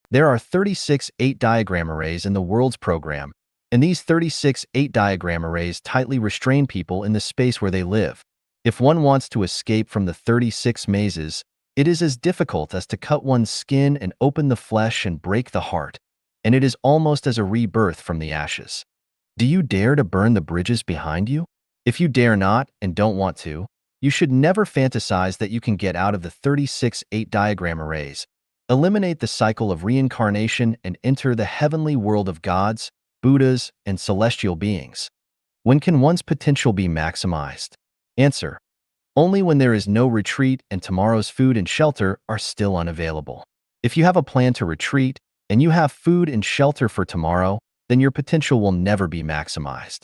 There are 36 8-diagram arrays in the world's program, and these 36 8-diagram arrays tightly restrain people in the space where they live. If one wants to escape from the 36 mazes, it is as difficult as to cut one's skin and open the flesh and break the heart, and it is almost as a rebirth from the ashes. Do you dare to burn the bridges behind you? If you dare not and don't want to, you should never fantasize that you can get out of the 36 8-diagram arrays, eliminate the cycle of reincarnation, and enter the heavenly world of gods, Buddhas, and celestial beings. When can one's potential be maximized? Answer: only when there is no retreat and tomorrow's food and shelter are still unavailable. If you have a plan to retreat and you have food and shelter for tomorrow, then your potential will never be maximized.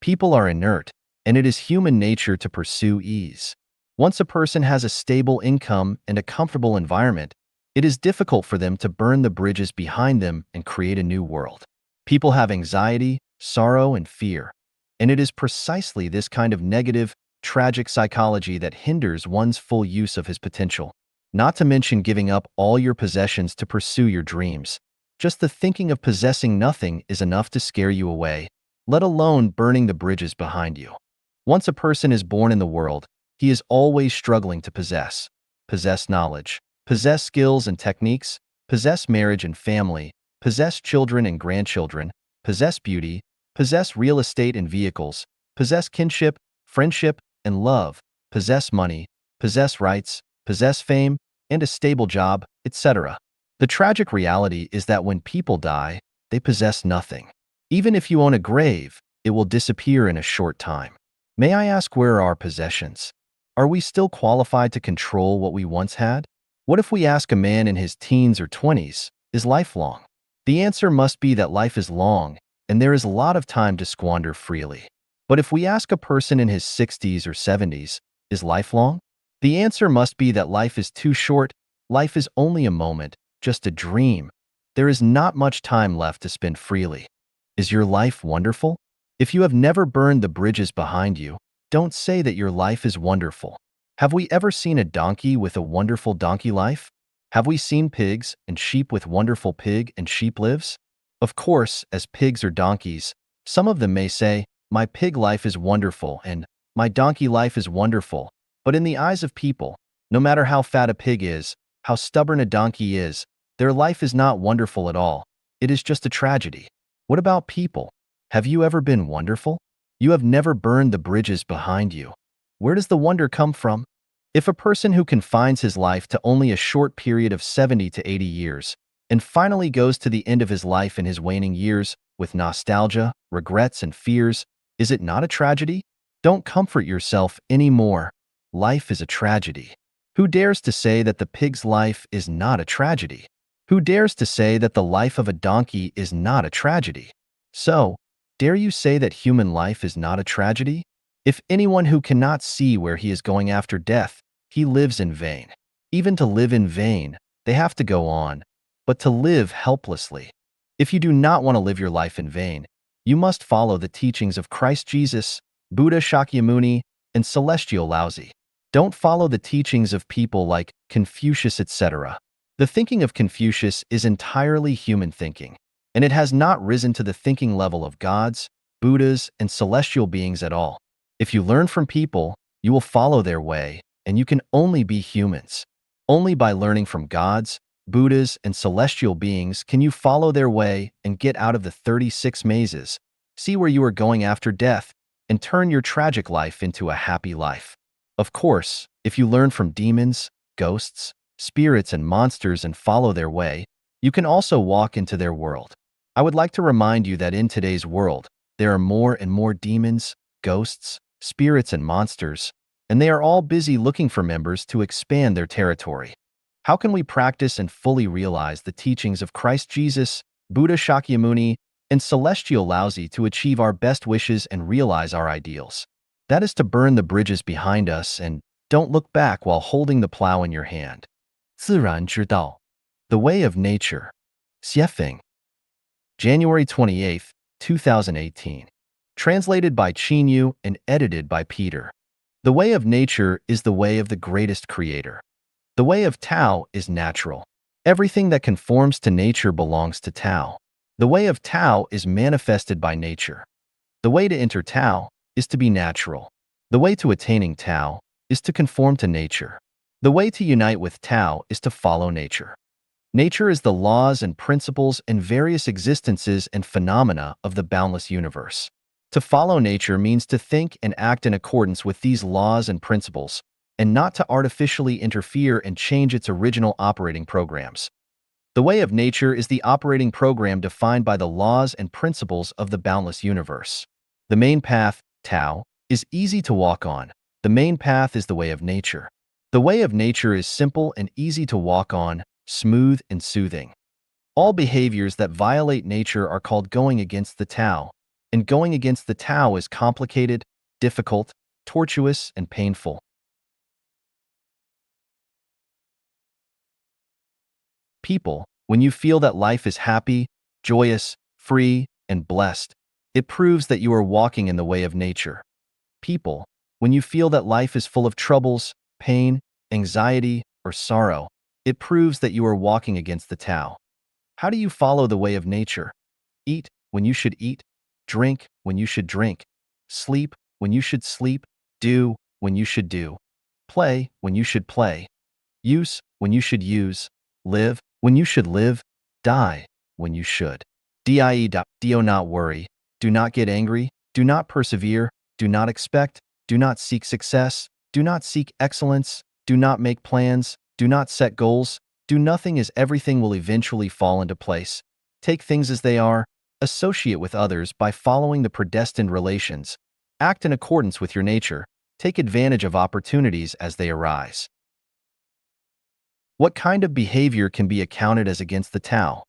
People are inert, and it is human nature to pursue ease. Once a person has a stable income and a comfortable environment, it is difficult for them to burn the bridges behind them and create a new world. People have anxiety, sorrow, and fear, and it is precisely this kind of negative, tragic psychology that hinders one's full use of his potential. Not to mention giving up all your possessions to pursue your dreams. Just the thinking of possessing nothing is enough to scare you away, let alone burning the bridges behind you. Once a person is born in the world, he is always struggling to possess knowledge, possess skills and techniques, possess marriage and family, possess children and grandchildren, possess beauty, possess real estate and vehicles, possess kinship, friendship, and love, possess money, possess rights, possess fame, and a stable job, etc. The tragic reality is that when people die, they possess nothing. Even if you own a grave, it will disappear in a short time. May I ask, where are our possessions? Are we still qualified to control what we once had? What if we ask a man in his teens or 20s, is life long? The answer must be that life is long, and there is a lot of time to squander freely. But if we ask a person in his 60s or 70s, is life long? The answer must be that life is too short, life is only a moment, just a dream. There is not much time left to spend freely. Is your life wonderful? If you have never burned the bridges behind you, don't say that your life is wonderful. Have we ever seen a donkey with a wonderful donkey life? Have we seen pigs and sheep with wonderful pig and sheep lives? Of course, as pigs or donkeys, some of them may say, my pig life is wonderful and my donkey life is wonderful. But in the eyes of people, no matter how fat a pig is, how stubborn a donkey is, their life is not wonderful at all. It is just a tragedy. What about people? Have you ever been wonderful? You have never burned the bridges behind you. Where does the wonder come from? If a person who confines his life to only a short period of 70 to 80 years, and finally goes to the end of his life in his waning years with nostalgia, regrets, and fears, is it not a tragedy? Don't comfort yourself anymore. Life is a tragedy. Who dares to say that the pig's life is not a tragedy? Who dares to say that the life of a donkey is not a tragedy? So, dare you say that human life is not a tragedy? If anyone who cannot see where he is going after death, he lives in vain. Even to live in vain, they have to go on, but to live helplessly. If you do not want to live your life in vain, you must follow the teachings of Christ Jesus, Buddha Shakyamuni, and Celestial Laozi. Don't follow the teachings of people like Confucius, etc. The thinking of Confucius is entirely human thinking, and it has not risen to the thinking level of gods, Buddhas, and celestial beings at all. If you learn from people, you will follow their way, and you can only be humans. Only by learning from gods, Buddhas, and celestial beings can you follow their way and get out of the 36 mazes, see where you are going after death, and turn your tragic life into a happy life. Of course, if you learn from demons, ghosts, spirits, and monsters and follow their way, you can also walk into their world. I would like to remind you that in today's world, there are more and more demons, ghosts, spirits, and monsters, and they are all busy looking for members to expand their territory. How can we practice and fully realize the teachings of Christ Jesus, Buddha Shakyamuni, and Celestial Laozi to achieve our best wishes and realize our ideals? That is to burn the bridges behind us and don't look back while holding the plow in your hand. 自然之道, The Way of Nature. Xiefeng. January 28, 2018. Translated by Qinyu and edited by Peter. The way of nature is the way of the greatest creator. The way of Tao is natural. Everything that conforms to nature belongs to Tao. The way of Tao is manifested by nature. The way to enter Tao is to be natural. The way to attaining Tao is to conform to nature. The way to unite with Tao is to follow nature. Nature is the laws and principles and various existences and phenomena of the boundless universe. To follow nature means to think and act in accordance with these laws and principles, and not to artificially interfere and change its original operating programs. The way of nature is the operating program defined by the laws and principles of the boundless universe. The main path, Tao, is easy to walk on. The main path is the way of nature. The way of nature is simple and easy to walk on, smooth and soothing. All behaviors that violate nature are called going against the Tao, and going against the Tao is complicated, difficult, tortuous, and painful. People, when you feel that life is happy, joyous, free, and blessed, it proves that you are walking in the way of nature. People, when you feel that life is full of troubles, pain, anxiety, or sorrow, it proves that you are walking against the Tao. How do you follow the way of nature? Eat when you should eat, drink when you should drink, sleep when you should sleep, do when you should do, play when you should play, use when you should use, live when you should live, die when you should. Do not worry, do not get angry, do not persevere, do not expect, do not seek success, do not seek excellence, do not make plans, do not set goals, do nothing as everything will eventually fall into place. Take things as they are, associate with others by following the predestined relations, act in accordance with your nature, take advantage of opportunities as they arise. What kind of behavior can be accounted as against the Tao?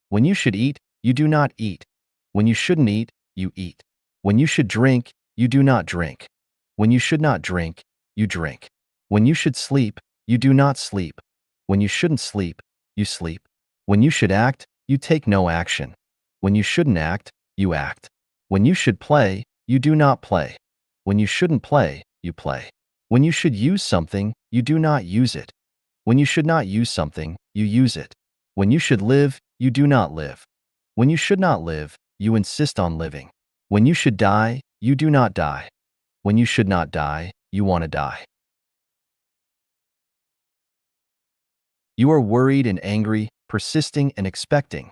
When you should eat, you do not eat. When you shouldn't eat, you eat. When you should drink, you do not drink. When you should not drink, you drink. When you should sleep, you do not sleep. When you shouldn't sleep, you sleep. When you should act, you take no action. When you shouldn't act, you act. When you should play, you do not play. When you shouldn't play, you play. When you should use something, you do not use it. When you should not use something, you use it. When you should live, you do not live. When you should not live, you insist on living. When you should die, you do not die. When you should not die, you want to die. You are worried and angry, persisting and expecting.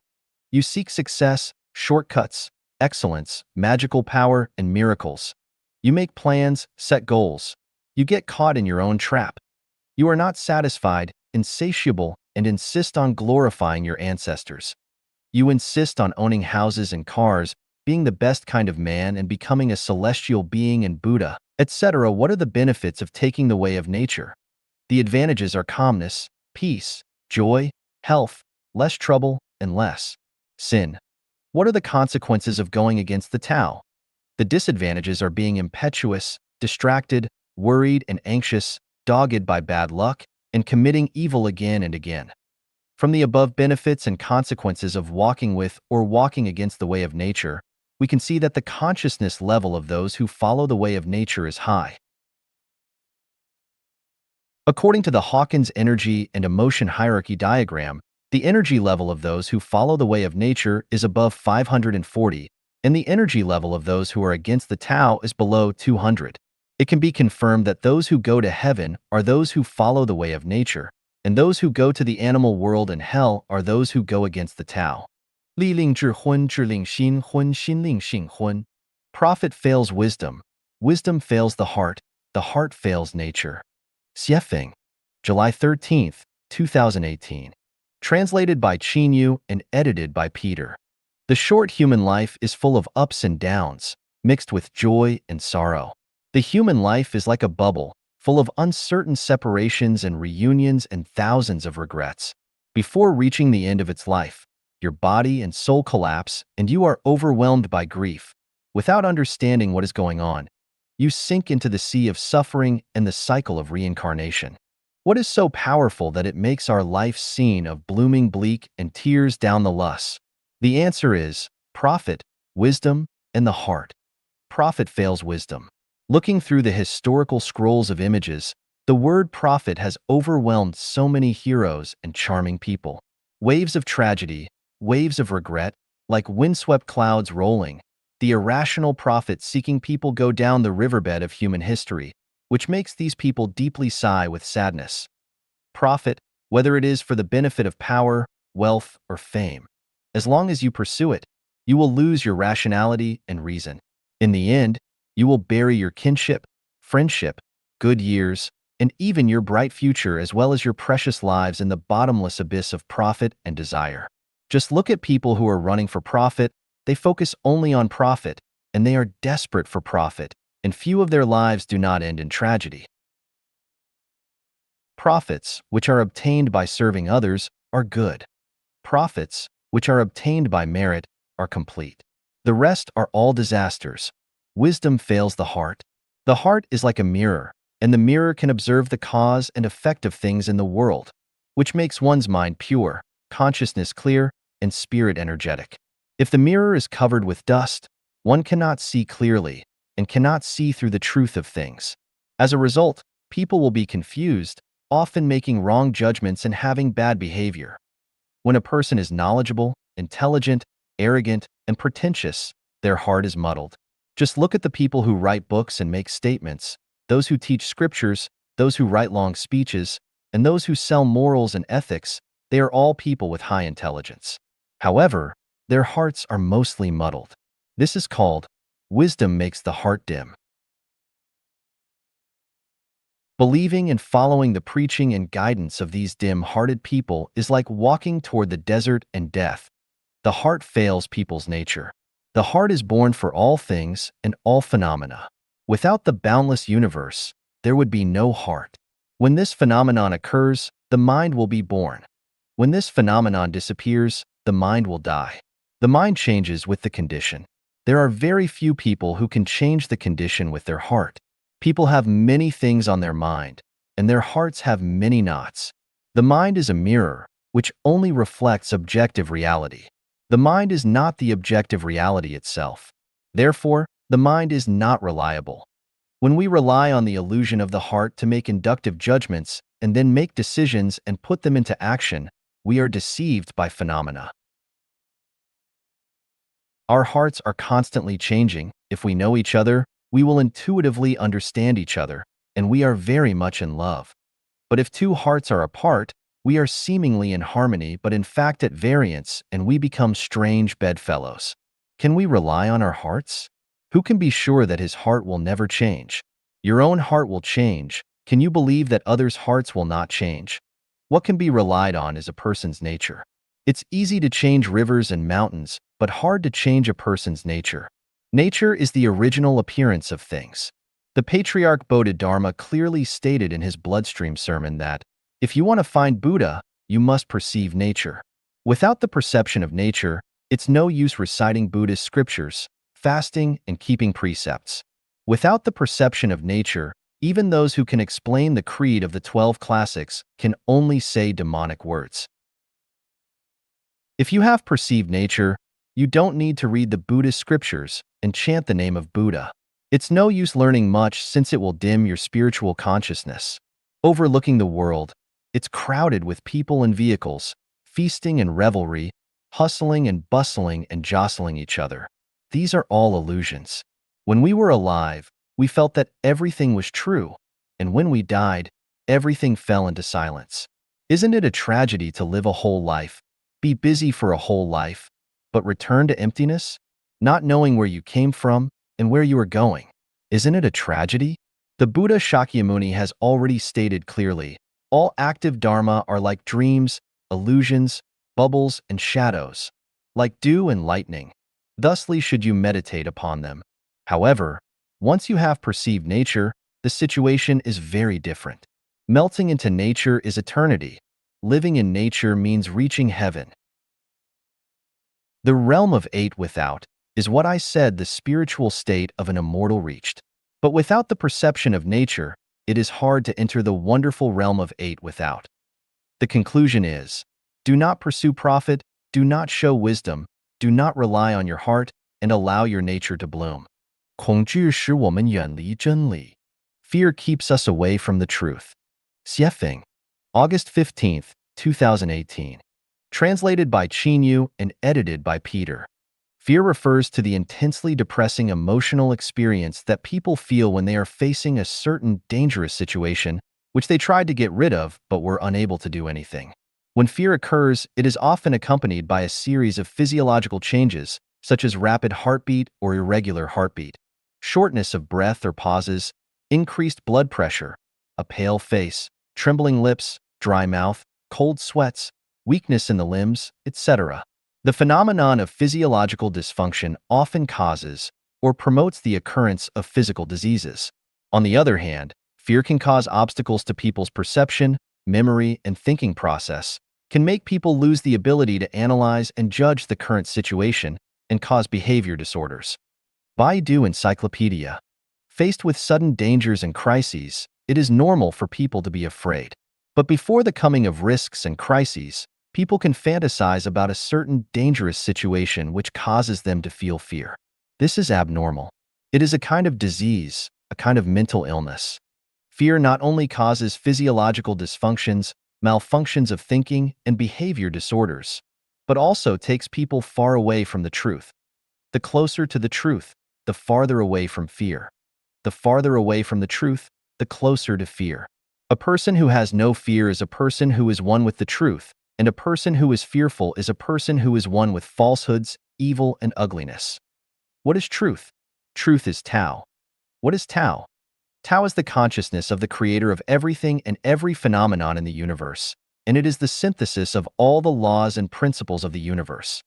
You seek success, shortcuts, excellence, magical power, and miracles. You make plans, set goals. You get caught in your own trap. You are not satisfied, insatiable, and insist on glorifying your ancestors. You insist on owning houses and cars, being the best kind of man and becoming a celestial being and Buddha, etc. What are the benefits of taking the way of nature? The advantages are calmness, peace, joy, health, less trouble, and less sin. What are the consequences of going against the Tao? The disadvantages are being impetuous, distracted, worried, and anxious, dogged by bad luck, and committing evil again and again. From the above benefits and consequences of walking with or walking against the way of nature, we can see that the consciousness level of those who follow the way of nature is high. According to the Hawkins energy and emotion hierarchy diagram, the energy level of those who follow the way of nature is above 540, and the energy level of those who are against the Tao is below 200. It can be confirmed that those who go to heaven are those who follow the way of nature, and those who go to the animal world and hell are those who go against the Tao. Li ling zhi hun, zhi ling xin hun, xin ling xing hun. Profit fails wisdom, wisdom fails the heart fails nature. Xiefeng, July 13, 2018. Translated by Qin Yu and edited by Peter. The short human life is full of ups and downs, mixed with joy and sorrow. The human life is like a bubble, full of uncertain separations and reunions and thousands of regrets. Before reaching the end of its life, your body and soul collapse and you are overwhelmed by grief. Without understanding what is going on, you sink into the sea of suffering and the cycle of reincarnation. What is so powerful that it makes our life scene of blooming bleak and tears down the lus? The answer is profit, wisdom, and the heart. Profit fails wisdom. Looking through the historical scrolls of images, the word profit has overwhelmed so many heroes and charming people. Waves of tragedy, waves of regret, like windswept clouds rolling, the irrational prophet seeking people go down the riverbed of human history, which makes these people deeply sigh with sadness. Profit, whether it is for the benefit of power, wealth, or fame. As long as you pursue it, you will lose your rationality and reason. In the end, you will bury your kinship, friendship, good years, and even your bright future as well as your precious lives in the bottomless abyss of profit and desire. Just look at people who are running for profit. They focus only on profit, and they are desperate for profit, and few of their lives do not end in tragedy. Profits, which are obtained by serving others, are good. Profits, which are obtained by merit, are complete. The rest are all disasters. Wisdom fails the heart. The heart is like a mirror, and the mirror can observe the cause and effect of things in the world, which makes one's mind pure, consciousness clear, and spirit energetic. If the mirror is covered with dust, one cannot see clearly and cannot see through the truth of things. As a result, people will be confused, often making wrong judgments and having bad behavior. When a person is knowledgeable, intelligent, arrogant, and pretentious, their heart is muddled. Just look at the people who write books and make statements, those who teach scriptures, those who write long speeches, and those who sell morals and ethics. They are all people with high intelligence. However, their hearts are mostly muddled. This is called wisdom makes the heart dim. Believing and following the preaching and guidance of these dim-hearted people is like walking toward the desert and death. The heart fails people's nature. The heart is born for all things and all phenomena. Without the boundless universe, there would be no heart. When this phenomenon occurs, the mind will be born. When this phenomenon disappears, the mind will die. The mind changes with the condition. There are very few people who can change the condition with their heart. People have many things on their mind, and their hearts have many knots. The mind is a mirror, which only reflects objective reality. The mind is not the objective reality itself. Therefore, the mind is not reliable. When we rely on the illusion of the heart to make inductive judgments and then make decisions and put them into action, we are deceived by phenomena. Our hearts are constantly changing. If we know each other, we will intuitively understand each other, and we are very much in love. But if two hearts are apart, we are seemingly in harmony but in fact at variance, and we become strange bedfellows. Can we rely on our hearts? Who can be sure that his heart will never change? Your own heart will change. Can you believe that others' hearts will not change? What can be relied on is a person's nature. It's easy to change rivers and mountains, but hard to change a person's nature. Nature is the original appearance of things. The Patriarch Bodhidharma clearly stated in his Bloodstream sermon that, if you want to find Buddha, you must perceive nature. Without the perception of nature, it's no use reciting Buddhist scriptures, fasting, and keeping precepts. Without the perception of nature, even those who can explain the creed of the 12 classics can only say demonic words. If you have perceived nature, you don't need to read the Buddhist scriptures and chant the name of Buddha. It's no use learning much since it will dim your spiritual consciousness. Overlooking the world, it's crowded with people and vehicles, feasting and revelry, hustling and bustling and jostling each other. These are all illusions. When we were alive, we felt that everything was true, and when we died, everything fell into silence. Isn't it a tragedy to live a whole life, be busy for a whole life, but return to emptiness, not knowing where you came from and where you are going? Isn't it a tragedy? The Buddha Shakyamuni has already stated clearly, all active dharma are like dreams, illusions, bubbles, and shadows, like dew and lightning. Thusly should you meditate upon them. However, once you have perceived nature, the situation is very different. Melting into nature is eternity. Living in nature means reaching heaven. The realm of eight without is what I said the spiritual state of an immortal reached. But without the perception of nature, it is hard to enter the wonderful realm of eight without. The conclusion is, do not pursue profit, do not show wisdom, do not rely on your heart, and allow your nature to bloom. 恐惧使我们远离真理. Fear keeps us away from the truth. Xiefeng, August 15, 2018. Translated by Chinyu and edited by Peter. Fear refers to the intensely depressing emotional experience that people feel when they are facing a certain dangerous situation, which they tried to get rid of but were unable to do anything. When fear occurs, it is often accompanied by a series of physiological changes, such as rapid heartbeat or irregular heartbeat, shortness of breath or pauses, increased blood pressure, a pale face, trembling lips, dry mouth, cold sweats, weakness in the limbs, etc. The phenomenon of physiological dysfunction often causes or promotes the occurrence of physical diseases. On the other hand, fear can cause obstacles to people's perception, memory, and thinking process, can make people lose the ability to analyze and judge the current situation, and cause behavior disorders. Baidu Encyclopedia. Faced with sudden dangers and crises, it is normal for people to be afraid. But before the coming of risks and crises, people can fantasize about a certain dangerous situation which causes them to feel fear. This is abnormal. It is a kind of disease, a kind of mental illness. Fear not only causes physiological dysfunctions, malfunctions of thinking, and behavior disorders, but also takes people far away from the truth. The closer to the truth, the farther away from fear. The farther away from the truth, the closer to fear. A person who has no fear is a person who is one with the truth, and a person who is fearful is a person who is one with falsehoods, evil, and ugliness. What is truth? Truth is Tao. What is Tao? Tao is the consciousness of the creator of everything and every phenomenon in the universe, and it is the synthesis of all the laws and principles of the universe.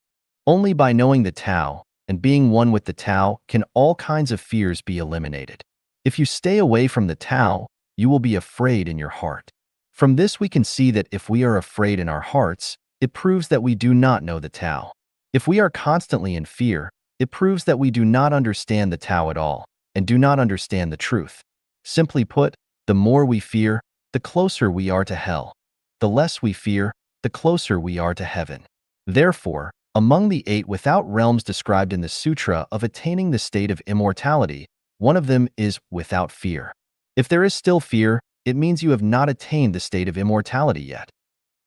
Only by knowing the Tao and being one with the Tao can all kinds of fears be eliminated. If you stay away from the Tao, you will be afraid in your heart. From this we can see that if we are afraid in our hearts, it proves that we do not know the Tao. If we are constantly in fear, it proves that we do not understand the Tao at all, and do not understand the truth. Simply put, the more we fear, the closer we are to hell. The less we fear, the closer we are to heaven. Therefore, among the 8 without realms described in the Sutra of attaining the state of immortality, one of them is without fear. If there is still fear, it means you have not attained the state of immortality yet.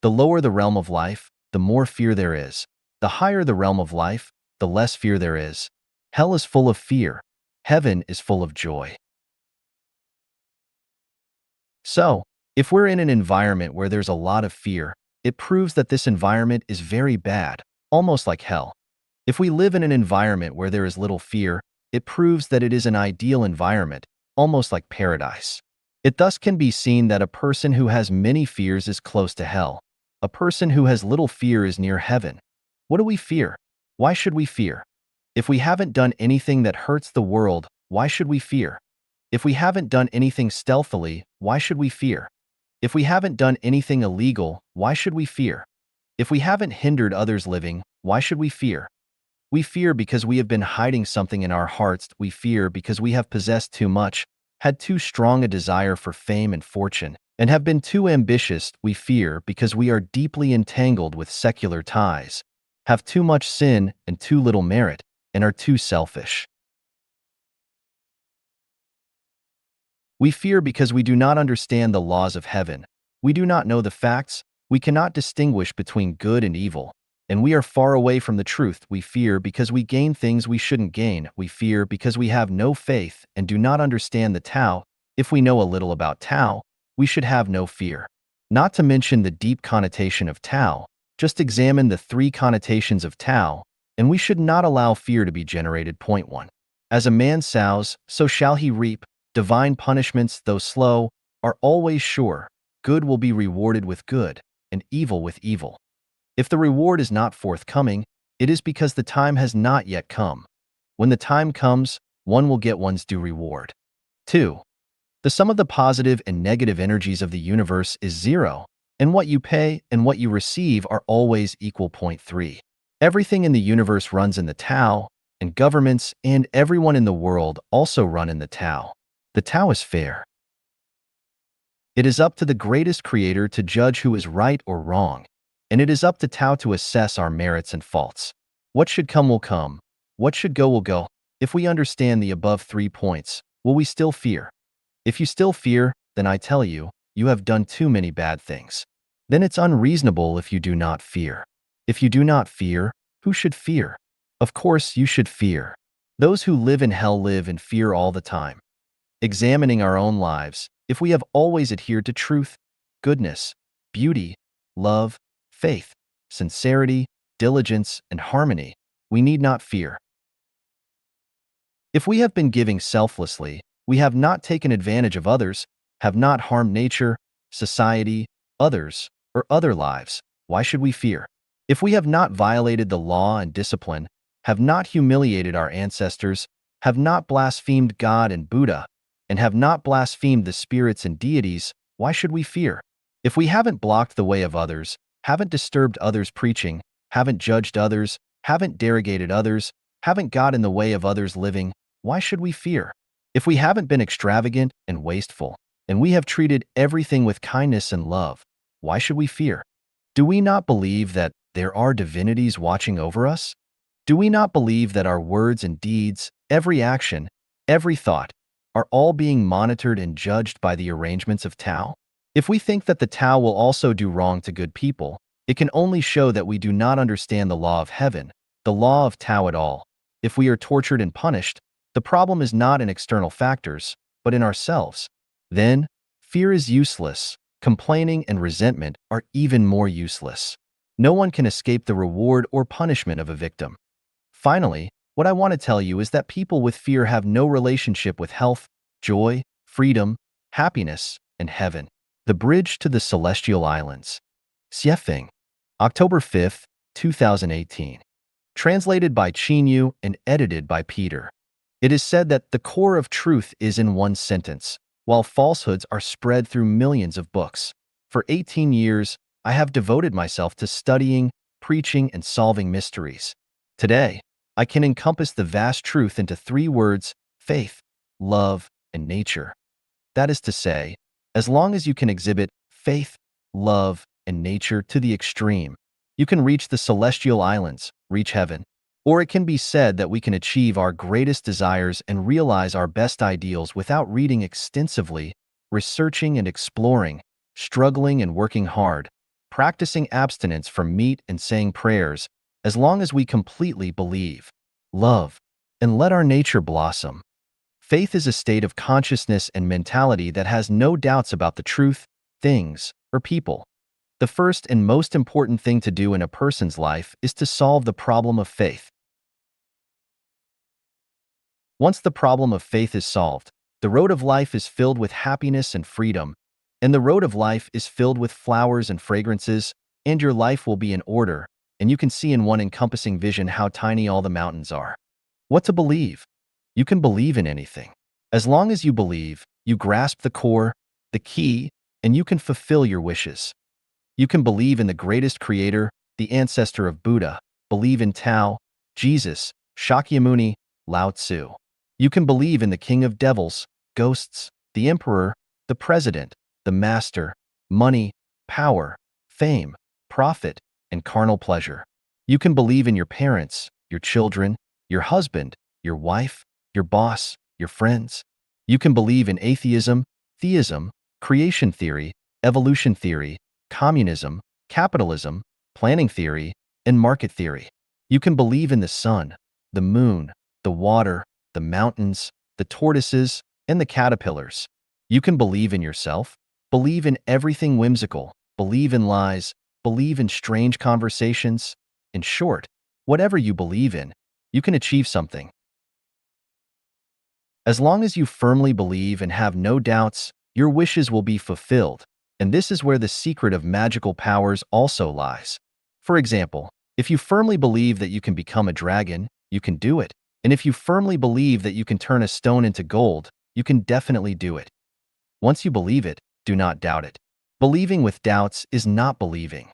The lower the realm of life, the more fear there is. The higher the realm of life, the less fear there is. Hell is full of fear. Heaven is full of joy. So, if we're in an environment where there's a lot of fear, it proves that this environment is very bad, almost like hell. If we live in an environment where there is little fear, it proves that it is an ideal environment, almost like paradise. It thus can be seen that a person who has many fears is close to hell. A person who has little fear is near heaven. What do we fear? Why should we fear? If we haven't done anything that hurts the world, why should we fear? If we haven't done anything stealthily, why should we fear? If we haven't done anything illegal, why should we fear? If we haven't hindered others living, why should we fear? We fear because we have been hiding something in our hearts. We fear because we have possessed too much, had too strong a desire for fame and fortune, and have been too ambitious. We fear because we are deeply entangled with secular ties, have too much sin and too little merit, and are too selfish. We fear because we do not understand the laws of heaven. We do not know the facts. We cannot distinguish between good and evil, and we are far away from the truth. We fear because we gain things we shouldn't gain. We fear because we have no faith and do not understand the Tao. If we know a little about Tao, we should have no fear. Not to mention the deep connotation of Tao, just examine the 3 connotations of Tao, and we should not allow fear to be generated. Point 1. As a man sows, so shall he reap. Divine punishments, though slow, are always sure. Good will be rewarded with good, and evil with evil. If the reward is not forthcoming, it is because the time has not yet come. When the time comes, one will get one's due reward. 2. The sum of the positive and negative energies of the universe is 0, and what you pay and what you receive are always equal. Point 3. Everything in the universe runs in the Tao, and governments and everyone in the world also run in the Tao. The Tao is fair. It is up to the greatest creator to judge who is right or wrong, and it is up to Tao to assess our merits and faults. What should come will come. What should go will go. If we understand the above 3 points, will we still fear? If you still fear, then I tell you, you have done too many bad things. Then it's unreasonable if you do not fear. If you do not fear, who should fear? Of course, you should fear. Those who live in hell live in fear all the time. Examining our own lives, if we have always adhered to truth, goodness, beauty, love, faith, sincerity, diligence, and harmony, we need not fear. If we have been giving selflessly, we have not taken advantage of others, have not harmed nature, society, others, or other lives, why should we fear? If we have not violated the law and discipline, have not humiliated our ancestors, have not blasphemed God and Buddha, and have not blasphemed the spirits and deities, why should we fear? If we haven't blocked the way of others, haven't disturbed others' preaching, haven't judged others, haven't derogated others, haven't got in the way of others living, why should we fear? If we haven't been extravagant and wasteful, and we have treated everything with kindness and love, why should we fear? Do we not believe that there are divinities watching over us? Do we not believe that our words and deeds, every action, every thought, are all being monitored and judged by the arrangements of Tao? If we think that the Tao will also do wrong to good people, it can only show that we do not understand the law of heaven, the law of Tao at all. If we are tortured and punished, the problem is not in external factors, but in ourselves. Then, fear is useless. Complaining and resentment are even more useless. No one can escape the reward or punishment of a victim. Finally, what I want to tell you is that people with fear have no relationship with health, joy, freedom, happiness, and heaven. The Bridge to the Celestial Islands. Xiefeng, October 5, 2018. Translated by Qinyu and edited by Peter. It is said that the core of truth is in one sentence, while falsehoods are spread through millions of books. For 18 years, I have devoted myself to studying, preaching, and solving mysteries. Today, I can encompass the vast truth into 3 words: faith, love, and nature. That is to say, as long as you can exhibit faith, love, and nature to the extreme, you can reach the celestial islands, reach heaven. Or it can be said that we can achieve our greatest desires and realize our best ideals without reading extensively, researching and exploring, struggling and working hard, practicing abstinence from meat and saying prayers, as long as we completely believe, love, and let our nature blossom. Faith is a state of consciousness and mentality that has no doubts about the truth, things, or people. The first and most important thing to do in a person's life is to solve the problem of faith. Once the problem of faith is solved, the road of life is filled with happiness and freedom, and the road of life is filled with flowers and fragrances, and your life will be in order, and you can see in one encompassing vision how tiny all the mountains are. What to believe? You can believe in anything. As long as you believe, you grasp the core, the key, and you can fulfill your wishes. You can believe in the greatest creator, the ancestor of Buddha, believe in Tao, Jesus, Shakyamuni, Lao Tzu. You can believe in the king of devils, ghosts, the emperor, the president, the master, money, power, fame, profit, and carnal pleasure. You can believe in your parents, your children, your husband, your wife, your boss, your friends. You can believe in atheism, theism, creation theory, evolution theory, communism, capitalism, planning theory, and market theory. You can believe in the sun, the moon, the water, the mountains, the tortoises, and the caterpillars. You can believe in yourself, believe in everything whimsical, believe in lies, believe in strange conversations. In short, whatever you believe in, you can achieve something. As long as you firmly believe and have no doubts, your wishes will be fulfilled, and this is where the secret of magical powers also lies. For example, if you firmly believe that you can become a dragon, you can do it. And if you firmly believe that you can turn a stone into gold, you can definitely do it. Once you believe it, do not doubt it. Believing with doubts is not believing.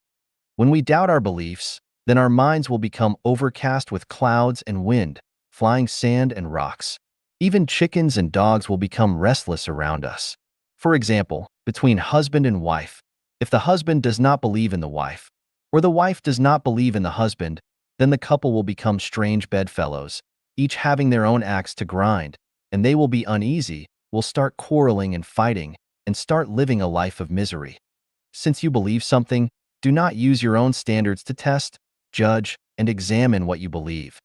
When we doubt our beliefs, then our minds will become overcast with clouds and wind, flying sand and rocks. Even chickens and dogs will become restless around us. For example, between husband and wife, if the husband does not believe in the wife, or the wife does not believe in the husband, then the couple will become strange bedfellows, each having their own axe to grind, and they will be uneasy, will start quarreling and fighting, and start living a life of misery. Since you believe something, do not use your own standards to test, judge, and examine what you believe.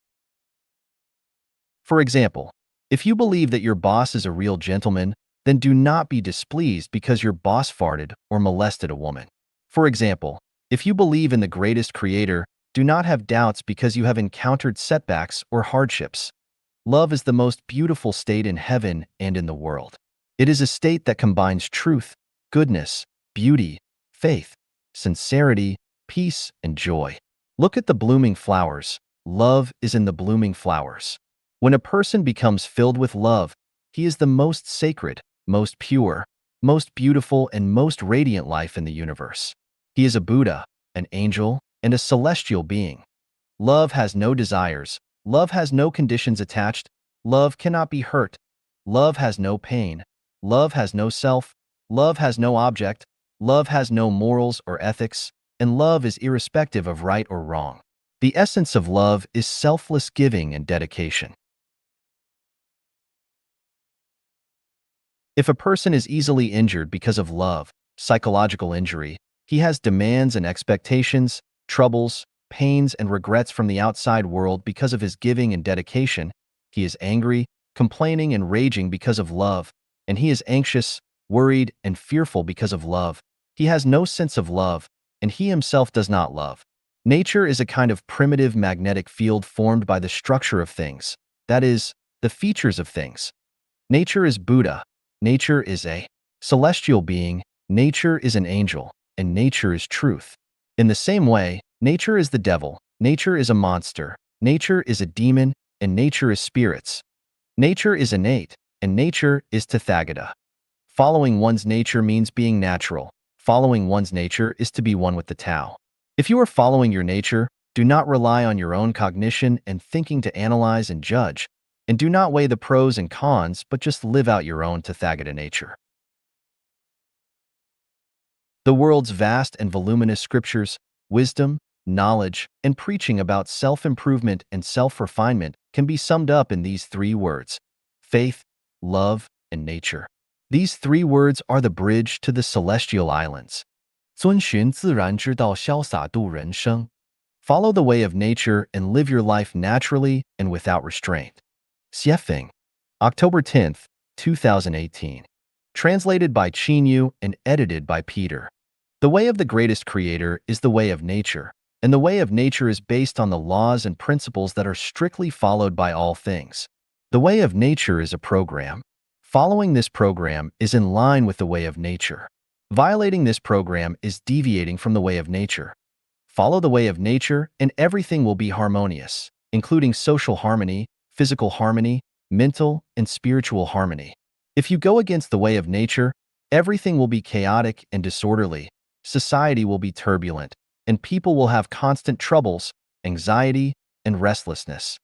For example, if you believe that your boss is a real gentleman, then do not be displeased because your boss farted or molested a woman. For example, if you believe in the greatest creator, do not have doubts because you have encountered setbacks or hardships. Love is the most beautiful state in heaven and in the world. It is a state that combines truth, goodness, beauty, faith, sincerity, peace, and joy. Look at the blooming flowers. Love is in the blooming flowers. When a person becomes filled with love, he is the most sacred, most pure, most beautiful, and most radiant life in the universe. He is a Buddha, an angel, and a celestial being. Love has no desires. Love has no conditions attached. Love cannot be hurt. Love has no pain. Love has no self. Love has no object. Love has no morals or ethics. And love is irrespective of right or wrong. The essence of love is selfless giving and dedication. If a person is easily injured because of love, psychological injury, he has demands and expectations, troubles, pains, and regrets from the outside world because of his giving and dedication. He is angry, complaining, and raging because of love, and he is anxious, worried, and fearful because of love. He has no sense of love, and he himself does not love. Nature is a kind of primitive magnetic field formed by the structure of things, that is, the features of things. Nature is Buddha. Nature is a celestial being. Nature is an angel, and nature is truth. In the same way, nature is the devil, nature is a monster, nature is a demon, and nature is spirits. Nature is innate, and nature is Tathagata. Following one's nature means being natural. Following one's nature is to be one with the Tao. If you are following your nature, do not rely on your own cognition and thinking to analyze and judge, and do not weigh the pros and cons, but just live out your own Tathagata nature. The world's vast and voluminous scriptures, wisdom, knowledge, and preaching about self-improvement and self-refinement can be summed up in these three words: faith, love, and nature. These three words are the bridge to the celestial islands. 遵循自然之道，潇洒度人生. Follow the way of nature and live your life naturally and without restraint. Xiefeng, October 10th, 2018. Translated by Qin Yu and edited by Peter. The way of the greatest creator is the way of nature, and the way of nature is based on the laws and principles that are strictly followed by all things. The way of nature is a program. Following this program is in line with the way of nature. Violating this program is deviating from the way of nature. Follow the way of nature and everything will be harmonious, including social harmony, physical harmony, mental and spiritual harmony. If you go against the way of nature, everything will be chaotic and disorderly, society will be turbulent, and people will have constant troubles, anxiety, and restlessness.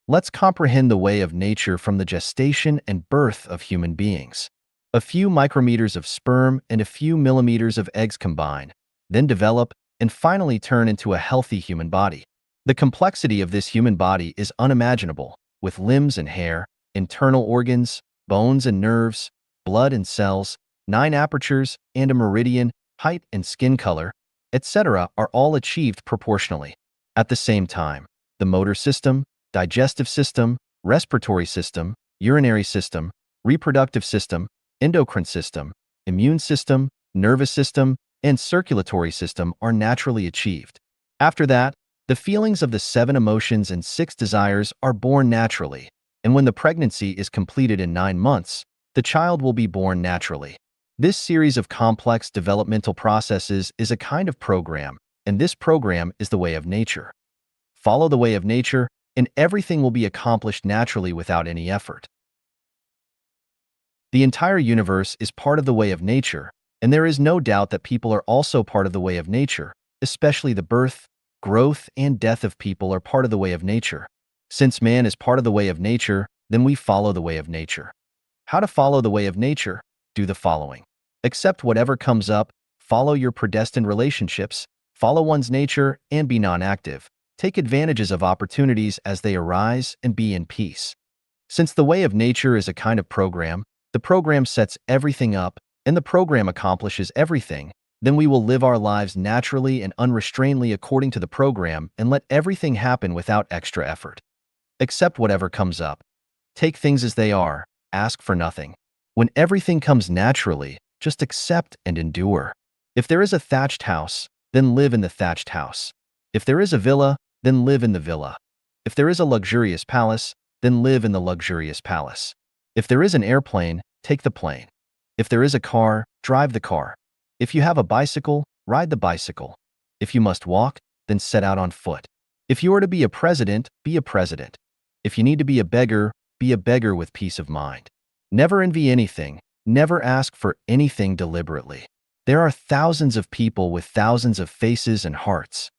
Let's comprehend the way of nature from the gestation and birth of human beings. A few micrometers of sperm and a few millimeters of eggs combine, then develop, and finally turn into a healthy human body. The complexity of this human body is unimaginable, with limbs and hair, internal organs, bones and nerves, blood and cells, 9 apertures, and a meridian, height and skin color, etc. are all achieved proportionally. At the same time, the motor system, digestive system, respiratory system, urinary system, reproductive system, endocrine system, immune system, nervous system, and circulatory system are naturally achieved. After that, the feelings of the 7 emotions and 6 desires are born naturally, and when the pregnancy is completed in 9 months, the child will be born naturally. This series of complex developmental processes is a kind of program, and this program is the way of nature. Follow the way of nature, and everything will be accomplished naturally without any effort. The entire universe is part of the way of nature, and there is no doubt that people are also part of the way of nature, especially the birth, growth, and death of people are part of the way of nature. Since man is part of the way of nature, then we follow the way of nature. How to follow the way of nature? Do the following. Accept whatever comes up, follow your predestined relationships, follow one's nature, and be non-active. Take advantages of opportunities as they arise and be in peace. Since the way of nature is a kind of program, the program sets everything up, and the program accomplishes everything, Then we will live our lives naturally and unrestrainedly according to the program and let everything happen without extra effort. Accept whatever comes up. Take things as they are. Ask for nothing. When everything comes naturally, just accept and endure. If there is a thatched house, then live in the thatched house. If there is a villa, then live in the villa. If there is a luxurious palace, then live in the luxurious palace. If there is an airplane, take the plane. If there is a car, drive the car. If you have a bicycle, ride the bicycle. If you must walk, then set out on foot. If you are to be a president, be a president. If you need to be a beggar with peace of mind. Never envy anything, never ask for anything deliberately. There are thousands of people with thousands of faces and hearts.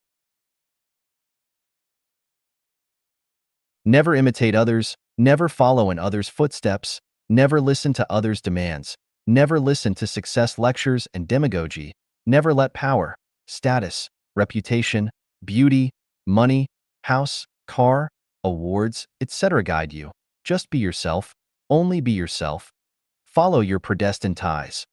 Never imitate others, never follow in others' footsteps, never listen to others' demands, never listen to success lectures and demagogy, never let power, status, reputation, beauty, money, house, car, awards, etc. guide you. Just be yourself, only be yourself. Follow your predestined ties.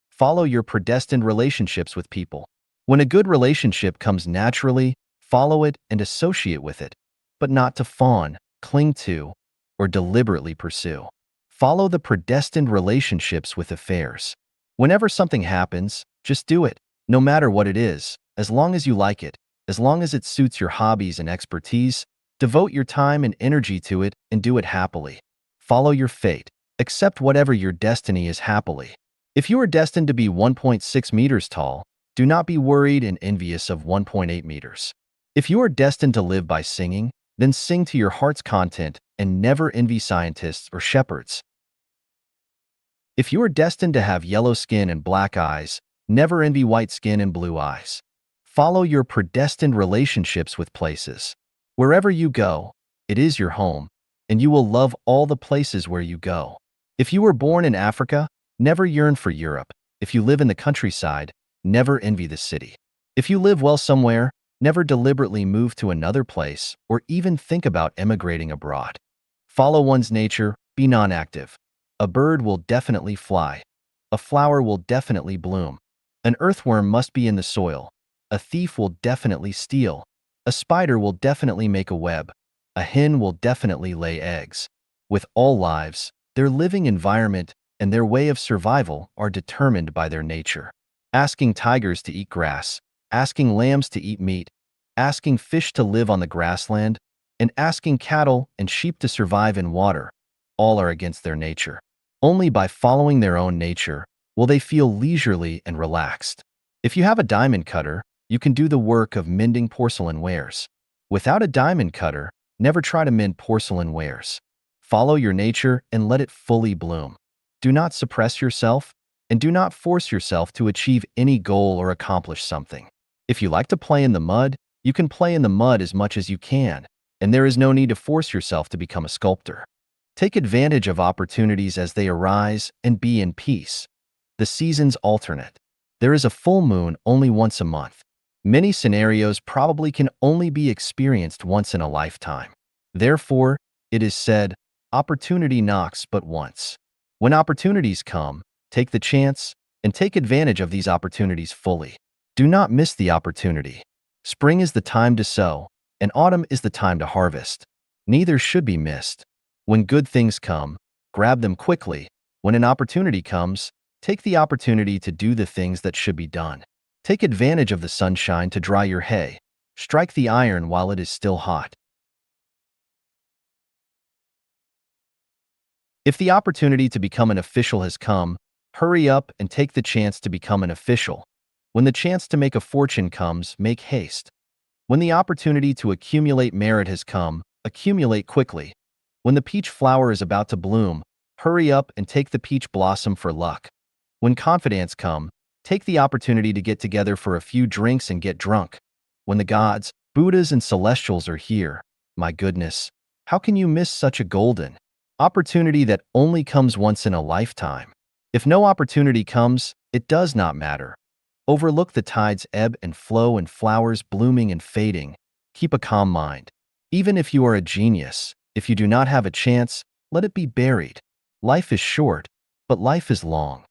Follow your predestined relationships with people. When a good relationship comes naturally, follow it and associate with it, but not to fawn, cling to, or deliberately pursue. Follow the predestined relationships with affairs. Whenever something happens, just do it, no matter what it is, as long as you like it, as long as it suits your hobbies and expertise. Devote your time and energy to it and do it happily. Follow your fate. Accept whatever your destiny is happily. If you are destined to be 1.6 meters tall, do not be worried and envious of 1.8 meters. If you are destined to live by singing, then sing to your heart's content and never envy scientists or shepherds. If you are destined to have yellow skin and black eyes, never envy white skin and blue eyes. Follow your predestined relationships with places. Wherever you go, it is your home, and you will love all the places where you go. If you were born in Africa, never yearn for Europe. If you live in the countryside, never envy the city. If you live well somewhere, never deliberately move to another place or even think about emigrating abroad. Follow one's nature, be non-active. A bird will definitely fly. A flower will definitely bloom. An earthworm must be in the soil. A thief will definitely steal. A spider will definitely make a web. A hen will definitely lay eggs. With all lives, their living environment and their way of survival are determined by their nature. Asking tigers to eat grass, asking lambs to eat meat, asking fish to live on the grassland, and asking cattle and sheep to survive in water, all are against their nature. Only by following their own nature will they feel leisurely and relaxed. If you have a diamond cutter, you can do the work of mending porcelain wares. Without a diamond cutter, never try to mend porcelain wares. Follow your nature and let it fully bloom. Do not suppress yourself, and do not force yourself to achieve any goal or accomplish something. If you like to play in the mud, you can play in the mud as much as you can, and there is no need to force yourself to become a sculptor. Take advantage of opportunities as they arise and be in peace. The seasons alternate. There is a full moon only once a month. Many scenarios probably can only be experienced once in a lifetime. Therefore, it is said, opportunity knocks but once. When opportunities come, take the chance and take advantage of these opportunities fully. Do not miss the opportunity. Spring is the time to sow, and autumn is the time to harvest. Neither should be missed. When good things come, grab them quickly. When an opportunity comes, take the opportunity to do the things that should be done. Take advantage of the sunshine to dry your hay. Strike the iron while it is still hot. If the opportunity to become an official has come, hurry up and take the chance to become an official. When the chance to make a fortune comes, make haste. When the opportunity to accumulate merit has come, accumulate quickly. When the peach flower is about to bloom, hurry up and take the peach blossom for luck. When confidence comes, take the opportunity to get together for a few drinks and get drunk. When the gods, Buddhas, and celestials are here, my goodness, how can you miss such a golden opportunity that only comes once in a lifetime? If no opportunity comes, it does not matter. Overlook the tides ebb and flow and flowers blooming and fading. Keep a calm mind. Even if you are a genius, if you do not have a chance, let it be buried. Life is short, but life is long.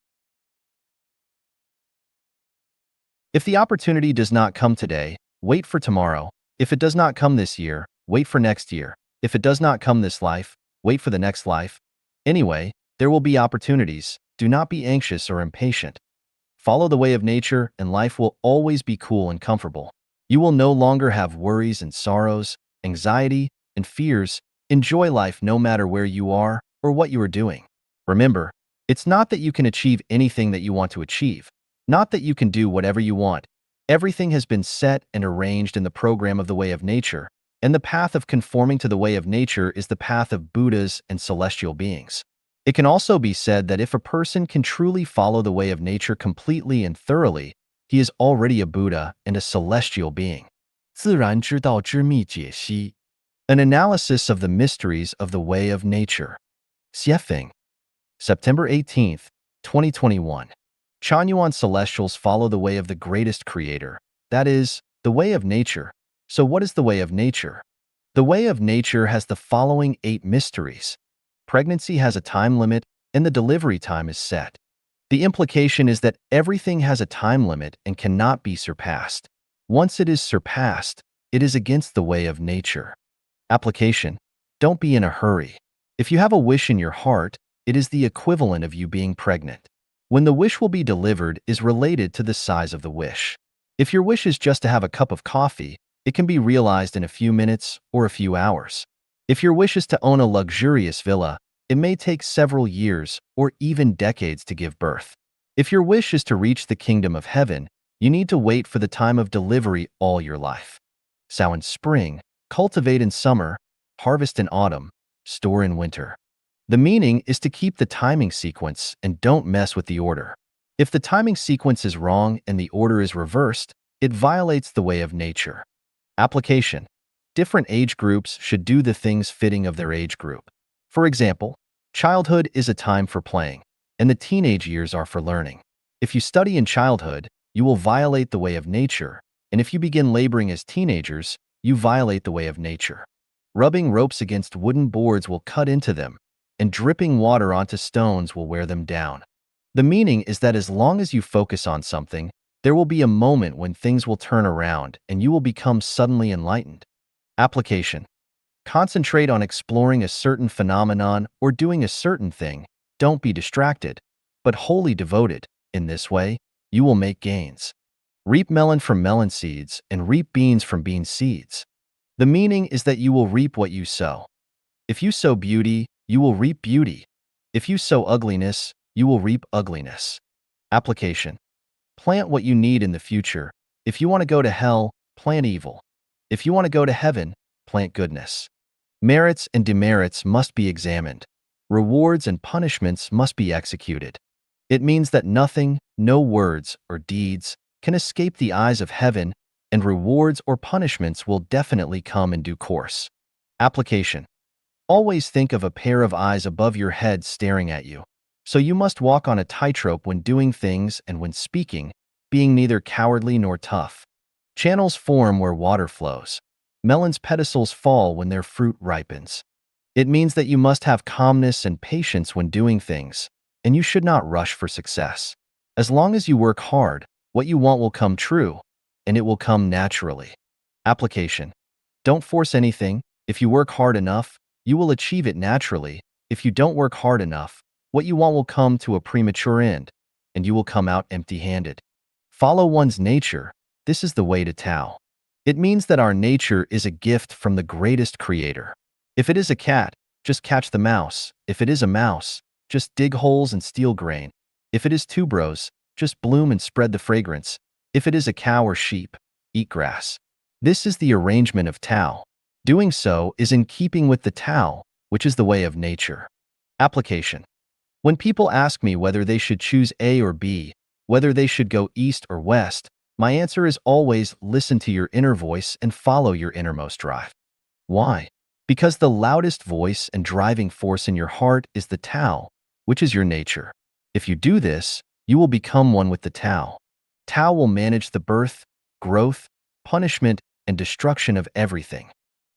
If the opportunity does not come today, wait for tomorrow. If it does not come this year, wait for next year. If it does not come this life, wait for the next life. Anyway, there will be opportunities. Do not be anxious or impatient. Follow the way of nature, and life will always be cool and comfortable. You will no longer have worries and sorrows, anxiety and fears. Enjoy life no matter where you are or what you are doing. Remember, it's not that you can achieve anything that you want to achieve, not that you can do whatever you want. Everything has been set and arranged in the program of the way of nature, and the path of conforming to the way of nature is the path of Buddhas and celestial beings. It can also be said that if a person can truly follow the way of nature completely and thoroughly, he is already a Buddha and a celestial being. 自然之道之秘解析 An analysis of the mysteries of the way of nature. Xiefeng. September 18th, 2021. Chanyuan celestials follow the way of the greatest creator, that is, the way of nature. So what is the way of nature? The way of nature has the following 8 mysteries. Pregnancy has a time limit, and the delivery time is set. The implication is that everything has a time limit and cannot be surpassed. Once it is surpassed, it is against the way of nature. Application: don't be in a hurry. If you have a wish in your heart, it is the equivalent of you being pregnant. When the wish will be delivered is related to the size of the wish. If your wish is just to have a cup of coffee, it can be realized in a few minutes or a few hours. If your wish is to own a luxurious villa, it may take several years or even decades to give birth. If your wish is to reach the kingdom of heaven, you need to wait for the time of delivery all your life. Sow in spring, cultivate in summer, harvest in autumn, store in winter. The meaning is to keep the timing sequence and don't mess with the order. If the timing sequence is wrong and the order is reversed, it violates the way of nature. Application: different age groups should do the things fitting of their age group. For example, childhood is a time for playing, and the teenage years are for learning. If you study in childhood, you will violate the way of nature, and if you begin laboring as teenagers, you violate the way of nature. Rubbing ropes against wooden boards will cut into them, and dripping water onto stones will wear them down. The meaning is that as long as you focus on something, there will be a moment when things will turn around and you will become suddenly enlightened. Application: concentrate on exploring a certain phenomenon or doing a certain thing. Don't be distracted, but wholly devoted. In this way, you will make gains. Reap melon from melon seeds and reap beans from bean seeds. The meaning is that you will reap what you sow. If you sow beauty, you will reap beauty. If you sow ugliness, you will reap ugliness. Application: plant what you need in the future. If you want to go to hell, plant evil. If you want to go to heaven, plant goodness. Merits and demerits must be examined. Rewards and punishments must be executed. It means that nothing, no words or deeds, can escape the eyes of heaven, and rewards or punishments will definitely come in due course. Application: always think of a pair of eyes above your head staring at you. So you must walk on a tightrope when doing things and when speaking, being neither cowardly nor tough. Channels form where water flows. Melons' pedicels fall when their fruit ripens. It means that you must have calmness and patience when doing things, and you should not rush for success. As long as you work hard, what you want will come true, and it will come naturally. Application: don't force anything. If you work hard enough, you will achieve it naturally. If you don't work hard enough, what you want will come to a premature end, and you will come out empty-handed. Follow one's nature. This is the way to Tao. It means that our nature is a gift from the greatest creator. If it is a cat, just catch the mouse. If it is a mouse, just dig holes and steal grain. If it is tuberose, just bloom and spread the fragrance. If it is a cow or sheep, eat grass. This is the arrangement of Tao. Doing so is in keeping with the Tao, which is the way of nature. Application: when people ask me whether they should choose A or B, whether they should go east or west, my answer is always listen to your inner voice and follow your innermost drive. Why? Because the loudest voice and driving force in your heart is the Tao, which is your nature. If you do this, you will become one with the Tao. Tao will manage the birth, growth, punishment, and destruction of everything.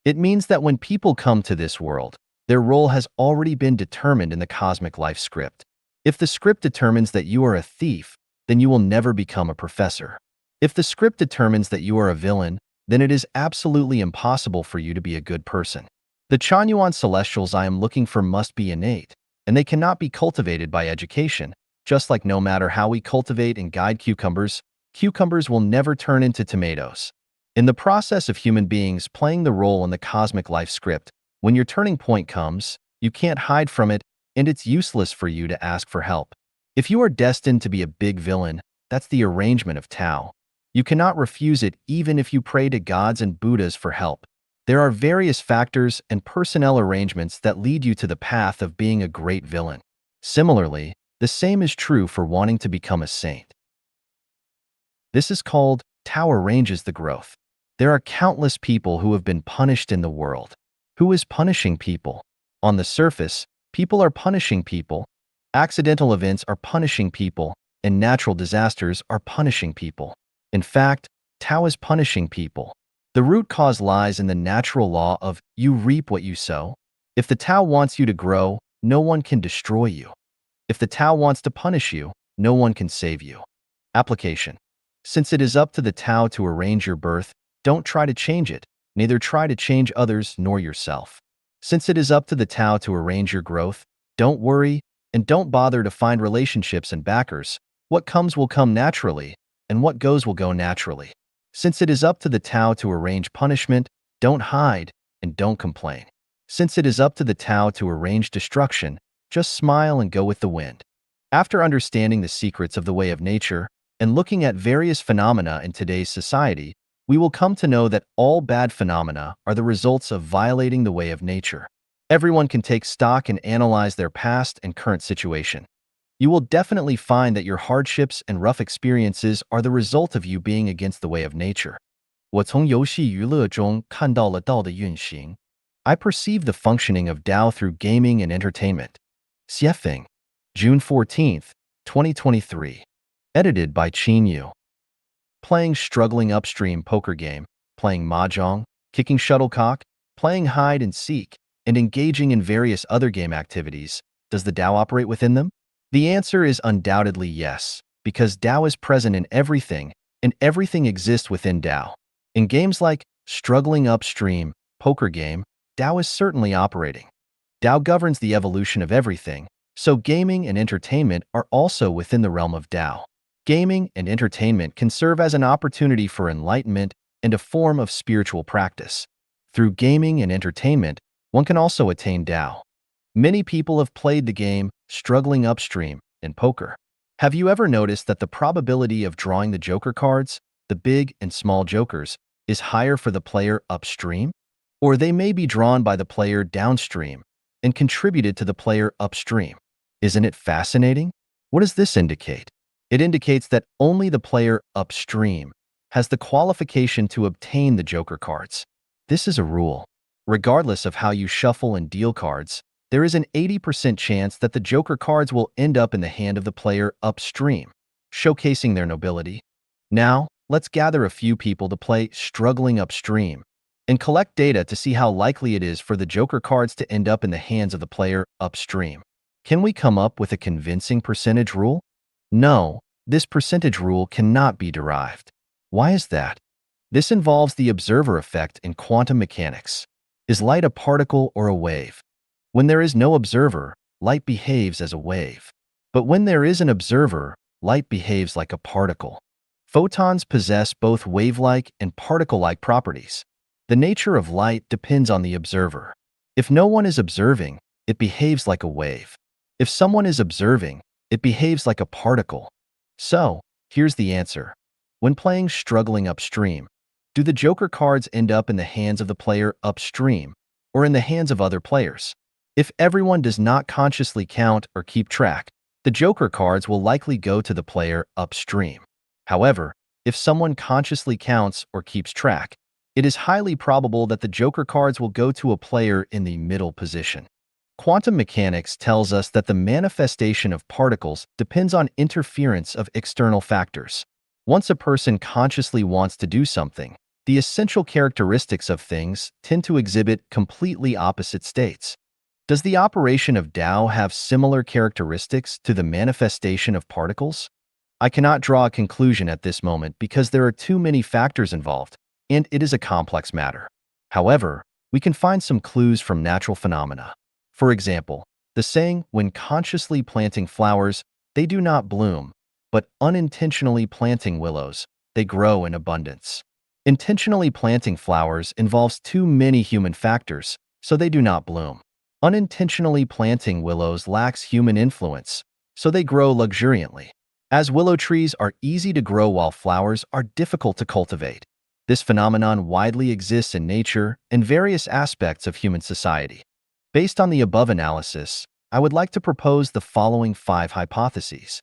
It means that when people come to this world, their role has already been determined in the cosmic life script. If the script determines that you are a thief, then you will never become a professor. If the script determines that you are a villain, then it is absolutely impossible for you to be a good person. The Chanyuan celestials I am looking for must be innate, and they cannot be cultivated by education, just like no matter how we cultivate and guide cucumbers, cucumbers will never turn into tomatoes. In the process of human beings playing the role in the cosmic life script, when your turning point comes, you can't hide from it, and it's useless for you to ask for help. If you are destined to be a big villain, that's the arrangement of Tao. You cannot refuse it even if you pray to gods and Buddhas for help. There are various factors and personnel arrangements that lead you to the path of being a great villain. Similarly, the same is true for wanting to become a saint. This is called Tao arranges the growth. There are countless people who have been punished in the world. Who is punishing people? On the surface, people are punishing people. Accidental events are punishing people, and natural disasters are punishing people. In fact, Tao is punishing people. The root cause lies in the natural law of you reap what you sow. If the Tao wants you to grow, no one can destroy you. If the Tao wants to punish you, no one can save you. Application. Since it is up to the Tao to arrange your birth, don't try to change it, neither try to change others nor yourself. Since it is up to the Tao to arrange your growth, don't worry, and don't bother to find relationships and backers. What comes will come naturally, and what goes will go naturally. Since it is up to the Tao to arrange punishment, don't hide, and don't complain. Since it is up to the Tao to arrange destruction, just smile and go with the wind. After understanding the secrets of the way of nature, and looking at various phenomena in today's society, we will come to know that all bad phenomena are the results of violating the way of nature. Everyone can take stock and analyze their past and current situation. You will definitely find that your hardships and rough experiences are the result of you being against the way of nature. 我从游戏娱乐中看到了道的运行. I perceive the functioning of Tao through gaming and entertainment. Xiefeng, June 14th, 2023. Edited by Qin Yu. Playing struggling upstream poker game, playing mahjong, kicking shuttlecock, playing hide and seek, and engaging in various other game activities, does the Tao operate within them? The answer is undoubtedly yes, because Tao is present in everything, and everything exists within Tao. In games like struggling upstream, poker game, Tao is certainly operating. Tao governs the evolution of everything, so gaming and entertainment are also within the realm of Tao. Gaming and entertainment can serve as an opportunity for enlightenment and a form of spiritual practice. Through gaming and entertainment, one can also attain Tao. Many people have played the game struggling upstream in poker. Have you ever noticed that the probability of drawing the joker cards, the big and small jokers, is higher for the player upstream? Or they may be drawn by the player downstream and contributed to the player upstream. Isn't it fascinating? What does this indicate? It indicates that only the player upstream has the qualification to obtain the joker cards. This is a rule. Regardless of how you shuffle and deal cards, there is an 80% chance that the joker cards will end up in the hand of the player upstream, showcasing their nobility. Now, let's gather a few people to play struggling upstream and collect data to see how likely it is for the joker cards to end up in the hands of the player upstream. Can we come up with a convincing percentage rule? No, this percentage rule cannot be derived. Why is that? This involves the observer effect in quantum mechanics. Is light a particle or a wave? When there is no observer, light behaves as a wave. But when there is an observer, light behaves like a particle. Photons possess both wave-like and particle-like properties. The nature of light depends on the observer. If no one is observing, it behaves like a wave. If someone is observing, it behaves like a particle. So, here's the answer. When playing struggling upstream, do the joker cards end up in the hands of the player upstream or in the hands of other players? If everyone does not consciously count or keep track, the joker cards will likely go to the player upstream. However, if someone consciously counts or keeps track, it is highly probable that the joker cards will go to a player in the middle position. Quantum mechanics tells us that the manifestation of particles depends on interference of external factors. Once a person consciously wants to do something, the essential characteristics of things tend to exhibit completely opposite states. Does the operation of Tao have similar characteristics to the manifestation of particles? I cannot draw a conclusion at this moment because there are too many factors involved, and it is a complex matter. However, we can find some clues from natural phenomena. For example, the saying, when consciously planting flowers, they do not bloom, but unintentionally planting willows, they grow in abundance. Intentionally planting flowers involves too many human factors, so they do not bloom. Unintentionally planting willows lacks human influence, so they grow luxuriantly. As willow trees are easy to grow while flowers are difficult to cultivate. This phenomenon widely exists in nature and various aspects of human society. Based on the above analysis, I would like to propose the following 5 hypotheses.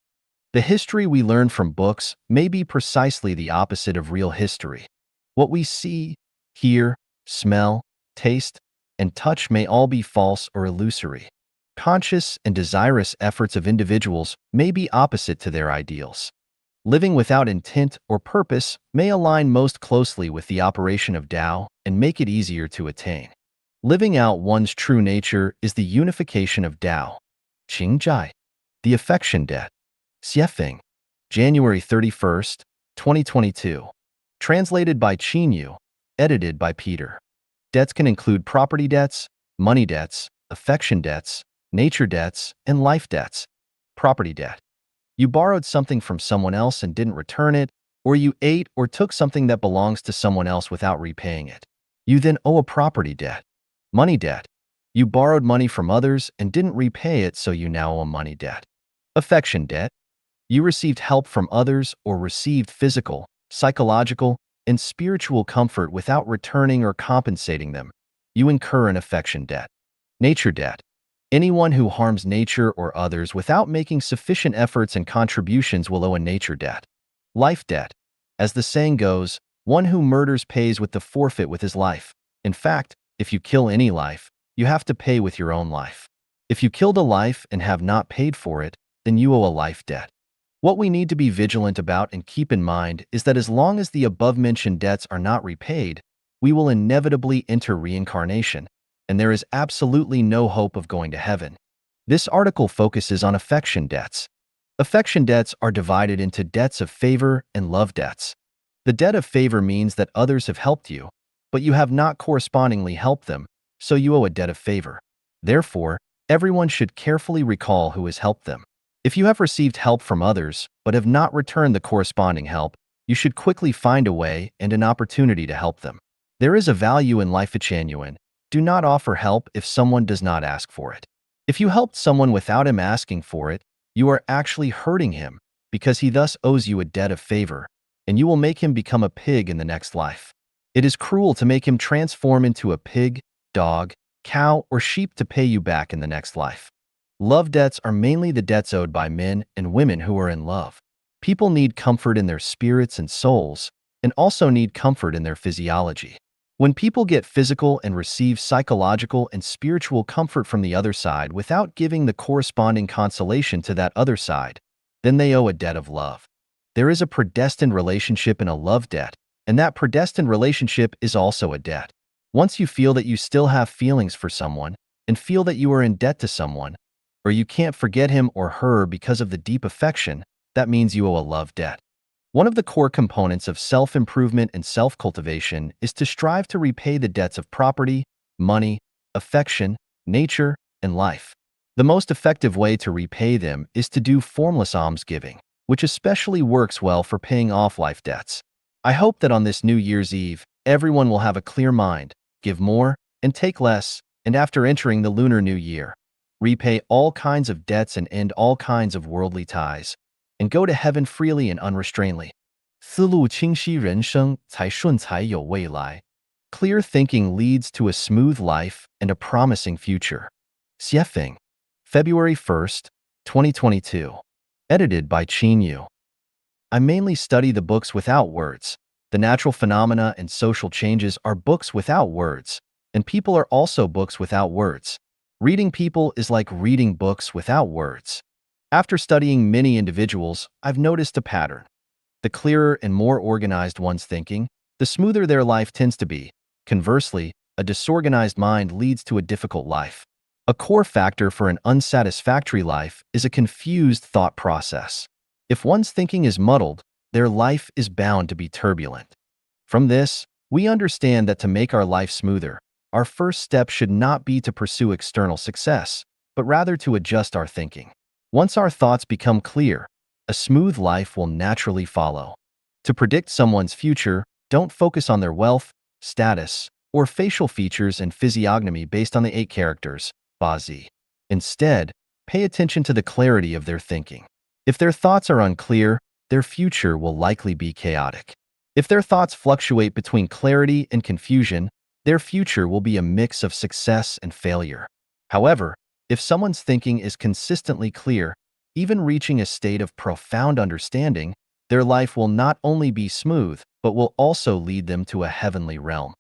The history we learn from books may be precisely the opposite of real history. What we see, hear, smell, taste, and touch may all be false or illusory. Conscious and desirous efforts of individuals may be opposite to their ideals. Living without intent or purpose may align most closely with the operation of Tao and make it easier to attain. Living out one's true nature is the unification of Tao. Qingjai, the affection debt. Xiefeng, January 31st, 2022. Translated by Qin Yu, edited by Peter. Debts can include property debts, money debts, affection debts, nature debts, and life debts. Property debt. You borrowed something from someone else and didn't return it, or you ate or took something that belongs to someone else without repaying it. You then owe a property debt. Money debt. You borrowed money from others and didn't repay it, so you now owe a money debt. Affection debt. You received help from others or received physical, psychological, and spiritual comfort without returning or compensating them. You incur an affection debt. Nature debt. Anyone who harms nature or others without making sufficient efforts and contributions will owe a nature debt. Life debt. As the saying goes, one who murders pays with the forfeit with his life. In fact, if you kill any life, you have to pay with your own life. If you killed a life and have not paid for it, then you owe a life debt. What we need to be vigilant about and keep in mind is that as long as the above-mentioned debts are not repaid, we will inevitably enter reincarnation, and there is absolutely no hope of going to heaven. This article focuses on affection debts. Affection debts are divided into debts of favor and love debts. The debt of favor means that others have helped you, but you have not correspondingly helped them, so you owe a debt of favor. Therefore, everyone should carefully recall who has helped them. If you have received help from others, but have not returned the corresponding help, you should quickly find a way and an opportunity to help them. There is a value in life. Genuine. Do not offer help if someone does not ask for it. If you helped someone without him asking for it, you are actually hurting him, because he thus owes you a debt of favor, and you will make him become a pig in the next life. It is cruel to make him transform into a pig, dog, cow, or sheep to pay you back in the next life. Love debts are mainly the debts owed by men and women who are in love. People need comfort in their spirits and souls, and also need comfort in their physiology. When people get physical and receive psychological and spiritual comfort from the other side without giving the corresponding consolation to that other side, then they owe a debt of love. There is a predestined relationship in a love debt, and that predestined relationship is also a debt. Once you feel that you still have feelings for someone, and feel that you are in debt to someone, or you can't forget him or her because of the deep affection, that means you owe a love debt. One of the core components of self-improvement and self-cultivation is to strive to repay the debts of property, money, affection, nature, and life. The most effective way to repay them is to do formless almsgiving, which especially works well for paying off life debts. I hope that on this New Year's Eve, everyone will have a clear mind, give more, and take less, and after entering the Lunar New Year, repay all kinds of debts and end all kinds of worldly ties, and go to heaven freely and unrestrainedly. 思路清晰，人生才顺才有未来. Clear thinking leads to a smooth life and a promising future. Xiefeng, February 1st, 2022. Edited by Qin Yu. I mainly study the books without words. The natural phenomena and social changes are books without words, and people are also books without words. Reading people is like reading books without words. After studying many individuals, I've noticed a pattern. The clearer and more organized one's thinking, the smoother their life tends to be. Conversely, a disorganized mind leads to a difficult life. A core factor for an unsatisfactory life is a confused thought process. If one's thinking is muddled, their life is bound to be turbulent. From this, we understand that to make our life smoother, our first step should not be to pursue external success, but rather to adjust our thinking. Once our thoughts become clear, a smooth life will naturally follow. To predict someone's future, don't focus on their wealth, status, or facial features and physiognomy based on the 8 characters, Bazi. Instead, pay attention to the clarity of their thinking. If their thoughts are unclear, their future will likely be chaotic. If their thoughts fluctuate between clarity and confusion, their future will be a mix of success and failure. However, if someone's thinking is consistently clear, even reaching a state of profound understanding, their life will not only be smooth, but will also lead them to a heavenly realm.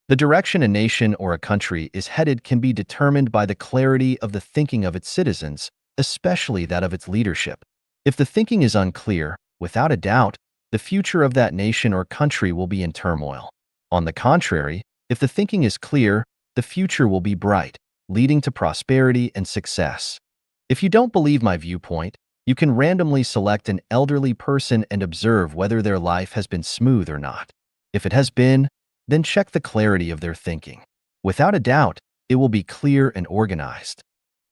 The direction a nation or a country is headed can be determined by the clarity of the thinking of its citizens, especially that of its leadership. If the thinking is unclear, without a doubt, the future of that nation or country will be in turmoil. On the contrary, if the thinking is clear, the future will be bright, leading to prosperity and success. If you don't believe my viewpoint, you can randomly select an elderly person and observe whether their life has been smooth or not. If it has been, then check the clarity of their thinking. Without a doubt, it will be clear and organized.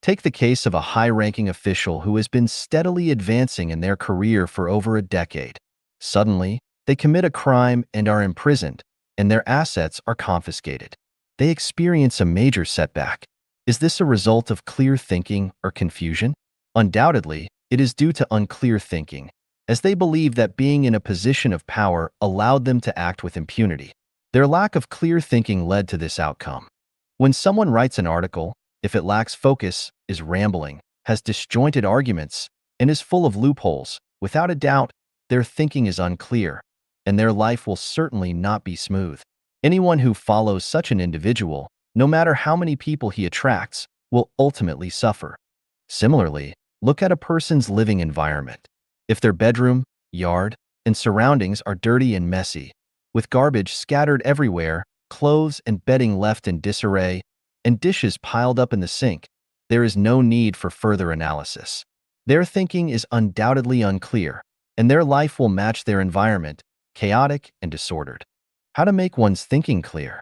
Take the case of a high-ranking official who has been steadily advancing in their career for over a decade. Suddenly, they commit a crime and are imprisoned, and their assets are confiscated. They experience a major setback. Is this a result of clear thinking or confusion? Undoubtedly, it is due to unclear thinking, as they believe that being in a position of power allowed them to act with impunity. Their lack of clear thinking led to this outcome. When someone writes an article, if it lacks focus, is rambling, has disjointed arguments, and is full of loopholes, without a doubt, their thinking is unclear, and their life will certainly not be smooth. Anyone who follows such an individual, no matter how many people he attracts, will ultimately suffer. Similarly, look at a person's living environment. If their bedroom, yard, and surroundings are dirty and messy, with garbage scattered everywhere, clothes and bedding left in disarray, and dishes piled up in the sink, there is no need for further analysis. Their thinking is undoubtedly unclear, and their life will match their environment, chaotic and disordered. How to make one's thinking clear?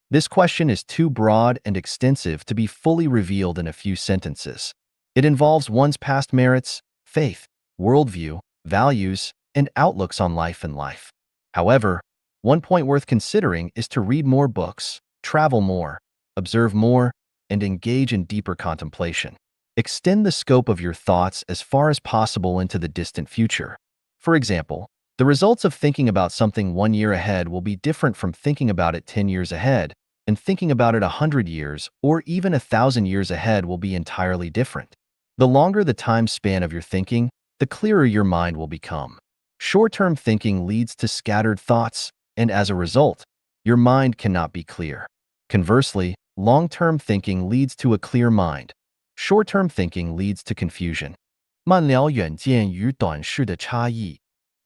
This question is too broad and extensive to be fully revealed in a few sentences. It involves one's past merits, faith, worldview, values, and outlooks on life and life. However, one point worth considering is to read more books, travel more, observe more, and engage in deeper contemplation. Extend the scope of your thoughts as far as possible into the distant future. For example, the results of thinking about something 1 year ahead will be different from thinking about it 10 years ahead, and thinking about it 100 years or even 1,000 years ahead will be entirely different. The longer the time span of your thinking, the clearer your mind will become. Short-term thinking leads to scattered thoughts, and as a result, your mind cannot be clear. Conversely, long-term thinking leads to a clear mind. Short-term thinking leads to confusion. 慢聊远见与短视的差异.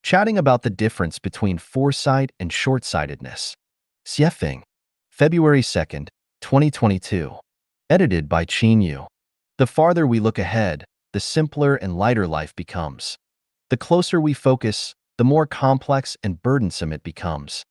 Chatting about the difference between foresight and short-sightedness. Xiefeng, February 2nd, 2022. Edited by Qin Yu. The farther we look ahead, the simpler and lighter life becomes. The closer we focus, the more complex and burdensome it becomes.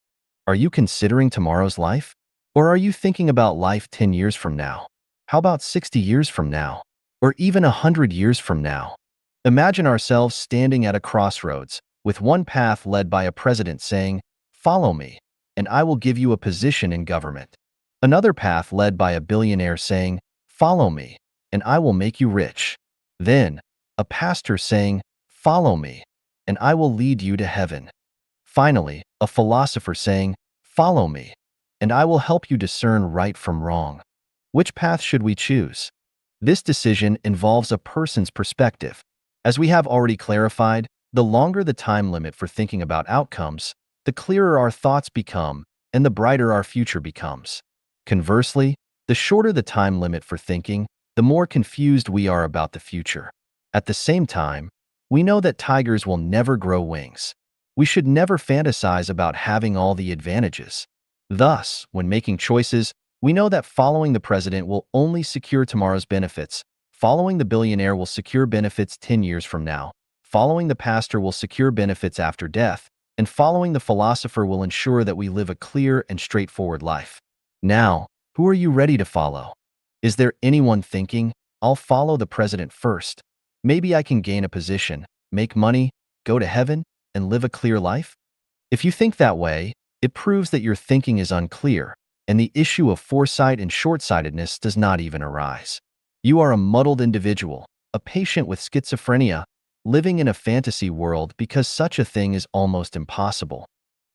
Are you considering tomorrow's life? Or are you thinking about life 10 years from now? How about 60 years from now? Or even 100 years from now? Imagine ourselves standing at a crossroads, with one path led by a president saying, "Follow me, and I will give you a position in government." Another path led by a billionaire saying, "Follow me, and I will make you rich." Then, a pastor saying, "Follow me, and I will lead you to heaven." Finally, a philosopher saying, "Follow me, and I will help you discern right from wrong." Which path should we choose? This decision involves a person's perspective. As we have already clarified, the longer the time limit for thinking about outcomes, the clearer our thoughts become, and the brighter our future becomes. Conversely, the shorter the time limit for thinking, the more confused we are about the future. At the same time, we know that tigers will never grow wings. We should never fantasize about having all the advantages. Thus, when making choices, we know that following the president will only secure tomorrow's benefits, following the billionaire will secure benefits 10 years from now, following the pastor will secure benefits after death, and following the philosopher will ensure that we live a clear and straightforward life. Now, who are you ready to follow? Is there anyone thinking, I'll follow the president first? Maybe I can gain a position, make money, go to heaven, and live a clear life? If you think that way, it proves that your thinking is unclear, and the issue of foresight and short-sightedness does not even arise. You are a muddled individual, a patient with schizophrenia, living in a fantasy world because such a thing is almost impossible.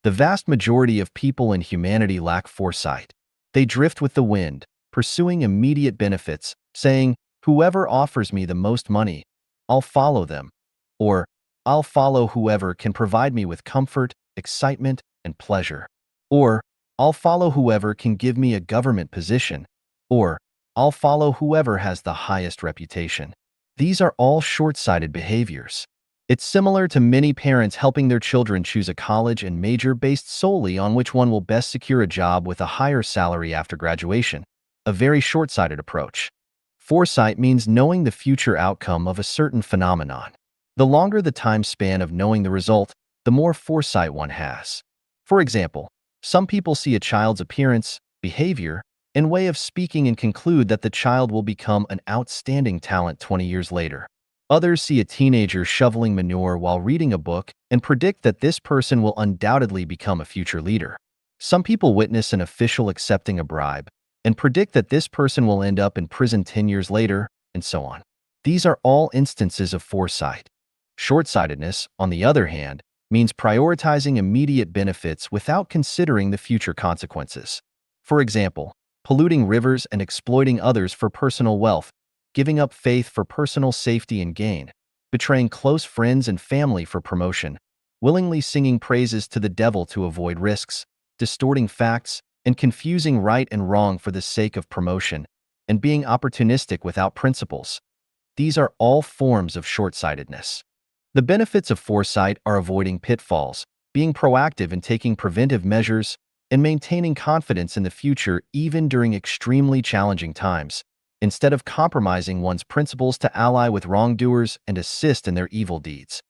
The vast majority of people in humanity lack foresight. They drift with the wind, pursuing immediate benefits, saying, whoever offers me the most money, I'll follow them. Or, I'll follow whoever can provide me with comfort, excitement, and pleasure. Or, I'll follow whoever can give me a government position. Or, I'll follow whoever has the highest reputation. These are all short-sighted behaviors. It's similar to many parents helping their children choose a college and major based solely on which one will best secure a job with a higher salary after graduation, a very short-sighted approach. Foresight means knowing the future outcome of a certain phenomenon. The longer the time span of knowing the result, the more foresight one has. For example, some people see a child's appearance, behavior, and way of speaking and conclude that the child will become an outstanding talent 20 years later. Others see a teenager shoveling manure while reading a book and predict that this person will undoubtedly become a future leader. Some people witness an official accepting a bribe and predict that this person will end up in prison 10 years later, and so on. These are all instances of foresight. Short-sightedness, on the other hand, means prioritizing immediate benefits without considering the future consequences. For example, polluting rivers and exploiting others for personal wealth, giving up faith for personal safety and gain, betraying close friends and family for promotion, willingly singing praises to the devil to avoid risks, distorting facts, and confusing right and wrong for the sake of promotion, and being opportunistic without principles. These are all forms of short-sightedness. The benefits of foresight are avoiding pitfalls, being proactive in taking preventive measures, and maintaining confidence in the future even during extremely challenging times, instead of compromising one's principles to ally with wrongdoers and assist in their evil deeds.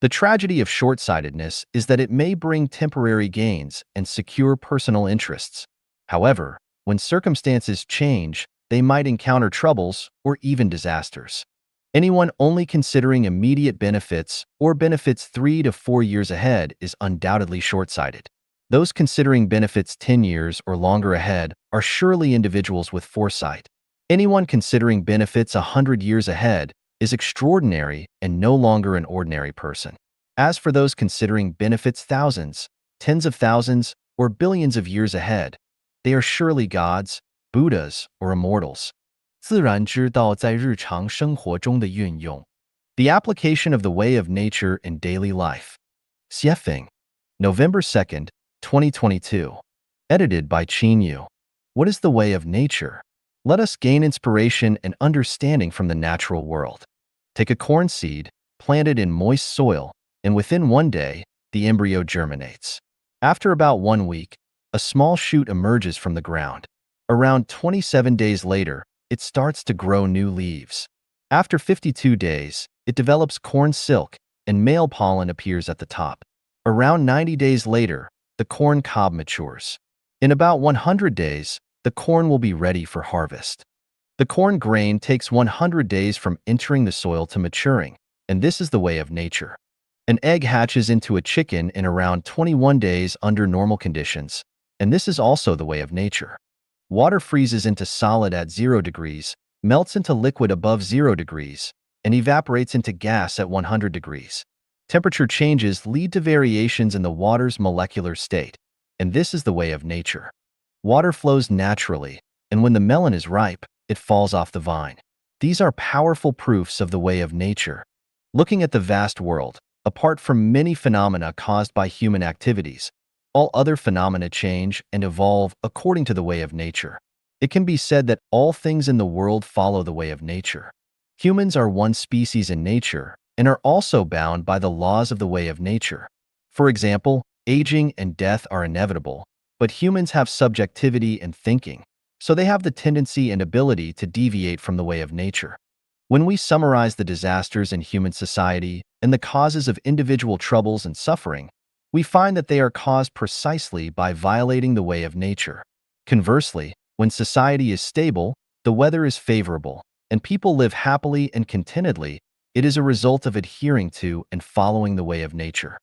The tragedy of short-sightedness is that it may bring temporary gains and secure personal interests. However, when circumstances change, they might encounter troubles or even disasters. Anyone only considering immediate benefits or benefits 3 to 4 years ahead is undoubtedly short-sighted. Those considering benefits 10 years or longer ahead are surely individuals with foresight. Anyone considering benefits 100 years ahead is extraordinary and no longer an ordinary person. As for those considering benefits thousands, tens of thousands, or billions of years ahead, they are surely gods, Buddhas, or immortals. 自然之道在日常生活中的运用. The application of the way of nature in daily life. Xiefeng. November 2nd, 2022. Edited by Qin Yu. What is the way of nature? Let us gain inspiration and understanding from the natural world. Take a corn seed, plant it in moist soil, and within 1 day, the embryo germinates. After about 1 week, a small shoot emerges from the ground. Around 27 days later, it starts to grow new leaves. After 52 days, it develops corn silk, and male pollen appears at the top. Around 90 days later, the corn cob matures. In about 100 days, the corn will be ready for harvest. The corn grain takes 100 days from entering the soil to maturing, and this is the way of nature. An egg hatches into a chicken in around 21 days under normal conditions, and this is also the way of nature. Water freezes into solid at 0 degrees, melts into liquid above 0 degrees, and evaporates into gas at 100 degrees. Temperature changes lead to variations in the water's molecular state, and this is the way of nature. Water flows naturally, and when the melon is ripe, it falls off the vine. These are powerful proofs of the way of nature. Looking at the vast world, apart from many phenomena caused by human activities, all other phenomena change and evolve according to the way of nature. It can be said that all things in the world follow the way of nature. Humans are one species in nature and are also bound by the laws of the way of nature. For example, aging and death are inevitable, but humans have subjectivity and thinking, so they have the tendency and ability to deviate from the way of nature. When we summarize the disasters in human society and the causes of individual troubles and suffering, we find that they are caused precisely by violating the way of nature. Conversely, when society is stable, the weather is favorable, and people live happily and contentedly, it is a result of adhering to and following the way of nature.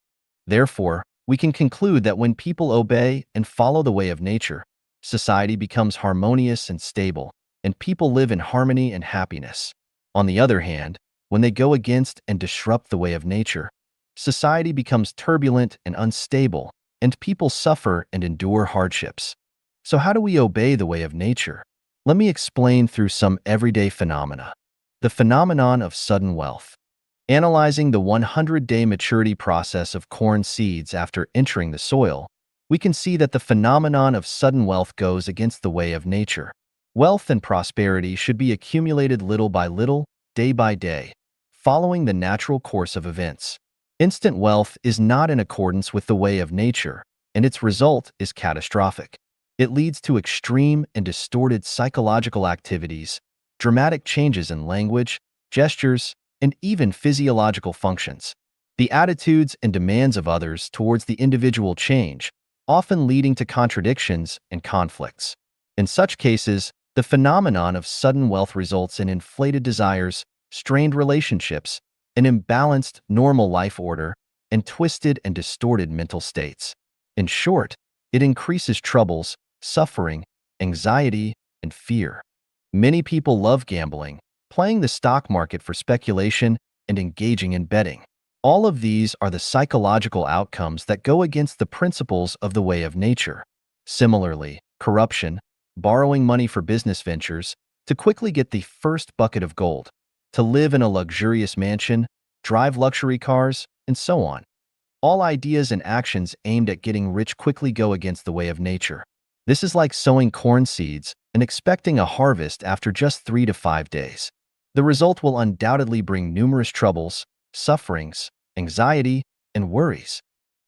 Therefore, we can conclude that when people obey and follow the way of nature, society becomes harmonious and stable, and people live in harmony and happiness. On the other hand, when they go against and disrupt the way of nature, society becomes turbulent and unstable, and people suffer and endure hardships. So how do we obey the way of nature? Let me explain through some everyday phenomena. The phenomenon of sudden wealth. Analyzing the 100-day maturity process of corn seeds after entering the soil, we can see that the phenomenon of sudden wealth goes against the way of nature. Wealth and prosperity should be accumulated little by little, day by day, following the natural course of events. Instant wealth is not in accordance with the way of nature, and its result is catastrophic. It leads to extreme and distorted psychological activities, dramatic changes in language, gestures, and even physiological functions. The attitudes and demands of others towards the individual change, often leading to contradictions and conflicts. In such cases, the phenomenon of sudden wealth results in inflated desires, strained relationships, an imbalanced normal life order, and twisted and distorted mental states. In short, it increases troubles, suffering, anxiety, and fear. Many people love gambling, playing the stock market for speculation, and engaging in betting. All of these are the psychological outcomes that go against the principles of the way of nature. Similarly, corruption, borrowing money for business ventures, to quickly get the first bucket of gold, to live in a luxurious mansion, drive luxury cars, and so on. All ideas and actions aimed at getting rich quickly go against the way of nature. This is like sowing corn seeds and expecting a harvest after just 3 to 5 days. The result will undoubtedly bring numerous troubles, sufferings, anxiety, and worries.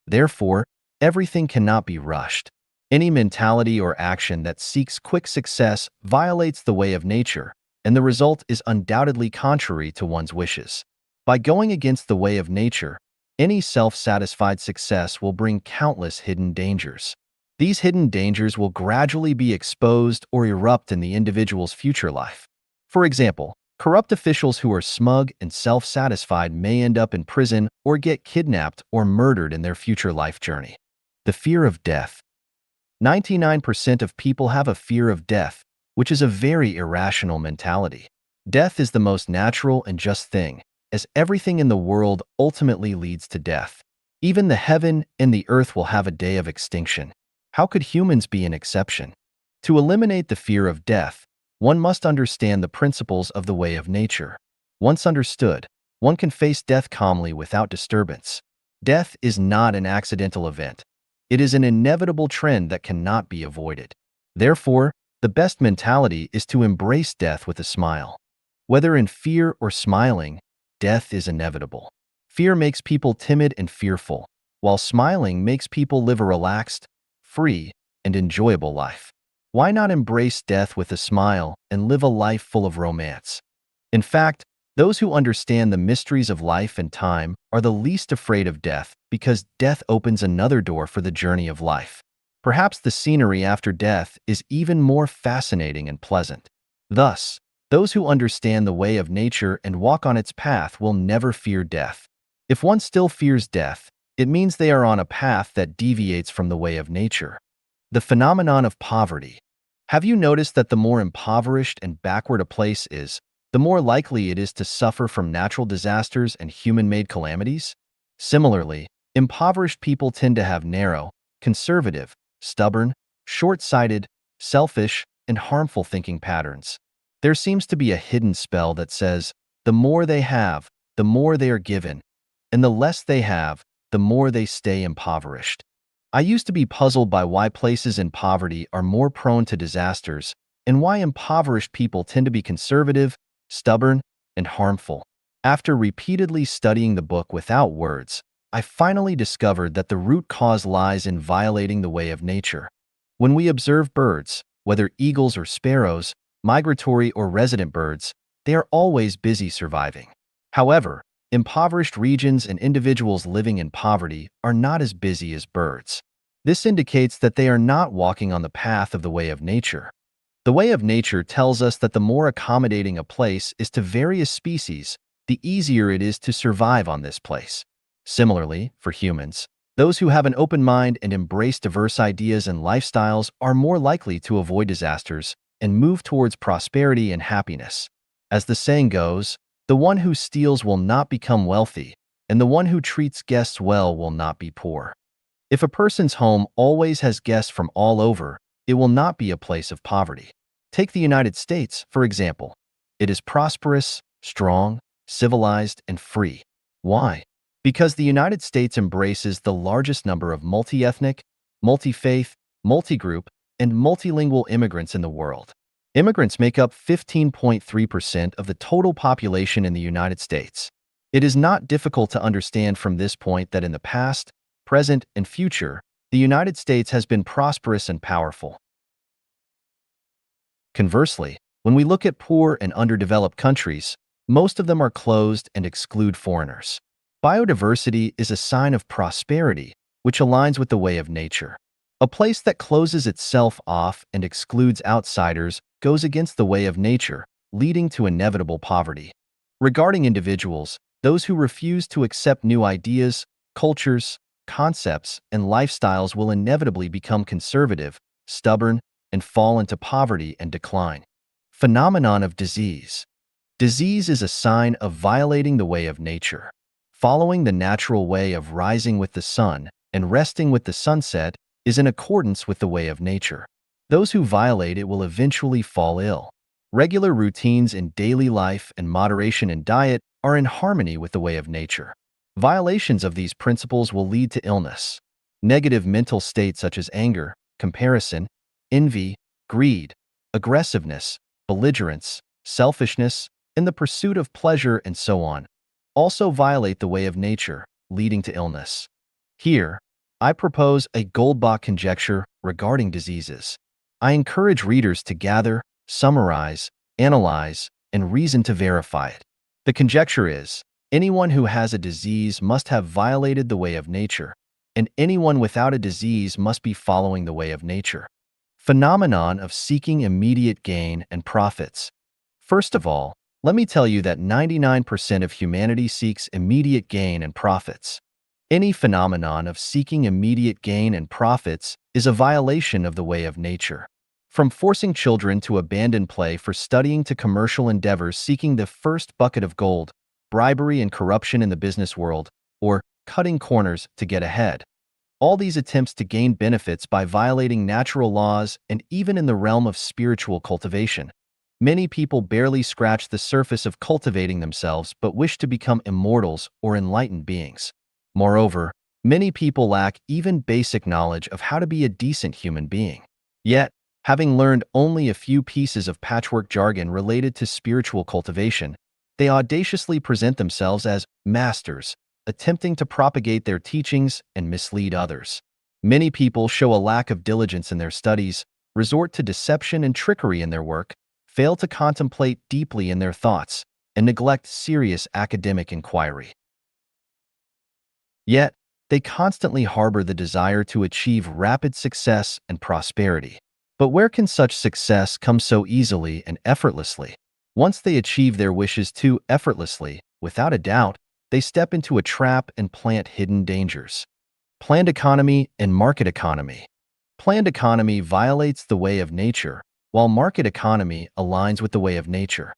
Therefore, everything cannot be rushed. Any mentality or action that seeks quick success violates the way of nature, and the result is undoubtedly contrary to one's wishes. By going against the way of nature, any self-satisfied success will bring countless hidden dangers. These hidden dangers will gradually be exposed or erupt in the individual's future life. For example, corrupt officials who are smug and self-satisfied may end up in prison or get kidnapped or murdered in their future life journey. The fear of death. 99% of people have a fear of death, which is a very irrational mentality. Death is the most natural and just thing, as everything in the world ultimately leads to death. Even the heaven and the earth will have a day of extinction. How could humans be an exception? To eliminate the fear of death, one must understand the principles of the way of nature. Once understood, one can face death calmly without disturbance. Death is not an accidental event. It is an inevitable trend that cannot be avoided. Therefore, the best mentality is to embrace death with a smile. Whether in fear or smiling, death is inevitable. Fear makes people timid and fearful, while smiling makes people live a relaxed, free, and enjoyable life. Why not embrace death with a smile and live a life full of romance? In fact, those who understand the mysteries of life and time are the least afraid of death because death opens another door for the journey of life. Perhaps the scenery after death is even more fascinating and pleasant. Thus, those who understand the way of nature and walk on its path will never fear death. If one still fears death, it means they are on a path that deviates from the way of nature. The phenomenon of poverty. Have you noticed that the more impoverished and backward a place is, the more likely it is to suffer from natural disasters and human-made calamities? Similarly, impoverished people tend to have narrow, conservative, stubborn, short-sighted, selfish, and harmful thinking patterns. There seems to be a hidden spell that says, the more they have, the more they are given, and the less they have, the more they stay impoverished. I used to be puzzled by why places in poverty are more prone to disasters and why impoverished people tend to be conservative, stubborn, and harmful. After repeatedly studying the book without words, I finally discovered that the root cause lies in violating the way of nature. When we observe birds, whether eagles or sparrows, migratory or resident birds, they are always busy surviving. However, impoverished regions and individuals living in poverty are not as busy as birds. This indicates that they are not walking on the path of the way of nature. The way of nature tells us that the more accommodating a place is to various species, the easier it is to survive on this place. Similarly, for humans, those who have an open mind and embrace diverse ideas and lifestyles are more likely to avoid disasters and move towards prosperity and happiness. As the saying goes, the one who steals will not become wealthy, and the one who treats guests well will not be poor. If a person's home always has guests from all over, it will not be a place of poverty. Take the United States, for example. It is prosperous, strong, civilized, and free. Why? Because the United States embraces the largest number of multi-ethnic, multi-faith, multi-group, and multilingual immigrants in the world. Immigrants make up 15.3% of the total population in the United States. It is not difficult to understand from this point that in the past, present, and future, the United States has been prosperous and powerful. Conversely, when we look at poor and underdeveloped countries, most of them are closed and exclude foreigners. Biodiversity is a sign of prosperity, which aligns with the way of nature. A place that closes itself off and excludes outsiders goes against the way of nature, leading to inevitable poverty. Regarding individuals, those who refuse to accept new ideas, cultures, concepts, and lifestyles will inevitably become conservative, stubborn, and fall into poverty and decline. Phenomenon of disease. Disease is a sign of violating the way of nature. Following the natural way of rising with the sun and resting with the sunset is in accordance with the way of nature. Those who violate it will eventually fall ill. Regular routines in daily life and moderation in diet are in harmony with the way of nature. Violations of these principles will lead to illness. Negative mental states such as anger, comparison, envy, greed, aggressiveness, belligerence, selfishness, and the pursuit of pleasure and so on, also violate the way of nature, leading to illness. Here, I propose a Goldbach conjecture regarding diseases. I encourage readers to gather, summarize, analyze, and reason to verify it. The conjecture is, anyone who has a disease must have violated the way of nature, and anyone without a disease must be following the way of nature. Phenomenon of seeking immediate gain and profits. First of all, let me tell you that 99% of humanity seeks immediate gain and profits. Any phenomenon of seeking immediate gain and profits is a violation of the way of nature. From forcing children to abandon play for studying to commercial endeavors seeking the first bucket of gold, bribery and corruption in the business world, or cutting corners to get ahead. All these attempts to gain benefits by violating natural laws and even in the realm of spiritual cultivation. Many people barely scratch the surface of cultivating themselves but wish to become immortals or enlightened beings. Moreover, many people lack even basic knowledge of how to be a decent human being. Yet, having learned only a few pieces of patchwork jargon related to spiritual cultivation, they audaciously present themselves as masters, attempting to propagate their teachings and mislead others. Many people show a lack of diligence in their studies, resort to deception and trickery in their work, fail to contemplate deeply in their thoughts, and neglect serious academic inquiry. Yet, they constantly harbor the desire to achieve rapid success and prosperity. But where can such success come so easily and effortlessly? Once they achieve their wishes too effortlessly, without a doubt, they step into a trap and plant hidden dangers. Planned economy and market economy. Planned economy violates the way of nature, while market economy aligns with the way of nature.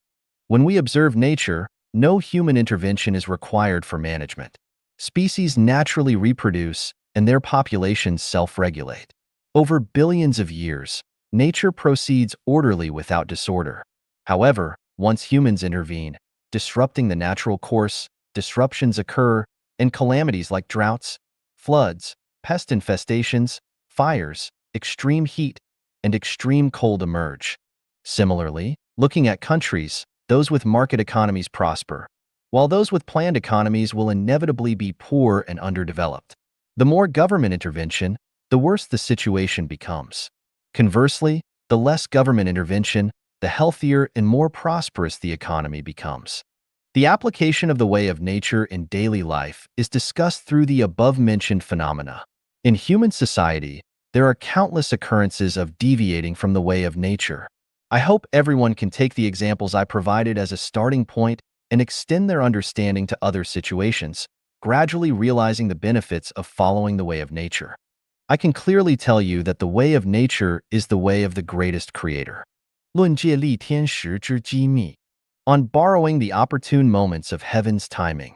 When we observe nature, no human intervention is required for management. Species naturally reproduce, and their populations self-regulate. Over billions of years, nature proceeds orderly without disorder. However, once humans intervene, disrupting the natural course, disruptions occur, and calamities like droughts, floods, pest infestations, fires, extreme heat, and extreme cold emerge. Similarly, looking at countries, those with market economies prosper, while those with planned economies will inevitably be poor and underdeveloped. The more government intervention, the worse the situation becomes. Conversely, the less government intervention, the healthier and more prosperous the economy becomes. The application of the way of nature in daily life is discussed through the above-mentioned phenomena. In human society, there are countless occurrences of deviating from the way of nature. I hope everyone can take the examples I provided as a starting point and extend their understanding to other situations, gradually realizing the benefits of following the way of nature. I can clearly tell you that the way of nature is the way of the greatest creator. 论借力天时之机密 On borrowing the opportune moments of heaven's timing.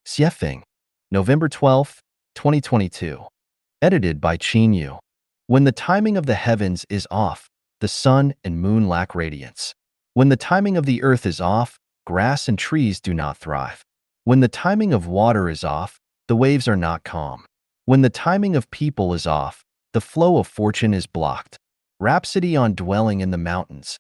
Xiefeng, November 12, 2022. Edited by Qin Yu. When the timing of the heavens is off, the sun and moon lack radiance. When the timing of the earth is off, grass and trees do not thrive. When the timing of water is off, the waves are not calm. When the timing of people is off, the flow of fortune is blocked. Rhapsody on dwelling in the mountains.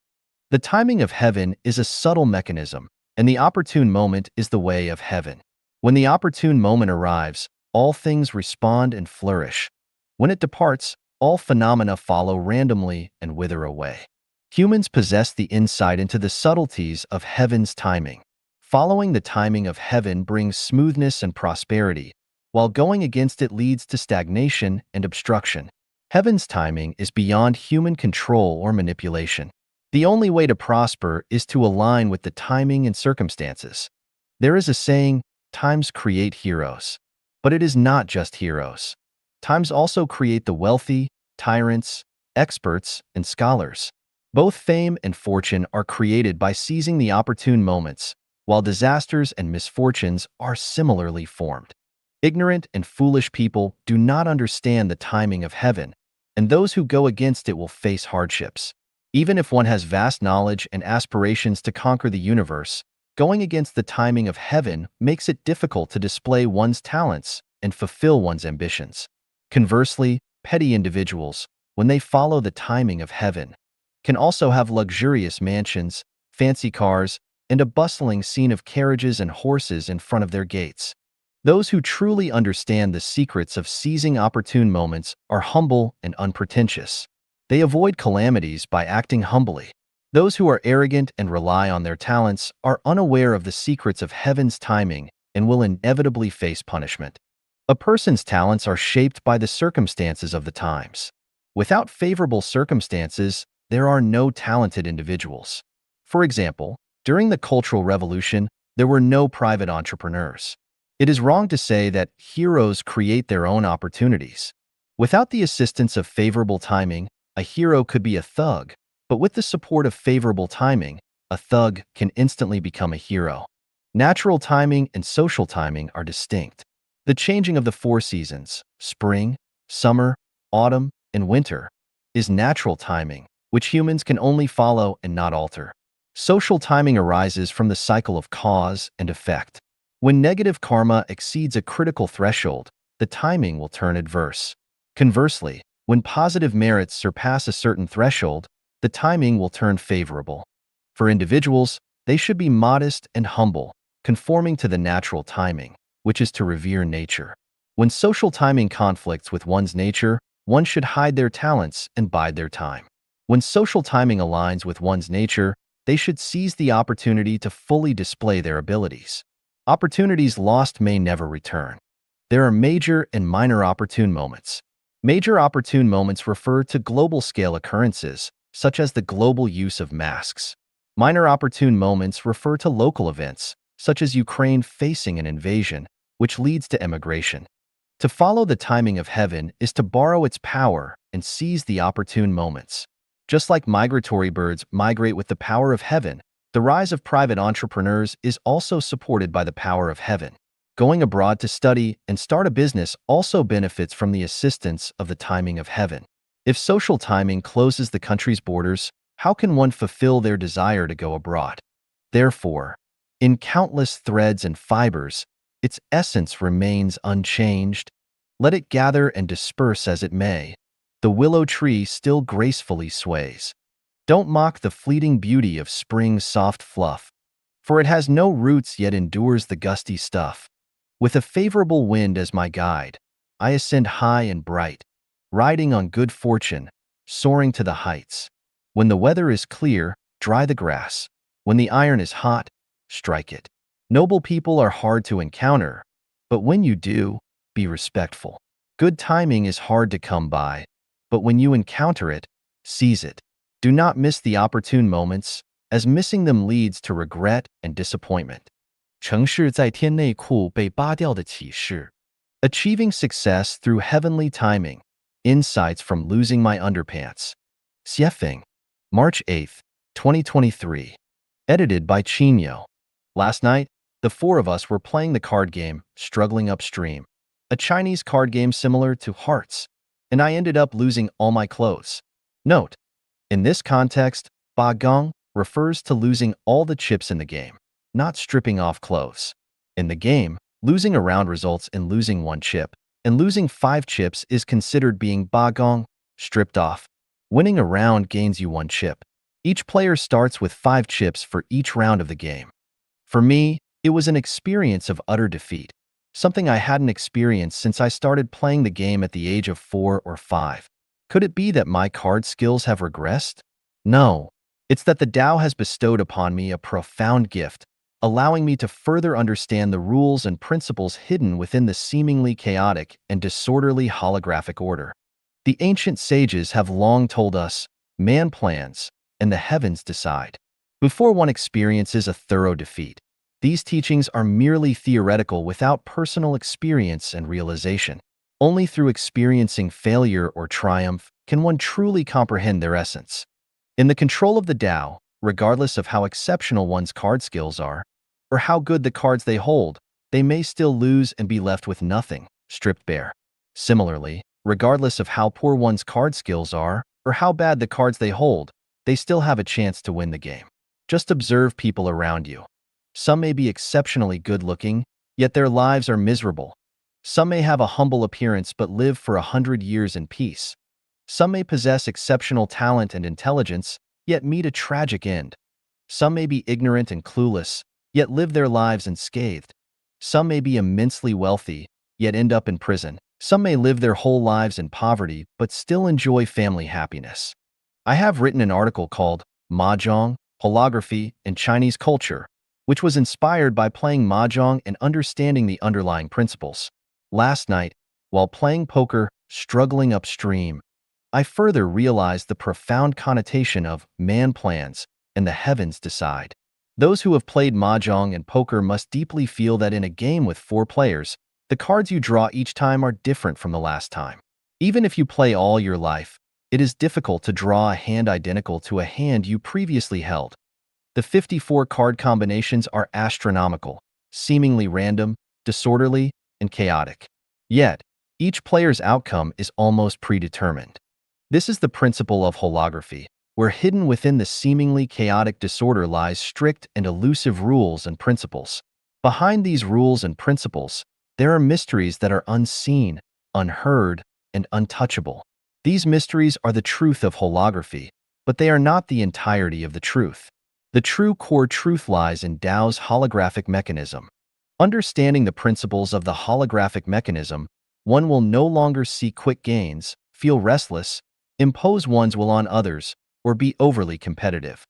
The timing of heaven is a subtle mechanism, and the opportune moment is the way of heaven. When the opportune moment arrives, all things respond and flourish. When it departs, all phenomena follow randomly and wither away. Humans possess the insight into the subtleties of heaven's timing. Following the timing of heaven brings smoothness and prosperity, while going against it leads to stagnation and obstruction. Heaven's timing is beyond human control or manipulation. The only way to prosper is to align with the timing and circumstances. There is a saying, times create heroes. But it is not just heroes. Times also create the wealthy, tyrants, experts, and scholars. Both fame and fortune are created by seizing the opportune moments, while disasters and misfortunes are similarly formed. Ignorant and foolish people do not understand the timing of heaven, and those who go against it will face hardships. Even if one has vast knowledge and aspirations to conquer the universe, going against the timing of heaven makes it difficult to display one's talents and fulfill one's ambitions. Conversely, petty individuals, when they follow the timing of heaven, can also have luxurious mansions, fancy cars, and a bustling scene of carriages and horses in front of their gates. Those who truly understand the secrets of seizing opportune moments are humble and unpretentious. They avoid calamities by acting humbly. Those who are arrogant and rely on their talents are unaware of the secrets of heaven's timing and will inevitably face punishment. A person's talents are shaped by the circumstances of the times. Without favorable circumstances, there are no talented individuals. For example, during the Cultural Revolution, there were no private entrepreneurs. It is wrong to say that heroes create their own opportunities. Without the assistance of favorable timing, a hero could be a thug, but with the support of favorable timing, a thug can instantly become a hero. Natural timing and social timing are distinct. The changing of the four seasons, spring, summer, autumn, and winter, is natural timing, which humans can only follow and not alter. Social timing arises from the cycle of cause and effect. When negative karma exceeds a critical threshold, the timing will turn adverse. Conversely, when positive merits surpass a certain threshold, the timing will turn favorable. For individuals, they should be modest and humble, conforming to the natural timing, which is to revere nature. When social timing conflicts with one's nature, one should hide their talents and bide their time. When social timing aligns with one's nature, they should seize the opportunity to fully display their abilities. Opportunities lost may never return. There are major and minor opportune moments. Major opportune moments refer to global-scale occurrences, such as the global use of masks. Minor opportune moments refer to local events, such as Ukraine facing an invasion, which leads to emigration. To follow the timing of heaven is to borrow its power and seize the opportune moments. Just like migratory birds migrate with the power of heaven, the rise of private entrepreneurs is also supported by the power of heaven. Going abroad to study and start a business also benefits from the assistance of the timing of heaven. If social timing closes the country's borders, how can one fulfill their desire to go abroad? Therefore, in countless threads and fibers, its essence remains unchanged. Let it gather and disperse as it may, the willow tree still gracefully sways. Don't mock the fleeting beauty of spring's soft fluff, for it has no roots yet endures the gusty stuff. With a favorable wind as my guide, I ascend high and bright, riding on good fortune, soaring to the heights. When the weather is clear, dry the grass. When the iron is hot, strike it. Noble people are hard to encounter, but when you do, be respectful. Good timing is hard to come by, but when you encounter it, seize it. Do not miss the opportune moments, as missing them leads to regret and disappointment. 城市在天内裤被扒掉的启示. Achieving success through heavenly timing. Insights from losing my underpants. Xiefeng, March 8, 2023. Edited by Chinyo. Last night, the four of us were playing the card game, Struggling Upstream, a Chinese card game similar to Hearts, and I ended up losing all my clothes. Note, in this context, Ba Gong refers to losing all the chips in the game, not stripping off clothes. In the game, losing a round results in losing one chip, and losing 5 chips is considered being Ba Gong, stripped off. Winning a round gains you 1 chip. Each player starts with 5 chips for each round of the game. For me, it was an experience of utter defeat, something I hadn't experienced since I started playing the game at the age of 4 or 5. Could it be that my card skills have regressed? No. It's that the Tao has bestowed upon me a profound gift, allowing me to further understand the rules and principles hidden within the seemingly chaotic and disorderly holographic order. The ancient sages have long told us, man plans, and the heavens decide. Before one experiences a thorough defeat, these teachings are merely theoretical without personal experience and realization. Only through experiencing failure or triumph can one truly comprehend their essence. In the control of the Tao, regardless of how exceptional one's card skills are, or how good the cards they hold, they may still lose and be left with nothing, stripped bare. Similarly, regardless of how poor one's card skills are, or how bad the cards they hold, they still have a chance to win the game. Just observe people around you. Some may be exceptionally good-looking, yet their lives are miserable. Some may have a humble appearance but live for 100 years in peace. Some may possess exceptional talent and intelligence, yet meet a tragic end. Some may be ignorant and clueless, yet live their lives unscathed. Some may be immensely wealthy, yet end up in prison. Some may live their whole lives in poverty but still enjoy family happiness. I have written an article called Mahjong, Holography, and Chinese Culture, which was inspired by playing Mahjong and understanding the underlying principles. Last night, while playing poker, Struggling Upstream, I further realized the profound connotation of man plans and the heavens decide. Those who have played Mahjong and poker must deeply feel that in a game with 4 players, the cards you draw each time are different from the last time. Even if you play all your life, it is difficult to draw a hand identical to a hand you previously held. The 54 card combinations are astronomical, seemingly random, disorderly, and chaotic. Yet, each player's outcome is almost predetermined. This is the principle of holography, where hidden within the seemingly chaotic disorder lies strict and elusive rules and principles. Behind these rules and principles, there are mysteries that are unseen, unheard, and untouchable. These mysteries are the truth of holography, but they are not the entirety of the truth. The true core truth lies in Tao's holographic mechanism. Understanding the principles of the holographic mechanism, one will no longer seek quick gains, feel restless, impose one's will on others, or be overly competitive.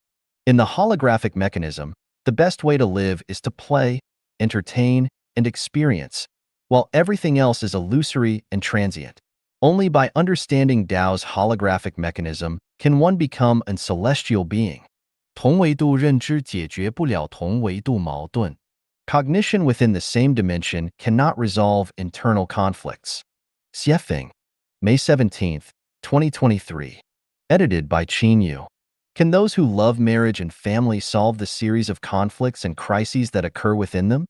In the holographic mechanism, the best way to live is to play, entertain, and experience, while everything else is illusory and transient. Only by understanding Tao's holographic mechanism can one become a celestial being. 同维度认知解决不了同维度矛盾. Cognition within the same dimension cannot resolve internal conflicts. Xiefeng, May 17, 2023. Edited by Chinyo. Can those who love marriage and family solve the series of conflicts and crises that occur within them?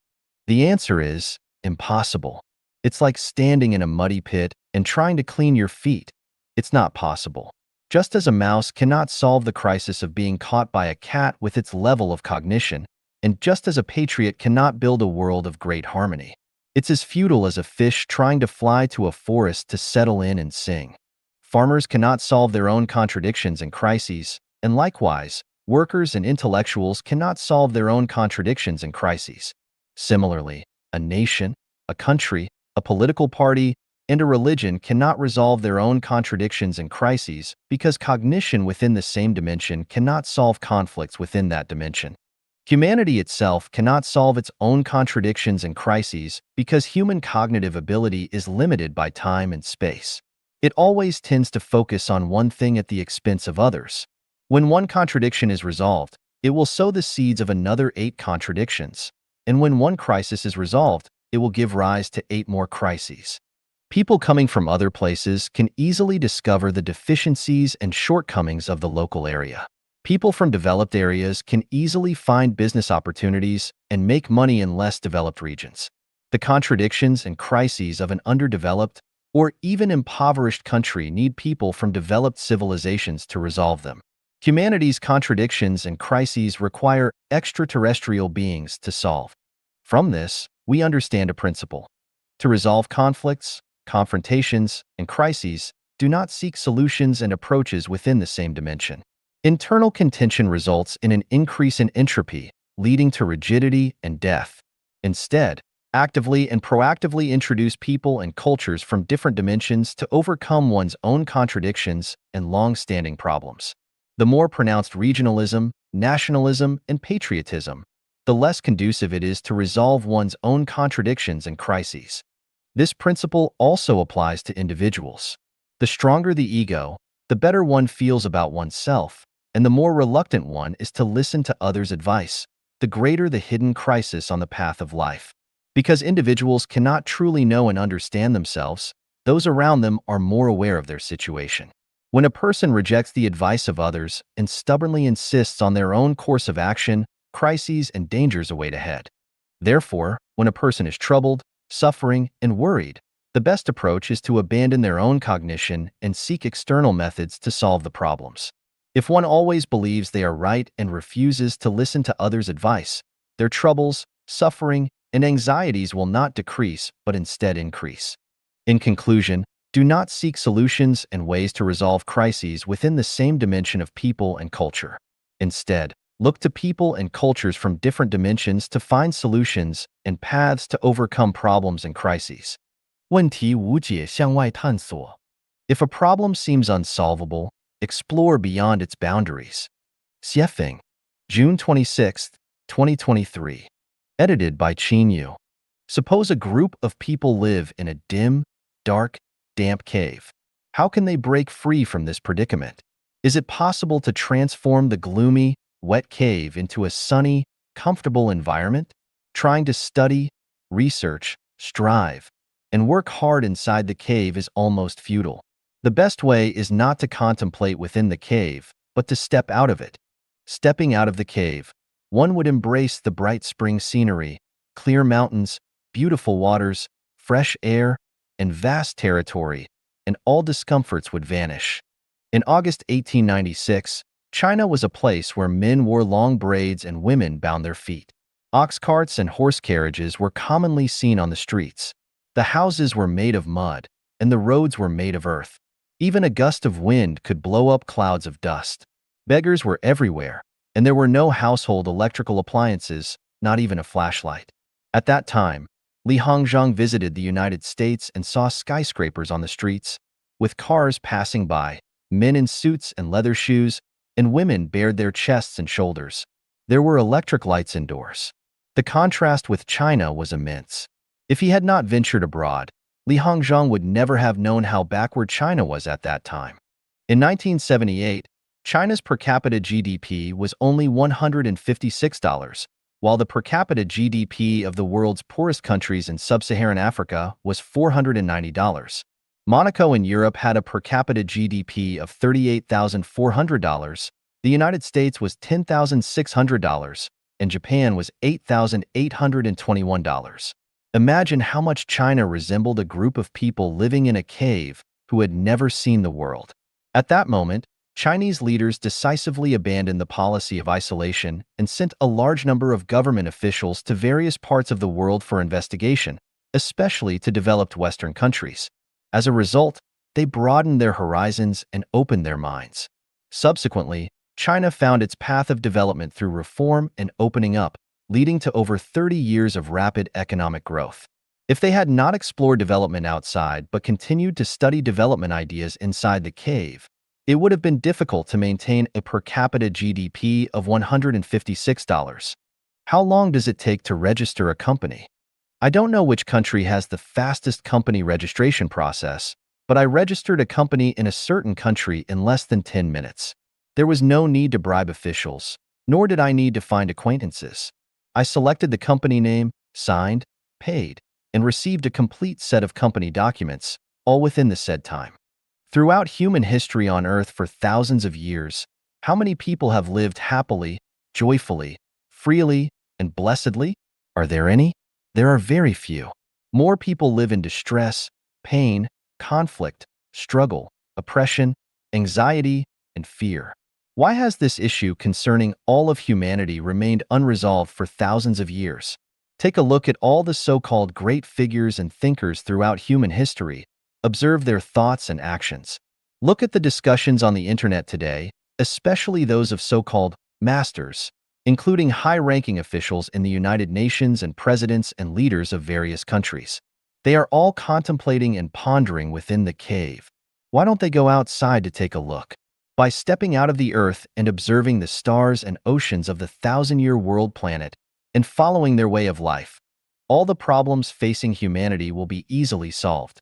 The answer is impossible. It's like standing in a muddy pit and trying to clean your feet. It's not possible. Just as a mouse cannot solve the crisis of being caught by a cat with its level of cognition, and just as a patriot cannot build a world of great harmony, it's as futile as a fish trying to fly to a forest to settle in and sing. Farmers cannot solve their own contradictions and crises, and likewise, workers and intellectuals cannot solve their own contradictions and crises. Similarly, a nation, a country, a political party, and a religion cannot resolve their own contradictions and crises because cognition within the same dimension cannot solve conflicts within that dimension. Humanity itself cannot solve its own contradictions and crises because human cognitive ability is limited by time and space. It always tends to focus on one thing at the expense of others. When one contradiction is resolved, it will sow the seeds of another 8 contradictions. And when one crisis is resolved, it will give rise to 8 more crises. People coming from other places can easily discover the deficiencies and shortcomings of the local area. People from developed areas can easily find business opportunities and make money in less developed regions. The contradictions and crises of an underdeveloped or even impoverished country need people from developed civilizations to resolve them. Humanity's contradictions and crises require extraterrestrial beings to solve. From this, we understand a principle. To resolve conflicts, confrontations, and crises, do not seek solutions and approaches within the same dimension. Internal contention results in an increase in entropy, leading to rigidity and death. Instead, actively and proactively introduce people and cultures from different dimensions to overcome one's own contradictions and long-standing problems. The more pronounced regionalism, nationalism, and patriotism, the less conducive it is to resolve one's own contradictions and crises. This principle also applies to individuals. The stronger the ego, the better one feels about oneself, and the more reluctant one is to listen to others' advice, the greater the hidden crisis on the path of life. Because individuals cannot truly know and understand themselves, those around them are more aware of their situation. When a person rejects the advice of others and stubbornly insists on their own course of action, crises and dangers await ahead. Therefore, when a person is troubled, suffering, and worried, the best approach is to abandon their own cognition and seek external methods to solve the problems. If one always believes they are right and refuses to listen to others' advice, their troubles, suffering, and anxieties will not decrease but instead increase. In conclusion, do not seek solutions and ways to resolve crises within the same dimension of people and culture. Instead, look to people and cultures from different dimensions to find solutions and paths to overcome problems and crises. 问题无解向外探索. If a problem seems unsolvable, explore beyond its boundaries. Xiefeng, June 26, 2023. Edited by Qin Yu. Suppose a group of people live in a dim, dark, damp cave. How can they break free from this predicament? Is it possible to transform the gloomy, wet cave into a sunny, comfortable environment? Trying to study, research, strive, and work hard inside the cave is almost futile. The best way is not to contemplate within the cave, but to step out of it. Stepping out of the cave, one would embrace the bright spring scenery, clear mountains, beautiful waters, fresh air, and vast territory, and all discomforts would vanish. In August 1896, China was a place where men wore long braids and women bound their feet. Ox carts and horse carriages were commonly seen on the streets. The houses were made of mud, and the roads were made of earth. Even a gust of wind could blow up clouds of dust. Beggars were everywhere, and there were no household electrical appliances, not even a flashlight. At that time, Li Hongzhang visited the United States and saw skyscrapers on the streets, with cars passing by, men in suits and leather shoes, and women bared their chests and shoulders. There were electric lights indoors. The contrast with China was immense. If he had not ventured abroad, Li Hongzhang would never have known how backward China was at that time. In 1978, China's per capita GDP was only $156, while the per capita GDP of the world's poorest countries in sub-Saharan Africa was $490. Monaco in Europe had a per capita GDP of $38,400, the United States was $10,600, and Japan was $8,821. Imagine how much China resembled a group of people living in a cave who had never seen the world. At that moment, Chinese leaders decisively abandoned the policy of isolation and sent a large number of government officials to various parts of the world for investigation, especially to developed Western countries. As a result, they broadened their horizons and opened their minds. Subsequently, China found its path of development through reform and opening up, leading to over 30 years of rapid economic growth. If they had not explored development outside but continued to study development ideas inside the cave, it would have been difficult to maintain a per capita GDP of $156. How long does it take to register a company? I don't know which country has the fastest company registration process, but I registered a company in a certain country in less than 10 minutes. There was no need to bribe officials, nor did I need to find acquaintances. I selected the company name, signed, paid, and received a complete set of company documents, all within the said time. Throughout human history on Earth for thousands of years, how many people have lived happily, joyfully, freely, and blessedly? Are there any? There are very few. More people live in distress, pain, conflict, struggle, oppression, anxiety, and fear. Why has this issue concerning all of humanity remained unresolved for thousands of years? Take a look at all the so-called great figures and thinkers throughout human history. Observe their thoughts and actions. Look at the discussions on the internet today, especially those of so-called masters, including high-ranking officials in the United Nations and presidents and leaders of various countries. They are all contemplating and pondering within the cave. Why don't they go outside to take a look? By stepping out of the Earth and observing the stars and oceans of the thousand-year world planet and following their way of life, all the problems facing humanity will be easily solved.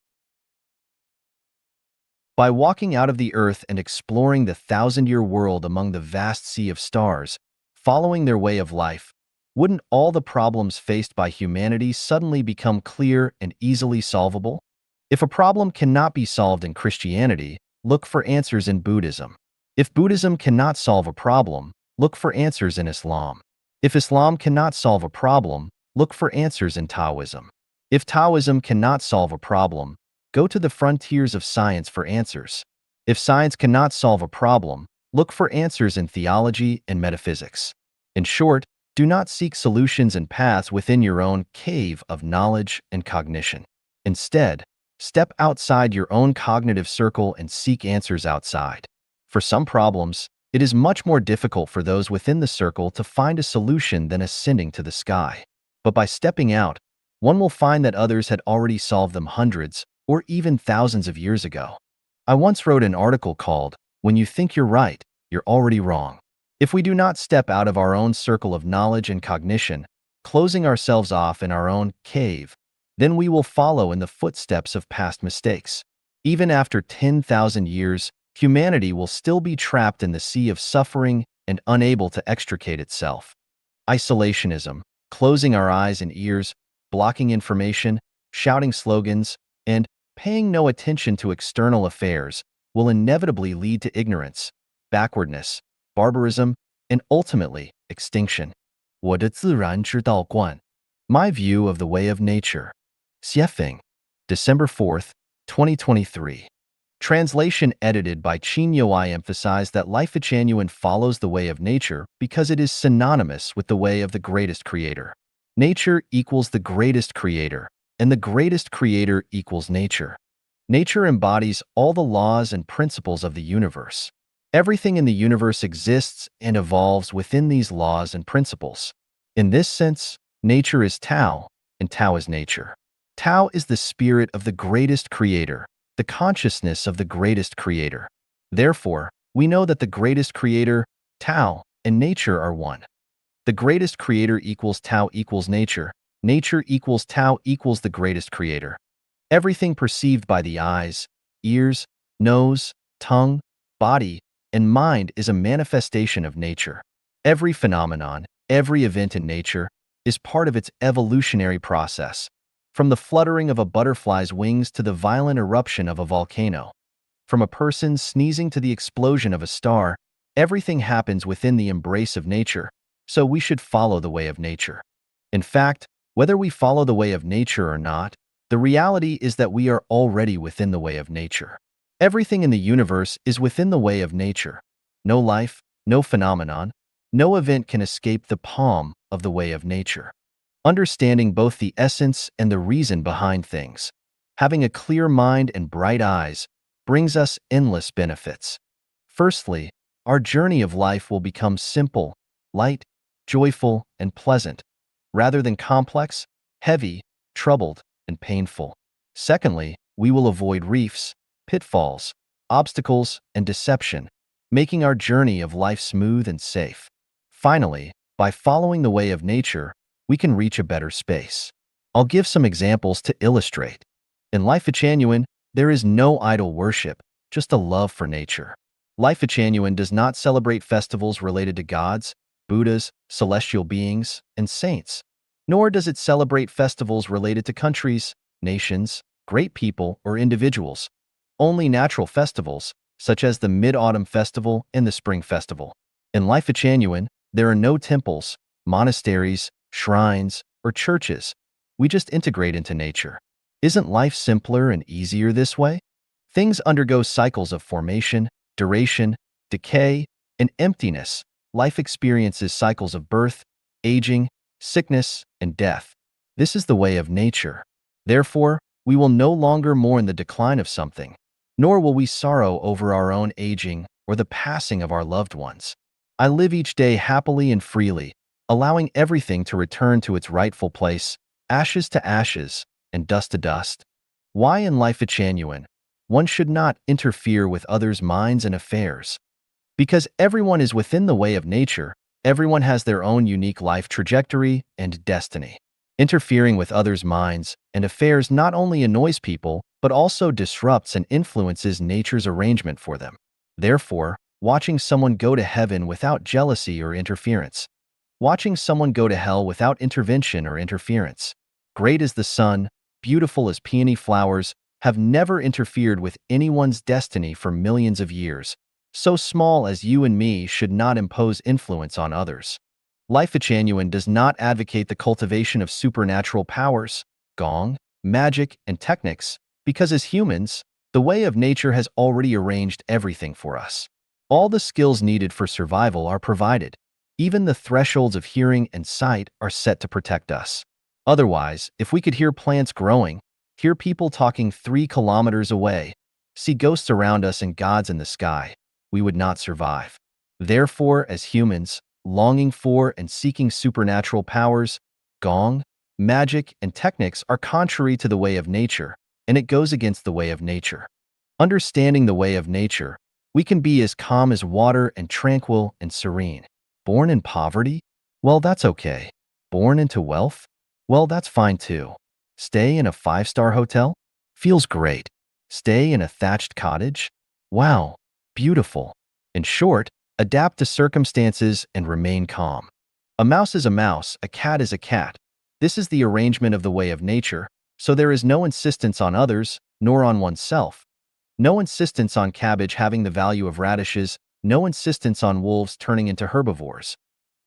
By walking out of the Earth and exploring the thousand-year world among the vast sea of stars, following their way of life, wouldn't all the problems faced by humanity suddenly become clear and easily solvable? If a problem cannot be solved in Christianity, look for answers in Buddhism. If Buddhism cannot solve a problem, look for answers in Islam. If Islam cannot solve a problem, look for answers in Taoism. If Taoism cannot solve a problem, go to the frontiers of science for answers. If science cannot solve a problem, look for answers in theology and metaphysics. In short, do not seek solutions and paths within your own cave of knowledge and cognition. Instead, step outside your own cognitive circle and seek answers outside. For some problems, it is much more difficult for those within the circle to find a solution than ascending to the sky. But by stepping out, one will find that others had already solved them hundreds or even thousands of years ago. I once wrote an article called, "When you think you're right, you're already wrong." If we do not step out of our own circle of knowledge and cognition, closing ourselves off in our own cave, then we will follow in the footsteps of past mistakes. Even after 10,000 years, humanity will still be trapped in the sea of suffering and unable to extricate itself. Isolationism, closing our eyes and ears, blocking information, shouting slogans, and paying no attention to external affairs will inevitably lead to ignorance, backwardness, barbarism, and ultimately extinction. 我的自然之道观. My view of the way of nature. Xiefeng, December 4th, 2023. Translation edited by Qin Youai emphasized that Life Genuine follows the way of nature because it is synonymous with the way of the greatest creator. Nature equals the greatest creator, and the greatest creator equals nature. Nature embodies all the laws and principles of the universe. Everything in the universe exists and evolves within these laws and principles. In this sense, nature is Tao, and Tao is nature. Tao is the spirit of the greatest creator, the consciousness of the greatest creator. Therefore, we know that the greatest creator, Tao, and nature are one. The greatest creator equals Tao equals nature. Nature equals Tao equals the greatest creator. Everything perceived by the eyes, ears, nose, tongue, body, and mind is a manifestation of nature. Every phenomenon, every event in nature, is part of its evolutionary process, from the fluttering of a butterfly's wings to the violent eruption of a volcano. From a person sneezing to the explosion of a star, everything happens within the embrace of nature, so we should follow the way of nature. In fact, whether we follow the way of nature or not, the reality is that we are already within the way of nature. Everything in the universe is within the way of nature. No life, no phenomenon, no event can escape the palm of the way of nature. Understanding both the essence and the reason behind things, having a clear mind and bright eyes, brings us endless benefits. Firstly, our journey of life will become simple, light, joyful, and pleasant, rather than complex, heavy, troubled, and painful. Secondly, we will avoid reefs, pitfalls, obstacles, and deception, making our journey of life smooth and safe. Finally, by following the way of nature, we can reach a better space. I'll give some examples to illustrate. In Life Genuine, there is no idol worship, just a love for nature. Life Genuine does not celebrate festivals related to gods, Buddhas, celestial beings, and saints, nor does it celebrate festivals related to countries, nations, great people, or individuals. Only natural festivals, such as the Mid-Autumn Festival and the Spring Festival. In Life Genuine, there are no temples, monasteries, shrines, or churches. We just integrate into nature. Isn't life simpler and easier this way? Things undergo cycles of formation, duration, decay, and emptiness. Life experiences cycles of birth, aging, sickness, and death. This is the way of nature. Therefore, we will no longer mourn the decline of something, nor will we sorrow over our own aging or the passing of our loved ones. I live each day happily and freely, allowing everything to return to its rightful place, ashes to ashes, and dust to dust. Why in Life Genuine? One should not interfere with others' minds and affairs. Because everyone is within the way of nature, everyone has their own unique life trajectory and destiny. Interfering with others' minds and affairs not only annoys people, but also disrupts and influences nature's arrangement for them. Therefore, watching someone go to heaven without jealousy or interference. Watching someone go to hell without intervention or interference. Great as the sun, beautiful as peony flowers, have never interfered with anyone's destiny for millions of years. So small as you and me should not impose influence on others. Life Genuine does not advocate the cultivation of supernatural powers, gong, magic, and techniques, because as humans, the way of nature has already arranged everything for us. All the skills needed for survival are provided. Even the thresholds of hearing and sight are set to protect us. Otherwise, if we could hear plants growing, hear people talking 3 kilometers away, see ghosts around us and gods in the sky, we would not survive. Therefore, as humans, longing for and seeking supernatural powers, gong, magic, and techniques are contrary to the way of nature, and it goes against the way of nature. Understanding the way of nature, we can be as calm as water and tranquil and serene. Born in poverty? Well, that's okay. Born into wealth? Well, that's fine too. Stay in a 5-star hotel? Feels great. Stay in a thatched cottage? Wow, beautiful. In short, adapt to circumstances and remain calm. A mouse is a mouse, a cat is a cat. This is the arrangement of the way of nature, so there is no insistence on others, nor on oneself. No insistence on cabbage having the value of radishes, no insistence on wolves turning into herbivores.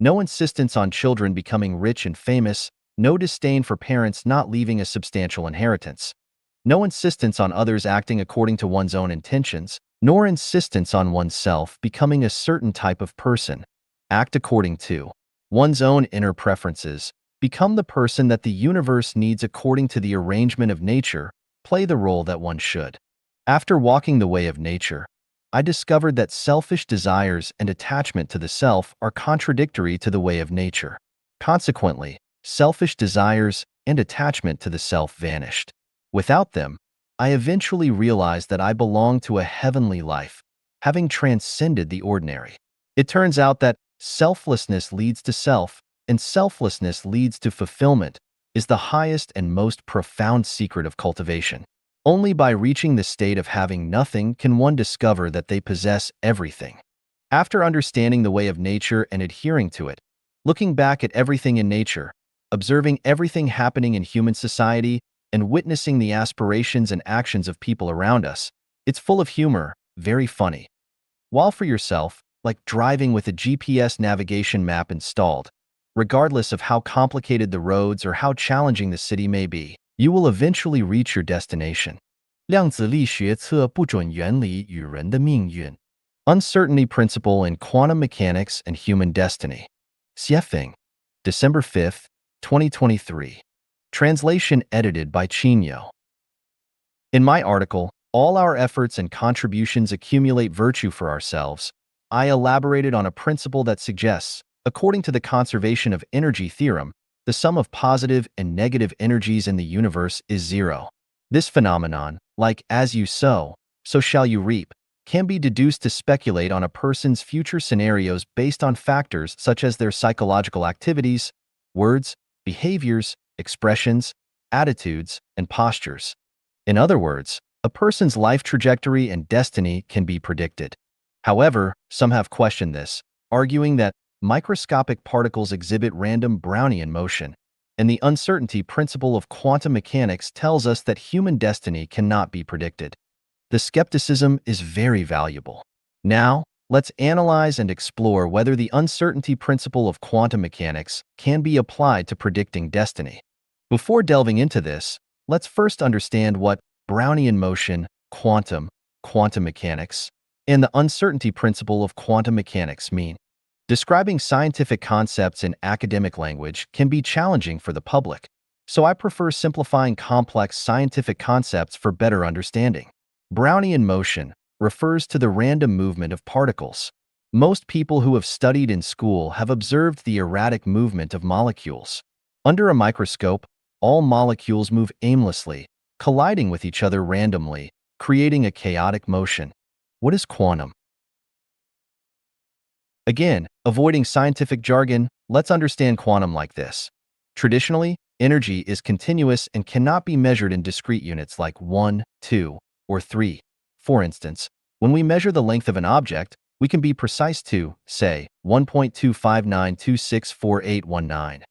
No insistence on children becoming rich and famous, no disdain for parents not leaving a substantial inheritance. No insistence on others acting according to one's own intentions, nor insistence on oneself becoming a certain type of person. Act according to one's own inner preferences. Become the person that the universe needs according to the arrangement of nature. Play the role that one should. After walking the way of nature, I discovered that selfish desires and attachment to the self are contradictory to the way of nature. Consequently, selfish desires and attachment to the self vanished. Without them, I eventually realized that I belonged to a heavenly life, having transcended the ordinary. It turns out that selflessness leads to self, and selflessness leads to fulfillment, is the highest and most profound secret of cultivation. Only by reaching the state of having nothing can one discover that they possess everything. After understanding the way of nature and adhering to it, looking back at everything in nature, observing everything happening in human society, and witnessing the aspirations and actions of people around us, it's full of humor, very funny. While for yourself, like driving with a GPS navigation map installed, regardless of how complicated the roads or how challenging the city may be, you will eventually reach your destination. 量子力学测不准原理与人的命运. Uncertainty Principle in Quantum Mechanics and Human Destiny. Xiefeng, December 5, 2023. Translation edited by Chinyo. In my article, All Our Efforts and Contributions Accumulate Virtue for Ourselves, I elaborated on a principle that suggests, according to the conservation of energy theorem, the sum of positive and negative energies in the universe is zero. This phenomenon, like as you sow, so shall you reap, can be deduced to speculate on a person's future scenarios based on factors such as their psychological activities, words, behaviors, expressions, attitudes, and postures. In other words, a person's life trajectory and destiny can be predicted. However, some have questioned this, arguing that microscopic particles exhibit random Brownian motion, and the uncertainty principle of quantum mechanics tells us that human destiny cannot be predicted. The skepticism is very valuable. Now, let's analyze and explore whether the uncertainty principle of quantum mechanics can be applied to predicting destiny. Before delving into this, let's first understand what Brownian motion, quantum mechanics, and the uncertainty principle of quantum mechanics mean. Describing scientific concepts in academic language can be challenging for the public, so I prefer simplifying complex scientific concepts for better understanding. Brownian motion refers to the random movement of particles. Most people who have studied in school have observed the erratic movement of molecules. Under a microscope, all molecules move aimlessly, colliding with each other randomly, creating a chaotic motion. What is quantum? Again, avoiding scientific jargon, let's understand quantum like this. Traditionally, energy is continuous and cannot be measured in discrete units like 1, 2, or 3. For instance, when we measure the length of an object, we can be precise to, say, 1.259264819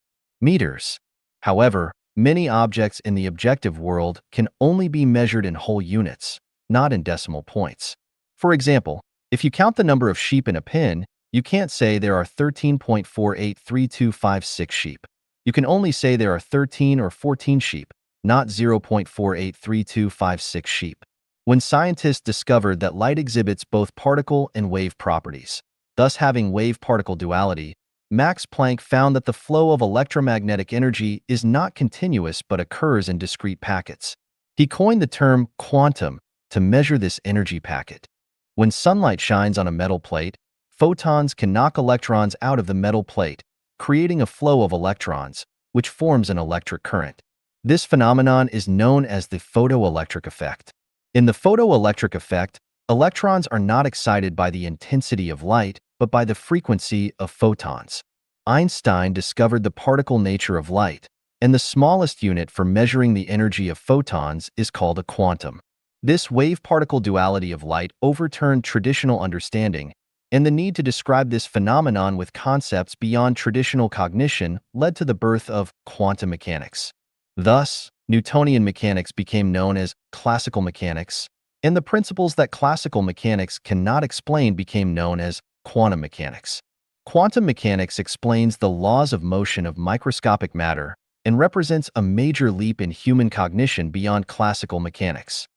meters. However, many objects in the objective world can only be measured in whole units, not in decimal points. For example, if you count the number of sheep in a pen, you can't say there are 13.483256 sheep. You can only say there are 13 or 14 sheep, not 0.483256 sheep. When scientists discovered that light exhibits both particle and wave properties, thus having wave-particle duality, Max Planck found that the flow of electromagnetic energy is not continuous but occurs in discrete packets. He coined the term quantum to measure this energy packet. When sunlight shines on a metal plate, photons can knock electrons out of the metal plate, creating a flow of electrons, which forms an electric current. This phenomenon is known as the photoelectric effect. In the photoelectric effect, electrons are not excited by the intensity of light, but by the frequency of photons. Einstein discovered the particle nature of light, and the smallest unit for measuring the energy of photons is called a quantum. This wave-particle duality of light overturned traditional understanding, and the need to describe this phenomenon with concepts beyond traditional cognition led to the birth of quantum mechanics. Thus, Newtonian mechanics became known as classical mechanics, and the principles that classical mechanics cannot explain became known as quantum mechanics. Quantum mechanics explains the laws of motion of microscopic matter and represents a major leap in human cognition beyond classical mechanics.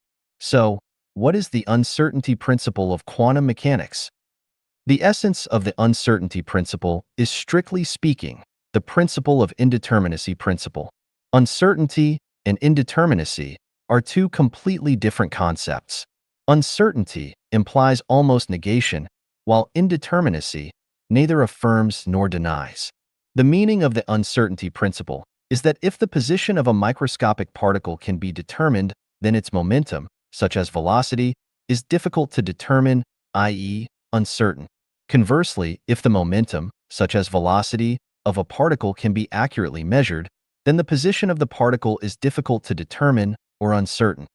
So, what is the uncertainty principle of quantum mechanics? The essence of the uncertainty principle is, strictly speaking, the principle of indeterminacy principle. Uncertainty and indeterminacy are two completely different concepts. Uncertainty implies almost negation, while indeterminacy neither affirms nor denies. The meaning of the uncertainty principle is that if the position of a microscopic particle can be determined, then its momentum, such as velocity, is difficult to determine, i.e., uncertain. Conversely, if the momentum, such as velocity, of a particle can be accurately measured, then the position of the particle is difficult to determine or uncertain.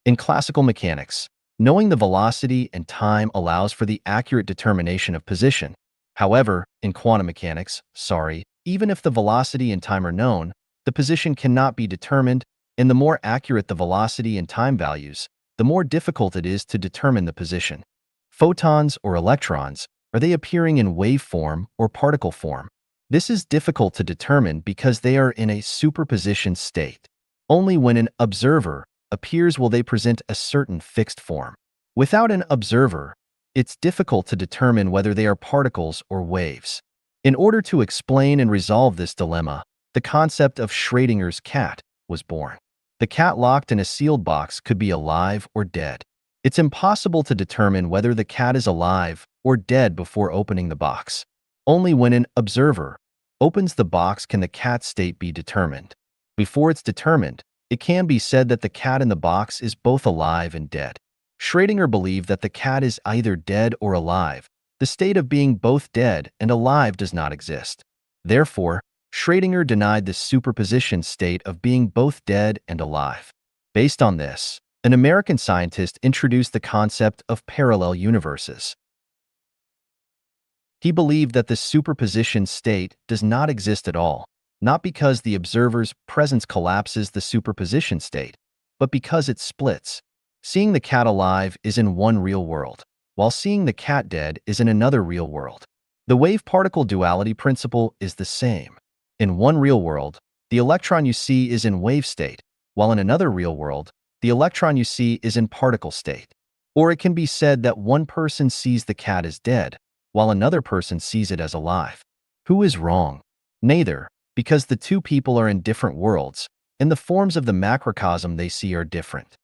In classical mechanics, knowing the velocity and time allows for the accurate determination of position. However, in quantum mechanics, even if the velocity and time are known, the position cannot be determined, and the more accurate the velocity and time values, the more difficult it is to determine the position. Photons or electrons, are they appearing in wave form or particle form? This is difficult to determine because they are in a superposition state. Only when an observer appears will they present a certain fixed form. Without an observer, it's difficult to determine whether they are particles or waves. In order to explain and resolve this dilemma, the concept of Schrödinger's cat was born. The cat locked in a sealed box could be alive or dead. It's impossible to determine whether the cat is alive or dead before opening the box. Only when an observer opens the box. Can the cat's state be determined? Before it's determined, it can be said that the cat in the box is both alive and dead. Schrödinger believed that the cat is either dead or alive. The state of being both dead and alive does not exist. Therefore, Schrödinger denied the superposition state of being both dead and alive. Based on this, an American scientist introduced the concept of parallel universes. He believed that the superposition state does not exist at all, not because the observer's presence collapses the superposition state, but because it splits. Seeing the cat alive is in one real world, while seeing the cat dead is in another real world. The wave-particle duality principle is the same. In one real world, the electron you see is in wave state, while in another real world, the electron you see is in particle state. Or it can be said that one person sees the cat as dead, while another person sees it as alive. Who is wrong? Neither, because the two people are in different worlds, and the forms of the macrocosm they see are different.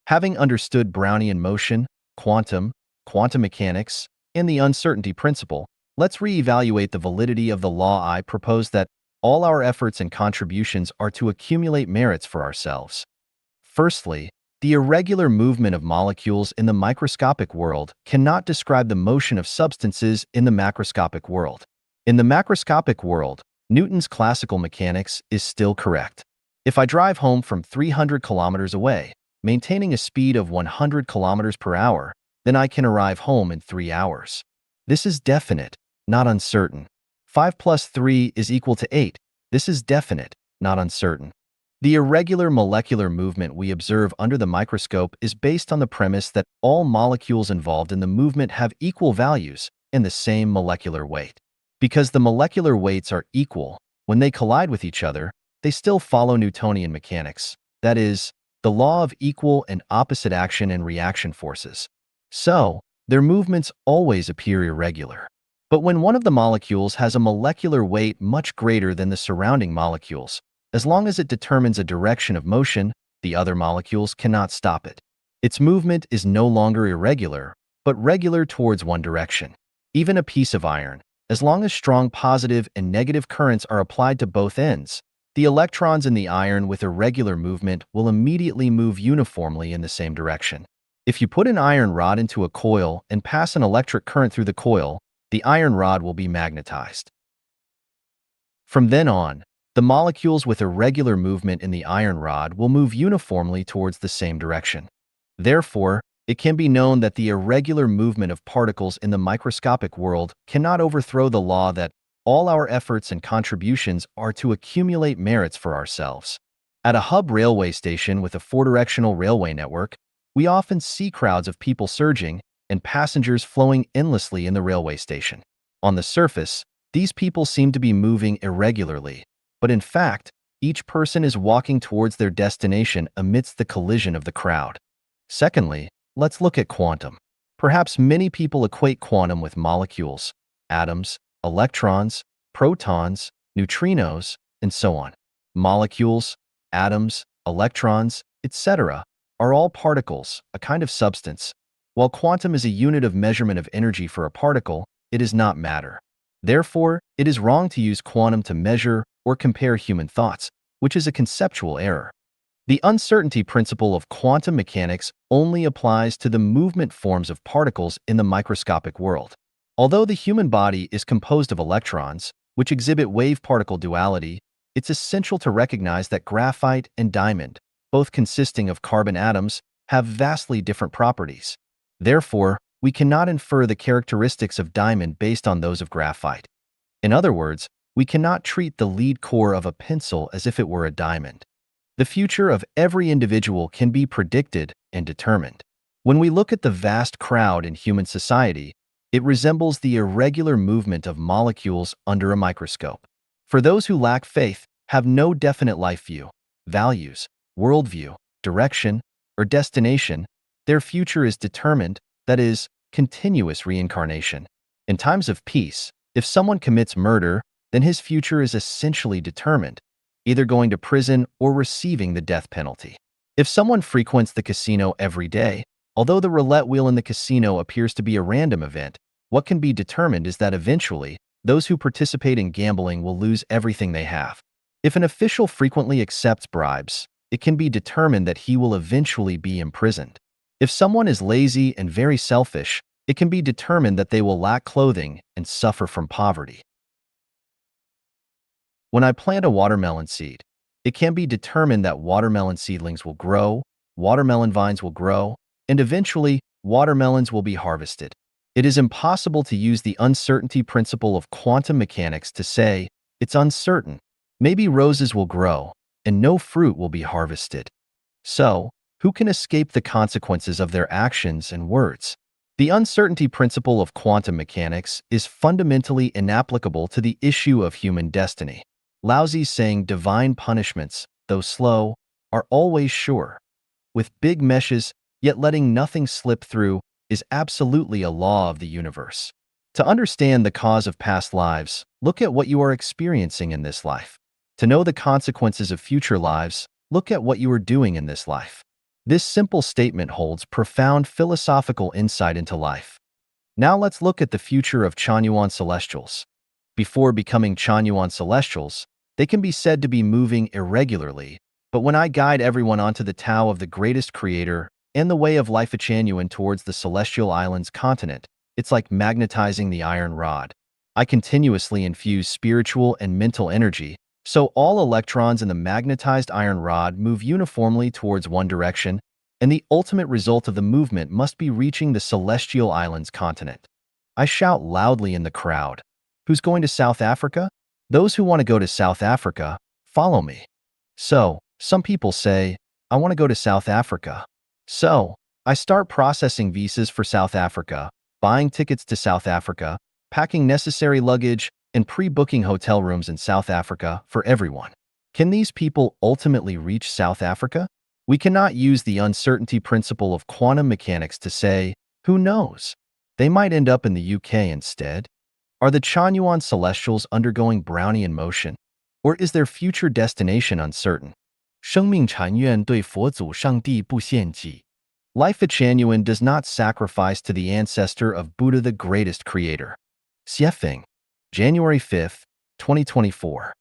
Having understood Brownian motion, quantum mechanics, and the uncertainty principle, let's reevaluate the validity of the law. I propose that all our efforts and contributions are to accumulate merits for ourselves. Firstly, the irregular movement of molecules in the microscopic world cannot describe the motion of substances in the macroscopic world. In the macroscopic world, Newton's classical mechanics is still correct. If I drive home from 300 kilometers away, maintaining a speed of 100 kilometers per hour, then I can arrive home in 3 hours. This is definite, not uncertain. 5 plus 3 is equal to 8. This is definite, not uncertain. The irregular molecular movement we observe under the microscope is based on the premise that all molecules involved in the movement have equal values and the same molecular weight. Because the molecular weights are equal, when they collide with each other, they still follow Newtonian mechanics, that is, the law of equal and opposite action and reaction forces. So, their movements always appear irregular. But when one of the molecules has a molecular weight much greater than the surrounding molecules, as long as it determines a direction of motion, the other molecules cannot stop it. Its movement is no longer irregular, but regular towards one direction. Even a piece of iron, as long as strong positive and negative currents are applied to both ends, the electrons in the iron with irregular movement will immediately move uniformly in the same direction. If you put an iron rod into a coil and pass an electric current through the coil, the iron rod will be magnetized. From then on, the molecules with irregular movement in the iron rod will move uniformly towards the same direction. Therefore, it can be known that the irregular movement of particles in the microscopic world cannot overthrow the law that all our efforts and contributions are to accumulate merits for ourselves. At a hub railway station with a four-directional railway network, we often see crowds of people surging and passengers flowing endlessly in the railway station. On the surface, these people seem to be moving irregularly, but in fact, each person is walking towards their destination amidst the collision of the crowd. Secondly, let's look at quantum. Perhaps many people equate quantum with molecules, atoms, electrons, protons, neutrinos, and so on. Molecules, atoms, electrons, etc. are all particles, a kind of substance. While quantum is a unit of measurement of energy for a particle, it is not matter. Therefore, it is wrong to use quantum to measure or compare human thoughts, which is a conceptual error. The uncertainty principle of quantum mechanics only applies to the movement forms of particles in the microscopic world. Although the human body is composed of electrons, which exhibit wave-particle duality, it's essential to recognize that graphite and diamond, both consisting of carbon atoms, have vastly different properties. Therefore, we cannot infer the characteristics of diamond based on those of graphite. In other words, we cannot treat the lead core of a pencil as if it were a diamond. The future of every individual can be predicted and determined. When we look at the vast crowd in human society, it resembles the irregular movement of molecules under a microscope. For those who lack faith, have no definite life view, values, worldview, direction, or destination, their future is determined, that is, continuous reincarnation. In times of peace, if someone commits murder, then his future is essentially determined, either going to prison or receiving the death penalty. If someone frequents the casino every day, although the roulette wheel in the casino appears to be a random event, what can be determined is that eventually, Those who participate in gambling will lose everything they have. If an official frequently accepts bribes, it can be determined that he will eventually be imprisoned. If someone is lazy and very selfish, it can be determined that they will lack clothing and suffer from poverty. When I plant a watermelon seed, it can be determined that watermelon seedlings will grow, watermelon vines will grow, and eventually, watermelons will be harvested. It is impossible to use the uncertainty principle of quantum mechanics to say, it's uncertain. Maybe roses will grow, and no fruit will be harvested. So, who can escape the consequences of their actions and words? The uncertainty principle of quantum mechanics is fundamentally inapplicable to the issue of human destiny. Laozi's saying divine punishments, though slow, are always sure. With big meshes, yet letting nothing slip through, is absolutely a law of the universe. To understand the cause of past lives, look at what you are experiencing in this life. To know the consequences of future lives, look at what you are doing in this life. This simple statement holds profound philosophical insight into life. Now let's look at the future of Chanyuan celestials. Before becoming Chanyuan celestials, they can be said to be moving irregularly, but when I guide everyone onto the Tao of the greatest creator and the way of life of Chanyuan towards the celestial island's continent, it's like magnetizing the iron rod. I continuously infuse spiritual and mental energy, so all electrons in the magnetized iron rod move uniformly towards one direction, and the ultimate result of the movement must be reaching the celestial island's continent. I shout loudly in the crowd, "Who's going to South Africa? Those who want to go to South Africa, follow me." So, some people say, "I want to go to South Africa." So, I start processing visas for South Africa, buying tickets to South Africa, packing necessary luggage, and pre-booking hotel rooms in South Africa for everyone. Can these people ultimately reach South Africa? We cannot use the uncertainty principle of quantum mechanics to say, who knows? They might end up in the UK instead. Are the Chanyuan celestials undergoing Brownian motion? Or is their future destination uncertain? 生命禅院对佛祖上帝不献祭. Life at Chanyuan does not sacrifice to the ancestor of Buddha, the greatest creator. Xiefeng, January 5, 2024.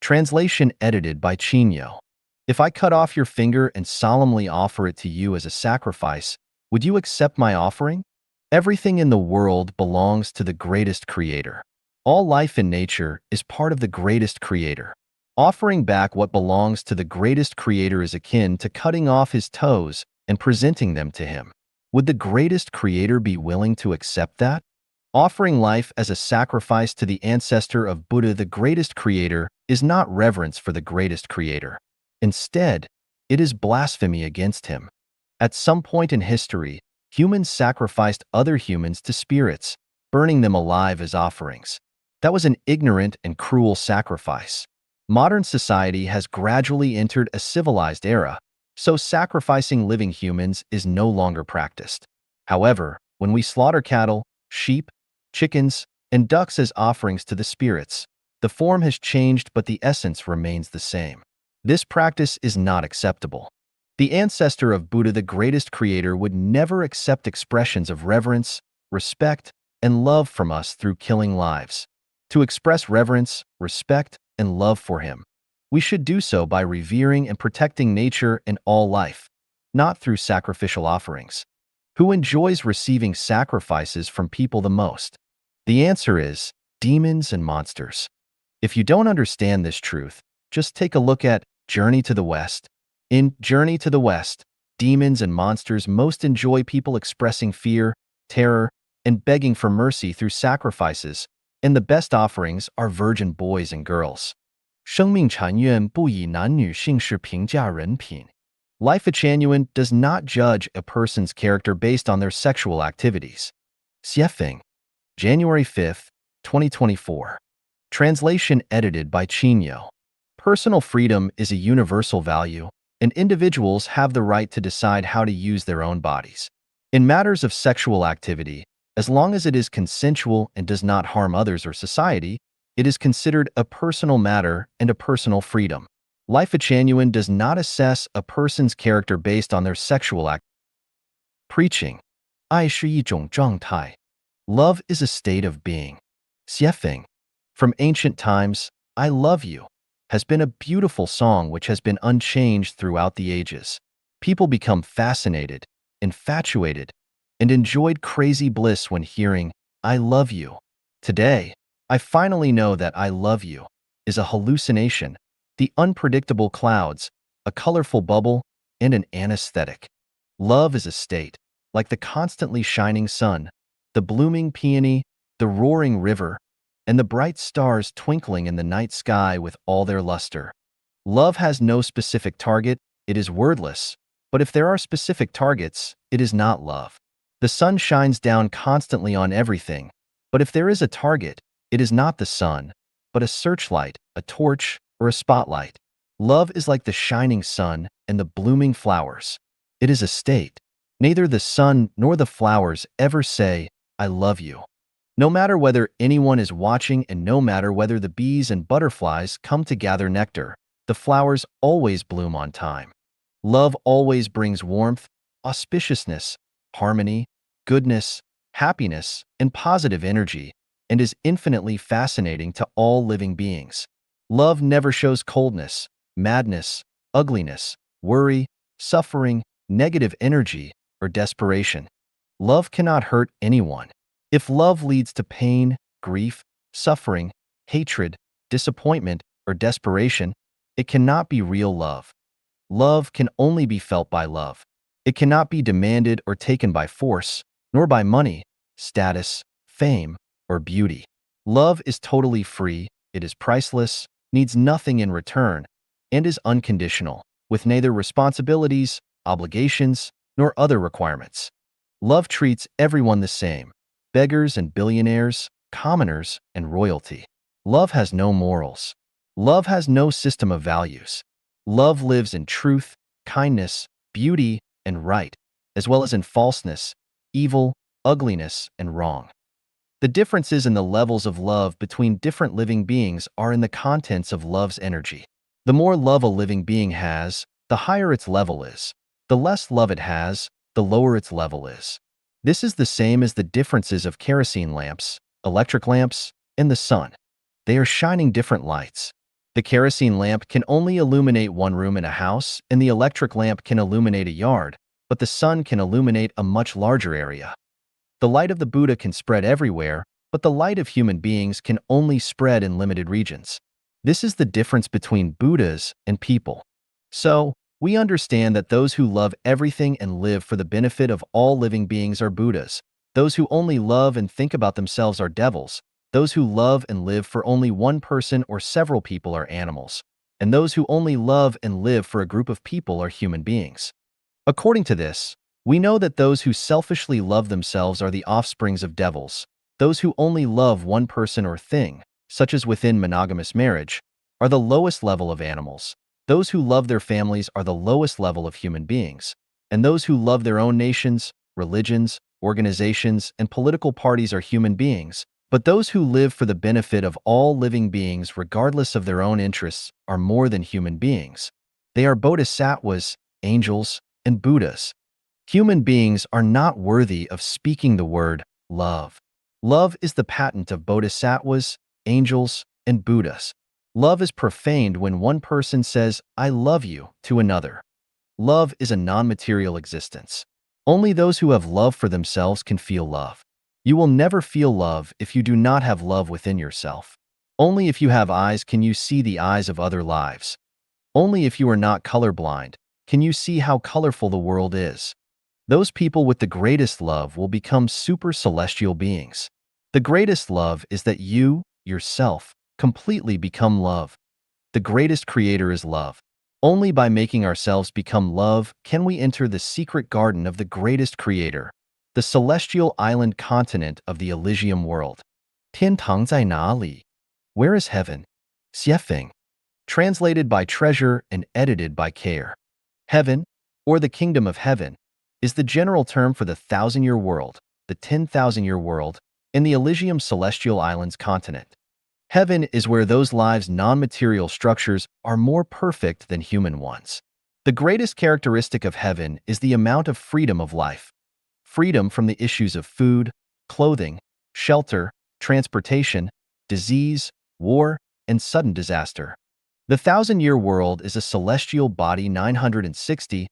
Translation edited by Chinyo. If I cut off your finger and solemnly offer it to you as a sacrifice, would you accept my offering? Everything in the world belongs to the greatest creator. All life in nature is part of the greatest creator. Offering back what belongs to the greatest creator is akin to cutting off his toes and presenting them to him. Would the greatest creator be willing to accept that? Offering life as a sacrifice to the ancestor of Buddha, the greatest creator, is not reverence for the greatest creator. Instead, it is blasphemy against him. At some point in history, humans sacrificed other humans to spirits, burning them alive as offerings. That was an ignorant and cruel sacrifice. Modern society has gradually entered a civilized era, so sacrificing living humans is no longer practiced. However, when we slaughter cattle, sheep, chickens, and ducks as offerings to the spirits, the form has changed but the essence remains the same. This practice is not acceptable. The ancestor of Buddha, the greatest creator, would never accept expressions of reverence, respect, and love from us through killing lives. To express reverence, respect, and love for him, we should do so by revering and protecting nature and all life, not through sacrificial offerings. Who enjoys receiving sacrifices from people the most? The answer is demons and monsters. If you don't understand this truth, just take a look at Journey to the West. In Journey to the West, demons and monsters most enjoy people expressing fear, terror, and begging for mercy through sacrifices, and the best offerings are virgin boys and girls. 生命禅院不以男女姓氏评价人品. Life at Chanyuan does not judge a person's character based on their sexual activities. Xiefeng, January 5, 2024. Translation edited by Chinyo. Personal freedom is a universal value, and individuals have the right to decide how to use their own bodies. In matters of sexual activity, as long as it is consensual and does not harm others or society, it is considered a personal matter and a personal freedom. Life at Chanyuan does not assess a person's character based on their sexual act. Preaching. 爱是一种状态. Love is a state of being. Xiefeng, From ancient times, I love you has been a beautiful song which has been unchanged throughout the ages. People become fascinated, infatuated, and enjoyed crazy bliss when hearing, I love you. Today, I finally know that I love you is a hallucination, the unpredictable clouds, a colorful bubble, and an anesthetic. Love is a state, like the constantly shining sun, the blooming peony, the roaring river, and the bright stars twinkling in the night sky with all their luster. Love has no specific target, it is wordless, but if there are specific targets, it is not love. The sun shines down constantly on everything, but if there is a target, it is not the sun, but a searchlight, a torch, or a spotlight. Love is like the shining sun and the blooming flowers. It is a state. Neither the sun nor the flowers ever say, I love you. No matter whether anyone is watching and no matter whether the bees and butterflies come to gather nectar, the flowers always bloom on time. Love always brings warmth, auspiciousness, harmony, goodness, happiness, and positive energy, and is infinitely fascinating to all living beings. Love never shows coldness, madness, ugliness, worry, suffering, negative energy, or desperation. Love cannot hurt anyone. If love leads to pain, grief, suffering, hatred, disappointment, or desperation, it cannot be real love. Love can only be felt by love. It cannot be demanded or taken by force, nor by money, status, fame, or beauty. Love is totally free, it is priceless, needs nothing in return, and is unconditional, with neither responsibilities, obligations, nor other requirements. Love treats everyone the same. Beggars and billionaires, commoners and royalty. Love has no morals. Love has no system of values. Love lives in truth, kindness, beauty, and right, as well as in falseness, evil, ugliness, and wrong. The differences in the levels of love between different living beings are in the contents of love's energy. The more love a living being has, the higher its level is. The less love it has, the lower its level is. This is the same as the differences of kerosene lamps, electric lamps, and the sun. They are shining different lights. The kerosene lamp can only illuminate one room in a house, and the electric lamp can illuminate a yard, but the sun can illuminate a much larger area. The light of the Buddha can spread everywhere, but the light of human beings can only spread in limited regions. This is the difference between Buddhas and people. So, we understand that those who love everything and live for the benefit of all living beings are Buddhas. Those who only love and think about themselves are devils. Those who love and live for only one person or several people are animals. And those who only love and live for a group of people are human beings. According to this, we know that those who selfishly love themselves are the offsprings of devils. Those who only love one person or thing, such as within monogamous marriage, are the lowest level of animals. Those who love their families are the lowest level of human beings, and those who love their own nations, religions, organizations, and political parties are human beings, but those who live for the benefit of all living beings regardless of their own interests are more than human beings. They are bodhisattvas, angels, and Buddhas. Human beings are not worthy of speaking the word love. Love is the patent of bodhisattvas, angels, and Buddhas. Love is profaned when one person says, I love you, to another. Love is a non-material existence. Only those who have love for themselves can feel love. You will never feel love if you do not have love within yourself. Only if you have eyes can you see the eyes of other lives. Only if you are not colorblind can you see how colorful the world is. Those people with the greatest love will become super celestial beings. The greatest love is that you, yourself, completely become love. The greatest creator is love. Only by making ourselves become love can we enter the secret garden of the greatest creator, the celestial island continent of the Elysium world. 天堂在哪里? Where is heaven? 谢菲. Translated by Treasure and edited by Care. Heaven, or the kingdom of heaven, is the general term for the 1,000-year world, the 10,000-year world, and the Elysium celestial islands continent. Heaven is where those lives' non-material structures are more perfect than human ones. The greatest characteristic of heaven is the amount of freedom of life. Freedom from the issues of food, clothing, shelter, transportation, disease, war, and sudden disaster. The thousand-year world is a celestial body 960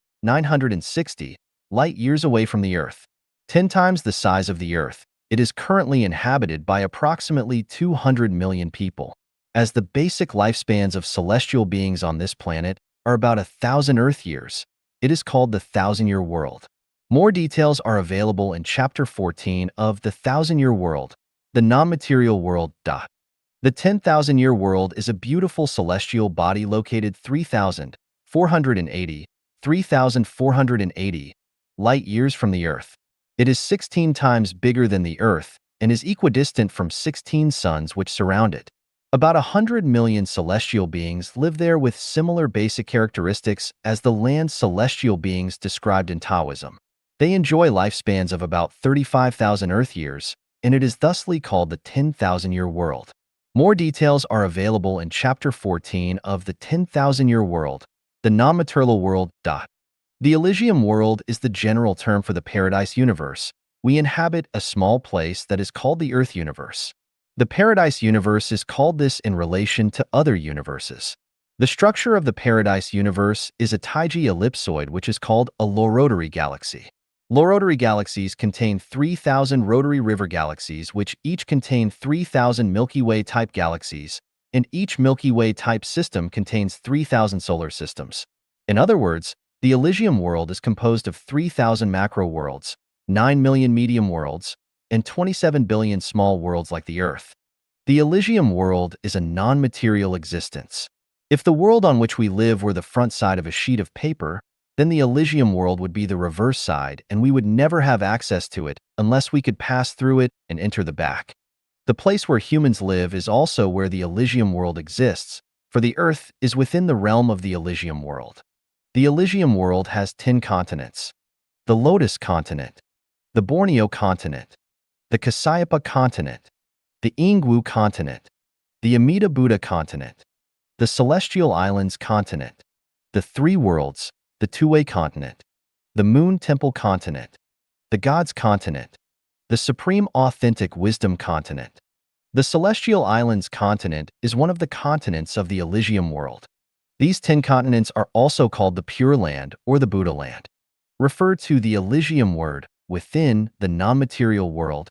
light-years away from the Earth. 10 times the size of the Earth, it is currently inhabited by approximately 200 million people. As the basic lifespans of celestial beings on this planet are about 1,000 Earth years, it is called the thousand-year world. More details are available in Chapter 14 of The Thousand-Year World, the non-material world. The 10,000-year world is a beautiful celestial body located 3,480 light-years from the Earth. It is 16 times bigger than the Earth and is equidistant from 16 suns which surround it. About 100 million celestial beings live there with similar basic characteristics as the land celestial beings described in Taoism. They enjoy lifespans of about 35,000 Earth years, and it is thusly called the 10,000-year world. More details are available in Chapter 14 of The 10,000-Year World, the non-material world. The Elysium world is the general term for the Paradise universe. We inhabit a small place that is called the Earth universe. The Paradise universe is called this in relation to other universes. The structure of the Paradise universe is a Taiji ellipsoid which is called a low rotary galaxy. Low rotary galaxies contain 3,000 rotary river galaxies which each contain 3,000 Milky Way-type galaxies, and each Milky Way-type system contains 3,000 solar systems. In other words, the Elysium world is composed of 3,000 macro worlds, 9 million medium worlds, and 27 billion small worlds like the Earth. The Elysium world is a non-material existence. If the world on which we live were the front side of a sheet of paper, then the Elysium world would be the reverse side and we would never have access to it unless we could pass through it and enter the back. The place where humans live is also where the Elysium world exists, for the Earth is within the realm of the Elysium world. The Elysium world has 10 continents: the Lotus continent, the Borneo continent, the Kasayapa continent, the Ingwu continent, the Amida Buddha continent, the Celestial Islands continent, the Three Worlds, the Two-Way continent, the Moon Temple continent, the Gods continent, the Supreme Authentic Wisdom continent. The Celestial Islands continent is one of the continents of the Elysium world. These 10 continents are also called the Pure Land or the Buddha Land. Refer to the Elysium word within the non-material world.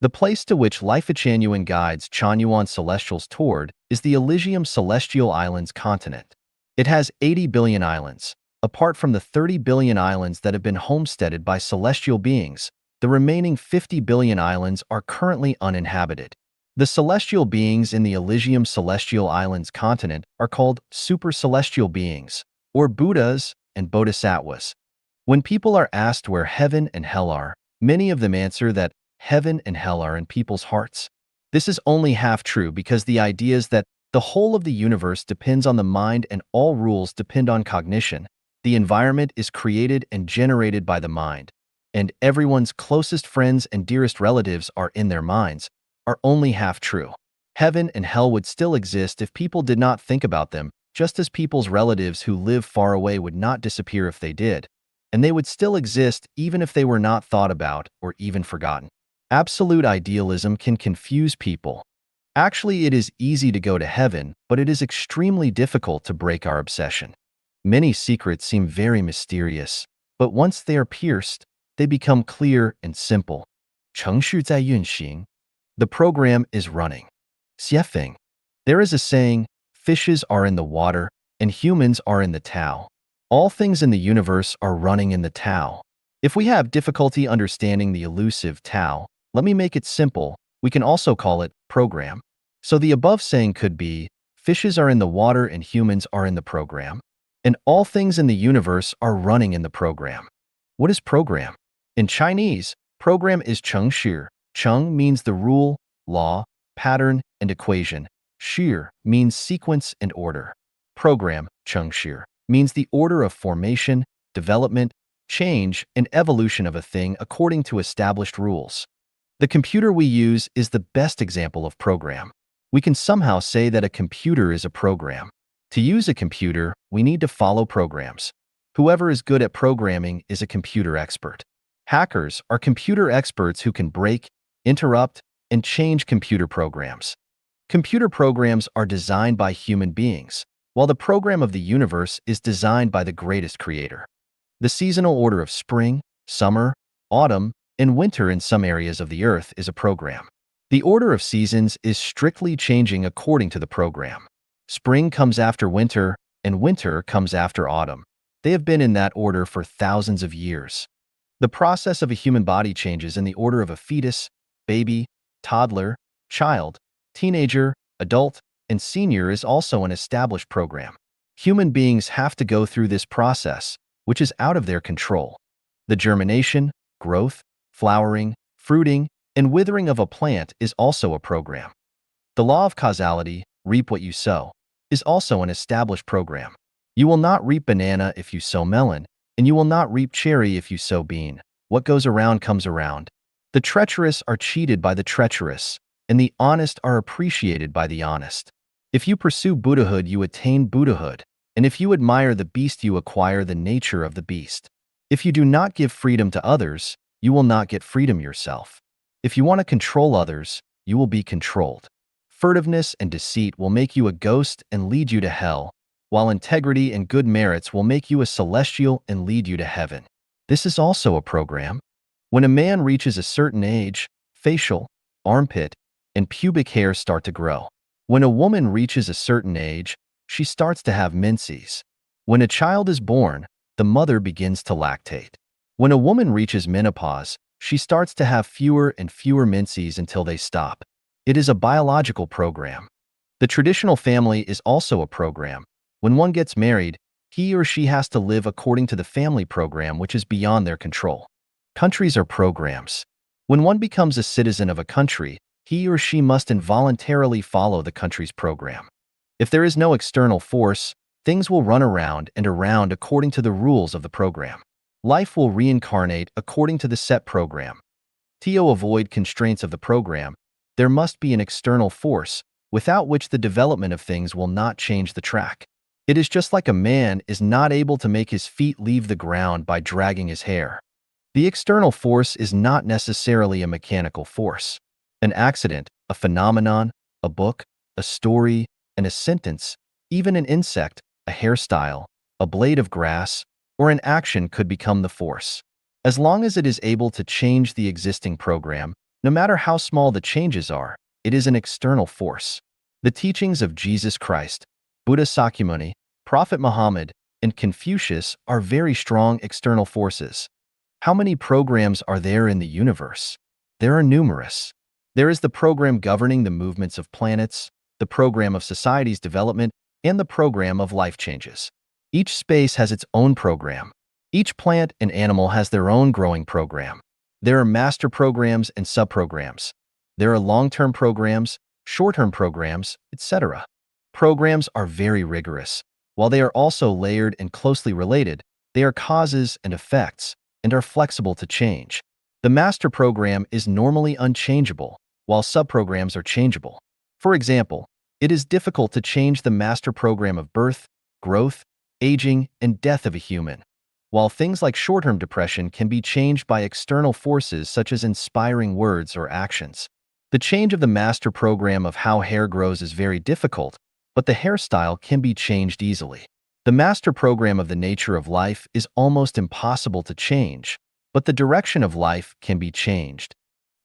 The place to which Life Changyuan guides Changyuan celestials toward is the Elysium Celestial Islands continent. It has 80 billion islands. Apart from the 30 billion islands that have been homesteaded by celestial beings, the remaining 50 billion islands are currently uninhabited. The celestial beings in the Elysium Celestial Islands continent are called super-celestial beings, or Buddhas and Bodhisattvas. When people are asked where heaven and hell are, many of them answer that heaven and hell are in people's hearts. This is only half true because the idea is that the whole of the universe depends on the mind and all rules depend on cognition. The environment is created and generated by the mind, and everyone's closest friends and dearest relatives are in their minds, are only half true. Heaven and hell would still exist if people did not think about them, just as people's relatives who live far away would not disappear if they did, and they would still exist even if they were not thought about or even forgotten. Absolute idealism can confuse people. Actually, it is easy to go to heaven, but it is extremely difficult to break our obsession. Many secrets seem very mysterious, but once they are pierced, they become clear and simple. 程序在运行. The program is running. 写法. There is a saying, fishes are in the water, and humans are in the Tao. All things in the universe are running in the Tao. If we have difficulty understanding the elusive Tao, let me make it simple. We can also call it program. So the above saying could be, fishes are in the water and humans are in the program. And all things in the universe are running in the program. What is program? In Chinese, program is 程序. 程 means the rule, law, pattern, and equation. 序 means sequence and order. Program, 程序, means the order of formation, development, change, and evolution of a thing according to established rules. The computer we use is the best example of program. We can somehow say that a computer is a program. To use a computer, we need to follow programs. Whoever is good at programming is a computer expert. Hackers are computer experts who can break, interrupt, and change computer programs. Computer programs are designed by human beings, while the program of the universe is designed by the greatest creator. The seasonal order of spring, summer, autumn, and winter in some areas of the earth is a program. The order of seasons is strictly changing according to the program. Spring comes after winter, and winter comes after autumn. They have been in that order for thousands of years. The process of a human body changes in the order of a fetus, baby, toddler, child, teenager, adult, and senior is also an established program. Human beings have to go through this process, which is out of their control. The germination, growth, flowering, fruiting, and withering of a plant is also a program. The law of causality, reap what you sow, is also an established program. You will not reap banana if you sow melon, and you will not reap cherry if you sow bean. What goes around comes around. The treacherous are cheated by the treacherous, and the honest are appreciated by the honest. If you pursue Buddhahood, you attain Buddhahood, and if you admire the beast, you acquire the nature of the beast. If you do not give freedom to others, you will not get freedom yourself. If you want to control others, you will be controlled. Furtiveness and deceit will make you a ghost and lead you to hell, while integrity and good merits will make you a celestial and lead you to heaven. This is also a program. When a man reaches a certain age, facial, armpit, and pubic hair start to grow. When a woman reaches a certain age, she starts to have menses. When a child is born, the mother begins to lactate. When a woman reaches menopause, she starts to have fewer and fewer menses until they stop. It is a biological program. The traditional family is also a program. When one gets married, he or she has to live according to the family program, which is beyond their control. Countries are programs. When one becomes a citizen of a country, he or she must involuntarily follow the country's program. If there is no external force, things will run around and around according to the rules of the program. Life will reincarnate according to the set program. To avoid constraints of the program, there must be an external force, without which the development of things will not change the track. It is just like a man is not able to make his feet leave the ground by dragging his hair. The external force is not necessarily a mechanical force. An accident, a phenomenon, a book, a story, and a sentence, even an insect, a hairstyle, a blade of grass, or an action could become the force. As long as it is able to change the existing program, no matter how small the changes are, it is an external force. The teachings of Jesus Christ, Buddha Sakyamuni, Prophet Muhammad, and Confucius are very strong external forces. How many programs are there in the universe? There are numerous. There is the program governing the movements of planets, the program of society's development, and the program of life changes. Each space has its own program. Each plant and animal has their own growing program. There are master programs and subprograms. There are long-term programs, short-term programs, etc. Programs are very rigorous. While they are also layered and closely related, they are causes and effects and are flexible to change. The master program is normally unchangeable, while subprograms are changeable. For example, it is difficult to change the master program of birth, growth, aging, and death of a human, while things like short-term depression can be changed by external forces such as inspiring words or actions. The change of the master program of how hair grows is very difficult, but the hairstyle can be changed easily. The master program of the nature of life is almost impossible to change, but the direction of life can be changed.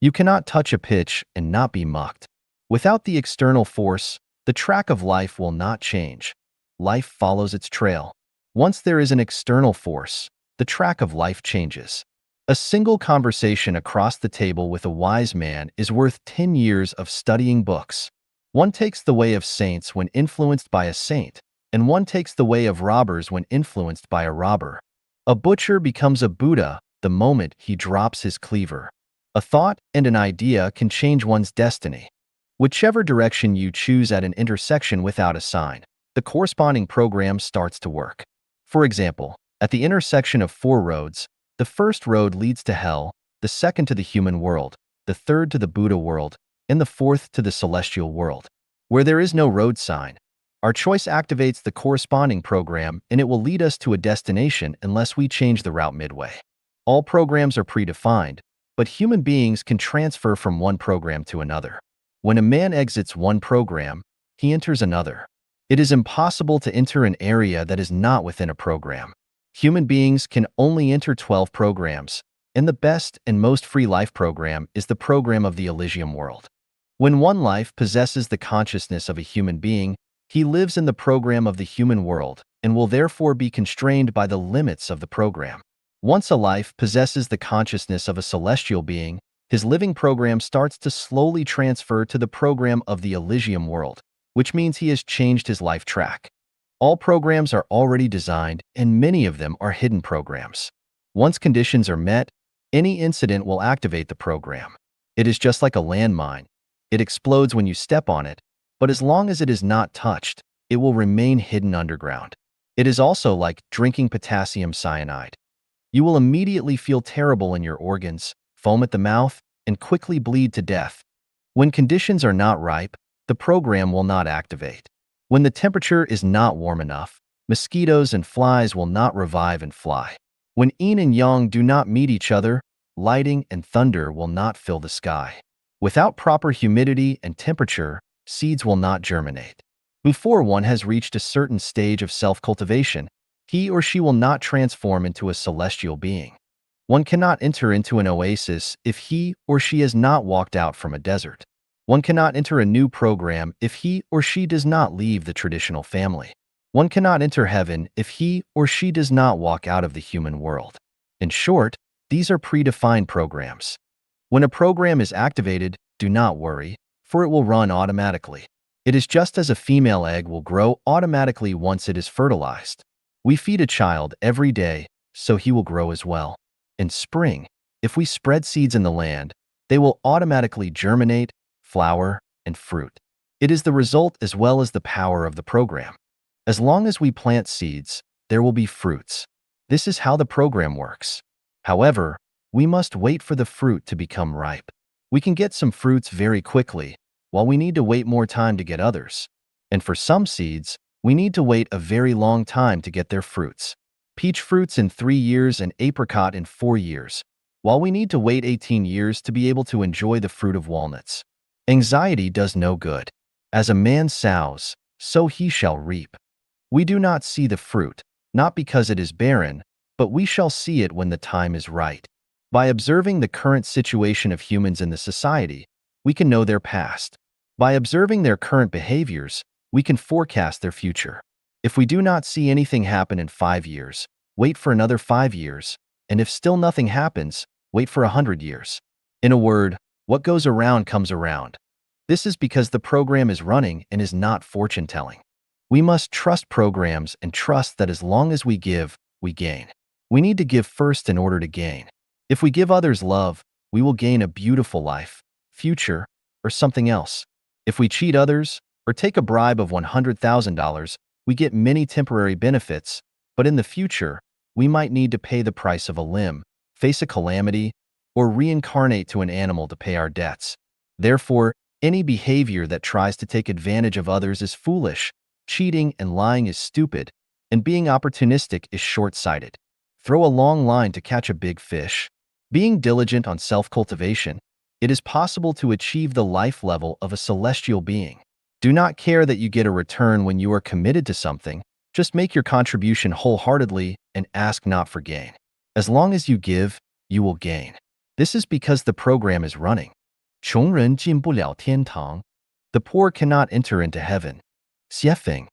You cannot touch a pitch and not be mucked. Without the external force, the track of life will not change. Life follows its trail. Once there is an external force, the track of life changes. A single conversation across the table with a wise man is worth 10 years of studying books. One takes the way of saints when influenced by a saint, and one takes the way of robbers when influenced by a robber. A butcher becomes a Buddha the moment he drops his cleaver. A thought and an idea can change one's destiny. Whichever direction you choose at an intersection without a sign, the corresponding program starts to work. For example, at the intersection of 4 roads, the first road leads to hell, the second to the human world, the third to the Buddha world, and the fourth to the celestial world. Where there is no road sign, our choice activates the corresponding program and it will lead us to a destination unless we change the route midway. All programs are predefined, but human beings can transfer from one program to another. When a man exits one program, he enters another. It is impossible to enter an area that is not within a program. Human beings can only enter 12 programs, and the best and most free life program is the program of the Elysium world. When one life possesses the consciousness of a human being, he lives in the program of the human world and will therefore be constrained by the limits of the program. Once a life possesses the consciousness of a celestial being, his living program starts to slowly transfer to the program of the Elysium world, which means he has changed his life track. All programs are already designed, and many of them are hidden programs. Once conditions are met, any incident will activate the program. It is just like a landmine. It explodes when you step on it, but as long as it is not touched, it will remain hidden underground. It is also like drinking potassium cyanide. You will immediately feel terrible in your organs, foam at the mouth, and quickly bleed to death. When conditions are not ripe, the program will not activate. When the temperature is not warm enough, mosquitoes and flies will not revive and fly. When yin and yang do not meet each other, lightning and thunder will not fill the sky. Without proper humidity and temperature, seeds will not germinate. Before one has reached a certain stage of self-cultivation, he or she will not transform into a celestial being. One cannot enter into an oasis if he or she has not walked out from a desert. One cannot enter a new program if he or she does not leave the traditional family. One cannot enter heaven if he or she does not walk out of the human world. In short, these are predefined programs. When a program is activated, do not worry, for it will run automatically. It is just as a female egg will grow automatically once it is fertilized. We feed a child every day, so he will grow as well. In spring, if we spread seeds in the land, they will automatically germinate, flower, and fruit. It is the result as well as the power of the program. As long as we plant seeds, there will be fruits. This is how the program works. However, we must wait for the fruit to become ripe. We can get some fruits very quickly, while we need to wait more time to get others. And for some seeds, we need to wait a very long time to get their fruits. Peach fruits in 3 years and apricot in 4 years, while we need to wait 18 years to be able to enjoy the fruit of walnuts. Anxiety does no good. As a man sows, so he shall reap. We do not see the fruit, not because it is barren, but we shall see it when the time is right. By observing the current situation of humans in the society, we can know their past. By observing their current behaviors, we can forecast their future. If we do not see anything happen in 5 years, wait for another 5 years, and if still nothing happens, wait for 100 years. In a word, what goes around comes around. This is because the program is running and is not fortune-telling. We must trust programs and trust that as long as we give, we gain. We need to give first in order to gain. If we give others love, we will gain a beautiful life, future, or something else. If we cheat others, or take a bribe of $100,000, we get many temporary benefits, but in the future, we might need to pay the price of a limb, face a calamity, or reincarnate to an animal to pay our debts. Therefore, any behavior that tries to take advantage of others is foolish, cheating and lying is stupid, and being opportunistic is short-sighted. Throw a long line to catch a big fish. Being diligent on self-cultivation, it is possible to achieve the life level of a celestial being. Do not care that you get a return when you are committed to something. Just make your contribution wholeheartedly and ask not for gain. As long as you give, you will gain. This is because the program is running. 穷人进不了天堂. The poor cannot enter into heaven. Xiefeng.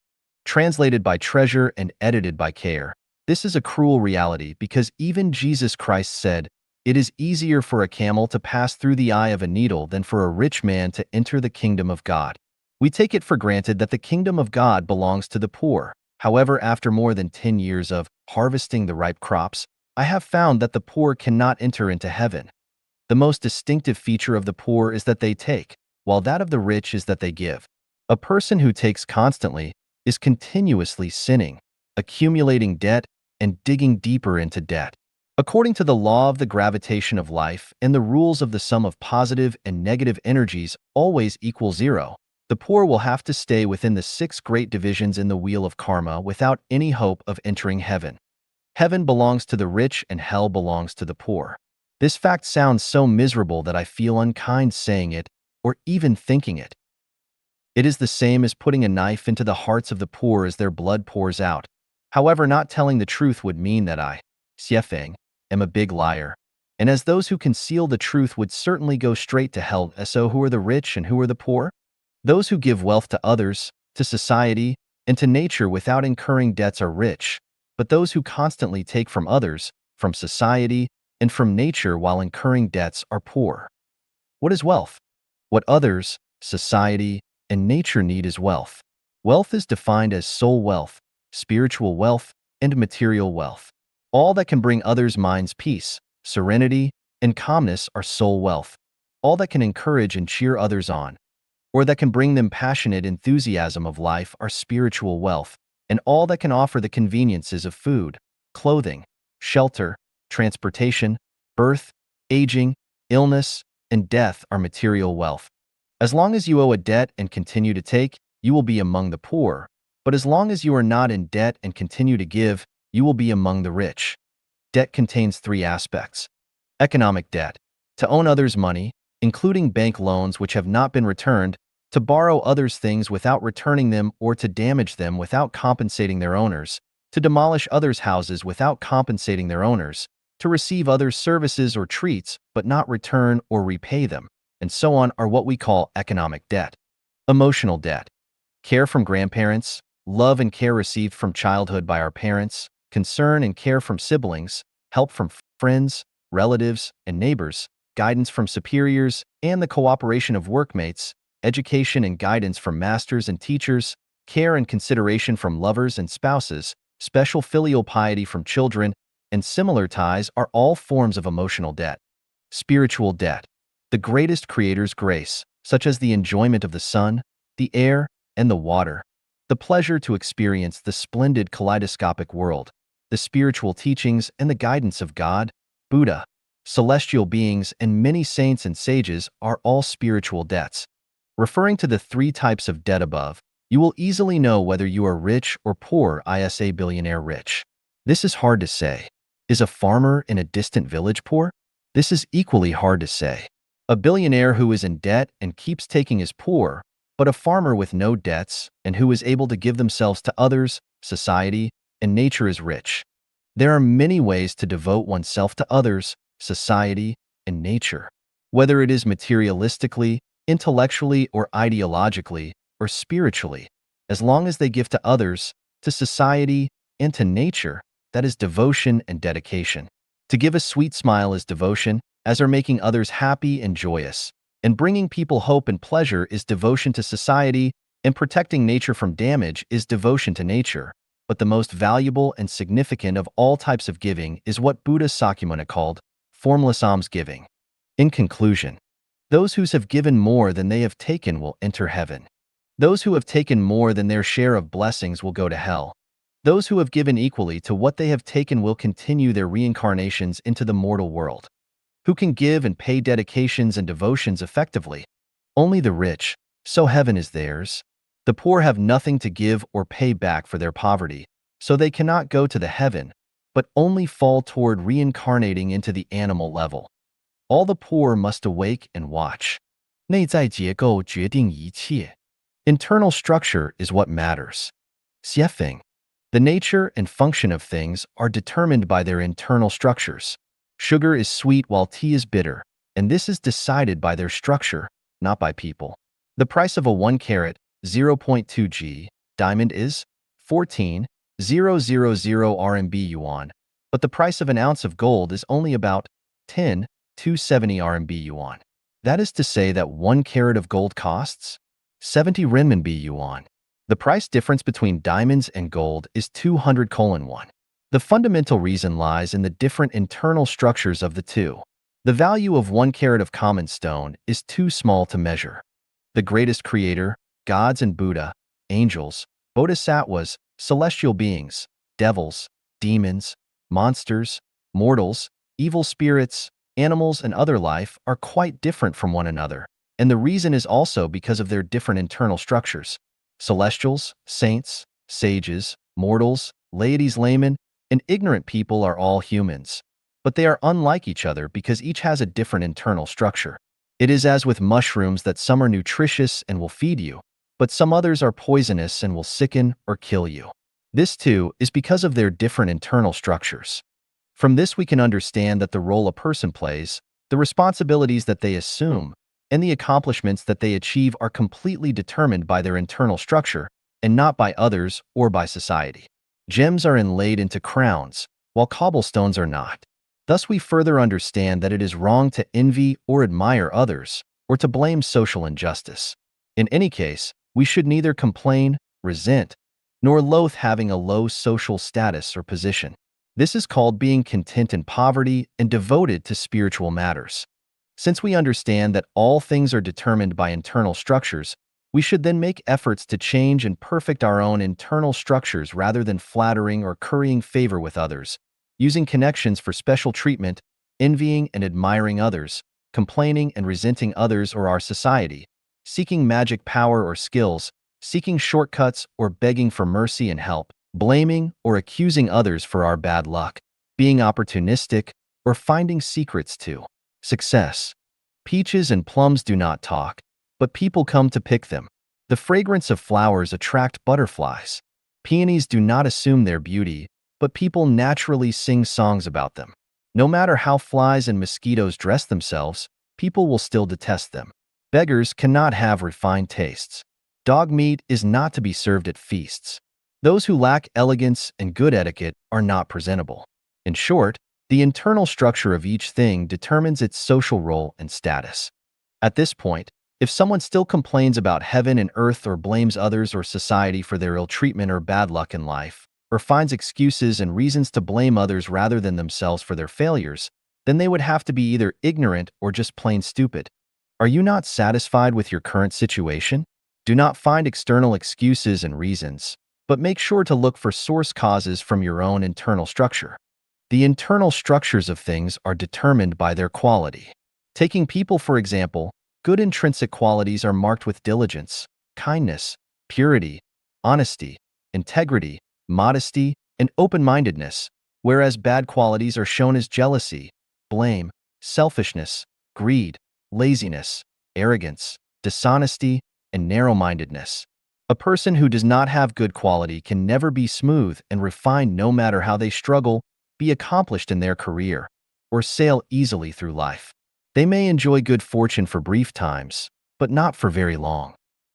Translated by Treasure and edited by Care. This is a cruel reality because even Jesus Christ said, "It is easier for a camel to pass through the eye of a needle than for a rich man to enter the kingdom of God." We take it for granted that the kingdom of God belongs to the poor. However, after more than 10 years of harvesting the ripe crops, I have found that the poor cannot enter into heaven. The most distinctive feature of the poor is that they take, while that of the rich is that they give. A person who takes constantly is continuously sinning, accumulating debt, and digging deeper into debt. According to the law of the gravitation of life and the rules of the sum of positive and negative energies always equal 0, the poor will have to stay within the 6 great divisions in the wheel of karma without any hope of entering heaven. Heaven belongs to the rich and hell belongs to the poor. This fact sounds so miserable that I feel unkind saying it, or even thinking it. It is the same as putting a knife into the hearts of the poor as their blood pours out. However, not telling the truth would mean that I, Xiefeng, am a big liar. And as those who conceal the truth would certainly go straight to hell. So who are the rich and who are the poor? Those who give wealth to others, to society, and to nature without incurring debts are rich, but those who constantly take from others, from society, and from nature while incurring debts are poor. What is wealth? What others, society, and nature need is wealth. Wealth is defined as soul wealth, spiritual wealth, and material wealth. All that can bring others' minds peace, serenity, and calmness are soul wealth. All that can encourage and cheer others on, or that can bring them passionate enthusiasm of life are spiritual wealth, and all that can offer the conveniences of food, clothing, shelter, transportation, birth, aging, illness, and death are material wealth. As long as you owe a debt and continue to take, you will be among the poor, but as long as you are not in debt and continue to give, you will be among the rich. Debt contains three aspects. Economic debt, to own others' money, including bank loans which have not been returned, to borrow others' things without returning them or to damage them without compensating their owners, to demolish others' houses without compensating their owners, to receive others' services or treats but not return or repay them, and so on are what we call economic debt. Emotional debt, care from grandparents, love and care received from childhood by our parents, concern and care from siblings, help from friends, relatives, and neighbors, guidance from superiors, and the cooperation of workmates, education and guidance from masters and teachers, care and consideration from lovers and spouses, special filial piety from children, and similar ties are all forms of emotional debt. Spiritual debt, the greatest Creator's grace, such as the enjoyment of the sun, the air, and the water, the pleasure to experience the splendid kaleidoscopic world, the spiritual teachings and the guidance of God, Buddha, celestial beings, and many saints and sages are all spiritual debts. Referring to the three types of debt above, you will easily know whether you are rich or poor. Isa billionaire rich. This is hard to say. Is a farmer in a distant village poor? This is equally hard to say. A billionaire who is in debt and keeps taking is poor, but a farmer with no debts and who is able to give themselves to others, society, and nature is rich. There are many ways to devote oneself to others, society, and nature. Whether it is materialistically, intellectually, or ideologically, or spiritually, as long as they give to others, to society, and to nature, that is devotion and dedication. To give a sweet smile is devotion, as are making others happy and joyous, and bringing people hope and pleasure is devotion to society, and protecting nature from damage is devotion to nature. But the most valuable and significant of all types of giving is what Buddha Sakyamuni called formless almsgiving. In conclusion, those who have given more than they have taken will enter heaven. Those who have taken more than their share of blessings will go to hell. Those who have given equally to what they have taken will continue their reincarnations into the mortal world. Who can give and pay dedications and devotions effectively? Only the rich, so heaven is theirs. The poor have nothing to give or pay back for their poverty, so they cannot go to the heaven, but only fall toward reincarnating into the animal level. All the poor must awake and watch. 内在结构决定一切. Internal structure is what matters. Xiefeng. The nature and function of things are determined by their internal structures. Sugar is sweet while tea is bitter, and this is decided by their structure, not by people. The price of a 1 carat, 0.2 g, diamond is 14,000 RMB yuan, but the price of an ounce of gold is only about 10,270 RMB yuan. That is to say that 1 carat of gold costs 70 renminbi yuan. The price difference between diamonds and gold is 200:1. The fundamental reason lies in the different internal structures of the two. The value of 1 carat of common stone is too small to measure. The greatest creator, gods and Buddha, angels, bodhisattvas, celestial beings, devils, demons, monsters, mortals, evil spirits, animals, and other life are quite different from one another, and the reason is also because of their different internal structures. Celestials, saints, sages, mortals, laities, laymen, and ignorant people are all humans, but they are unlike each other because each has a different internal structure. It is as with mushrooms that some are nutritious and will feed you, but some others are poisonous and will sicken or kill you. This too is because of their different internal structures. From this we can understand that the role a person plays, the responsibilities that they assume, and the accomplishments that they achieve are completely determined by their internal structure and not by others or by society. Gems are inlaid into crowns, while cobblestones are not. Thus we further understand that it is wrong to envy or admire others, or to blame social injustice. In any case, we should neither complain, resent, nor loathe having a low social status or position. This is called being content in poverty and devoted to spiritual matters. Since we understand that all things are determined by internal structures, we should then make efforts to change and perfect our own internal structures rather than flattering or currying favor with others, using connections for special treatment, envying and admiring others, complaining and resenting others or our society, seeking magic power or skills, seeking shortcuts or begging for mercy and help, blaming or accusing others for our bad luck, being opportunistic, or finding secrets to success. Peaches and plums do not talk, but people come to pick them. The fragrance of flowers attract butterflies. Peonies do not assume their beauty, but people naturally sing songs about them. No matter how flies and mosquitoes dress themselves, people will still detest them. Beggars cannot have refined tastes. Dog meat is not to be served at feasts. Those who lack elegance and good etiquette are not presentable. In short, the internal structure of each thing determines its social role and status. At this point, if someone still complains about heaven and earth or blames others or society for their ill treatment or bad luck in life, or finds excuses and reasons to blame others rather than themselves for their failures, then they would have to be either ignorant or just plain stupid. Are you not satisfied with your current situation? Do not find external excuses and reasons, but make sure to look for source causes from your own internal structure. The internal structures of things are determined by their quality. Taking people, for example, good intrinsic qualities are marked with diligence, kindness, purity, honesty, integrity, modesty, and open-mindedness, whereas bad qualities are shown as jealousy, blame, selfishness, greed, laziness, arrogance, dishonesty, and narrow-mindedness. A person who does not have good quality can never be smooth and refined no matter how they struggle, be accomplished in their career, or sail easily through life. They may enjoy good fortune for brief times, but not for very long.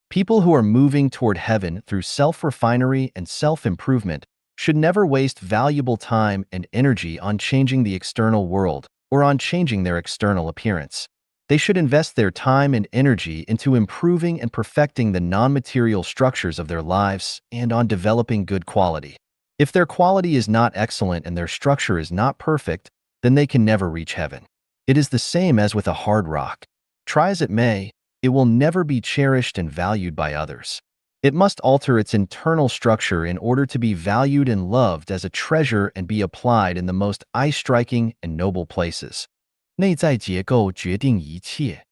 People who are moving toward heaven through self-refinery and self-improvement should never waste valuable time and energy on changing the external world or on changing their external appearance. They should invest their time and energy into improving and perfecting the non-material structures of their lives and on developing good quality. If their quality is not excellent and their structure is not perfect, then they can never reach heaven. It is the same as with a hard rock. Try as it may, it will never be cherished and valued by others. It must alter its internal structure in order to be valued and loved as a treasure and be applied in the most eye-striking and noble places. 内在结构决定一切.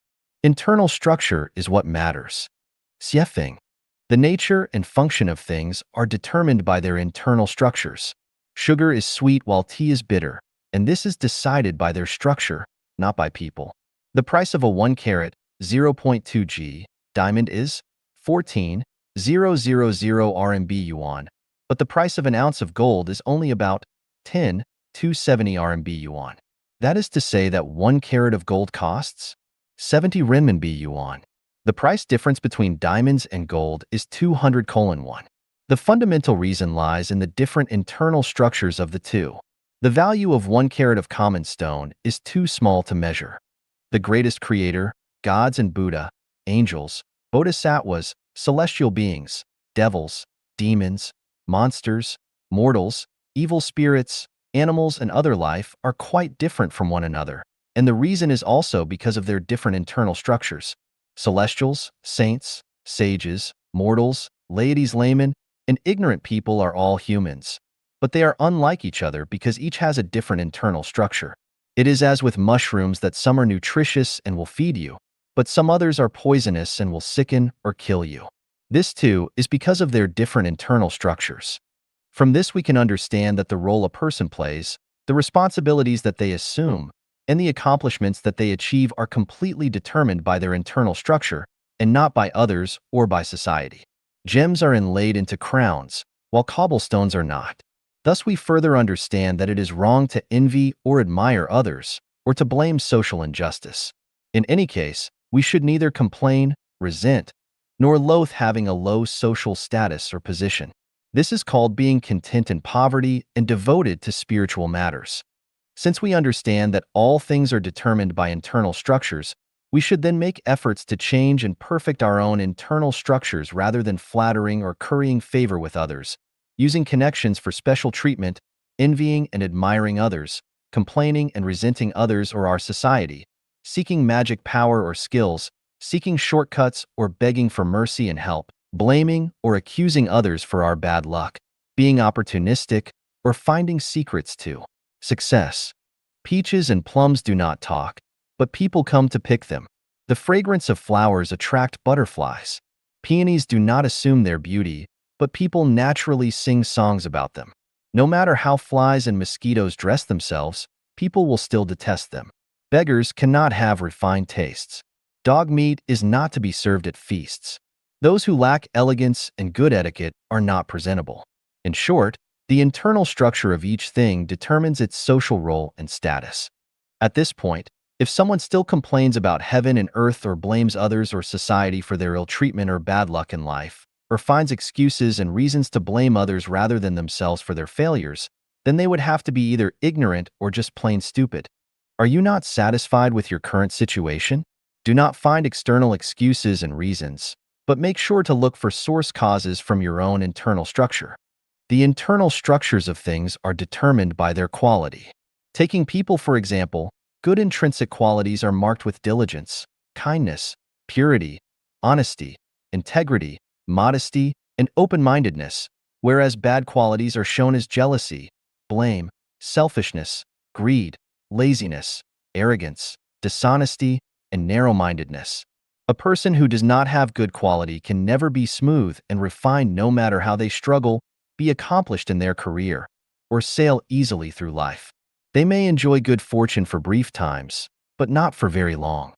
Internal structure is what matters. 写法. The nature and function of things are determined by their internal structures. Sugar is sweet while tea is bitter, and this is decided by their structure, not by people. The price of a 1 carat, 0.2 g, diamond is 14,000 RMB yuan, but the price of an ounce of gold is only about 10,270 RMB yuan. That is to say that 1 carat of gold costs 70 renminbi yuan. The price difference between diamonds and gold is 200:1. The fundamental reason lies in the different internal structures of the two. The value of 1 carat of common stone is too small to measure. The greatest creator, gods and Buddha, angels, bodhisattvas, celestial beings, devils, demons, monsters, mortals, evil spirits, animals, and other life are quite different from one another, and the reason is also because of their different internal structures. Celestials, saints, sages, mortals, laity, laymen, and ignorant people are all humans, but they are unlike each other because each has a different internal structure. It is as with mushrooms that some are nutritious and will feed you, but some others are poisonous and will sicken or kill you. This too is because of their different internal structures. From this we can understand that the role a person plays, the responsibilities that they assume, and the accomplishments that they achieve are completely determined by their internal structure and not by others or by society. Gems are inlaid into crowns, while cobblestones are not. Thus, we further understand that it is wrong to envy or admire others, or to blame social injustice. In any case, we should neither complain, resent, nor loathe having a low social status or position. This is called being content in poverty and devoted to spiritual matters. Since we understand that all things are determined by internal structures, we should then make efforts to change and perfect our own internal structures rather than flattering or currying favor with others, using connections for special treatment, envying and admiring others, complaining and resenting others or our society, seeking magic power or skills, seeking shortcuts or begging for mercy and help, blaming or accusing others for our bad luck, being opportunistic, or finding secrets to success. Peaches and plums do not talk, but people come to pick them. The fragrance of flowers attract butterflies. Peonies do not assume their beauty, but people naturally sing songs about them. No matter how flies and mosquitoes dress themselves, people will still detest them. Beggars cannot have refined tastes. Dog meat is not to be served at feasts. Those who lack elegance and good etiquette are not presentable. In short, the internal structure of each thing determines its social role and status. At this point, if someone still complains about heaven and earth or blames others or society for their ill treatment or bad luck in life, or finds excuses and reasons to blame others rather than themselves for their failures, then they would have to be either ignorant or just plain stupid. Are you not satisfied with your current situation? Do not find external excuses and reasons, but make sure to look for source causes from your own internal structure. The internal structures of things are determined by their quality. Taking people, for example, good intrinsic qualities are marked with diligence, kindness, purity, honesty, integrity, modesty, and open-mindedness, whereas bad qualities are shown as jealousy, blame, selfishness, greed, laziness, arrogance, dishonesty, and narrow-mindedness. A person who does not have good quality can never be smooth and refined no matter how they struggle, be accomplished in their career, or sail easily through life. They may enjoy good fortune for brief times, but not for very long.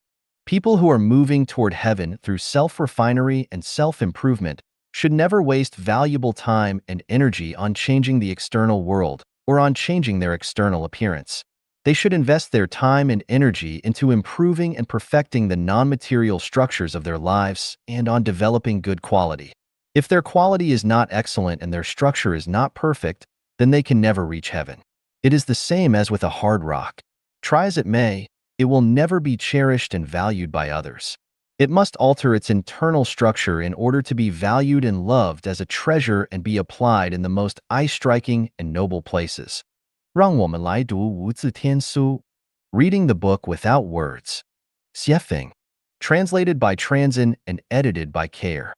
People who are moving toward heaven through self-refinery and self-improvement should never waste valuable time and energy on changing the external world or on changing their external appearance. They should invest their time and energy into improving and perfecting the non-material structures of their lives and on developing good quality. If their quality is not excellent and their structure is not perfect, then they can never reach heaven. It is the same as with a hard rock. Try as it may, it will never be cherished and valued by others. It must alter its internal structure in order to be valued and loved as a treasure and be applied in the most eye-striking and noble places. 让我们来读无字天书. Reading the book without words. Xiefeng. Translated by Transin and edited by Care.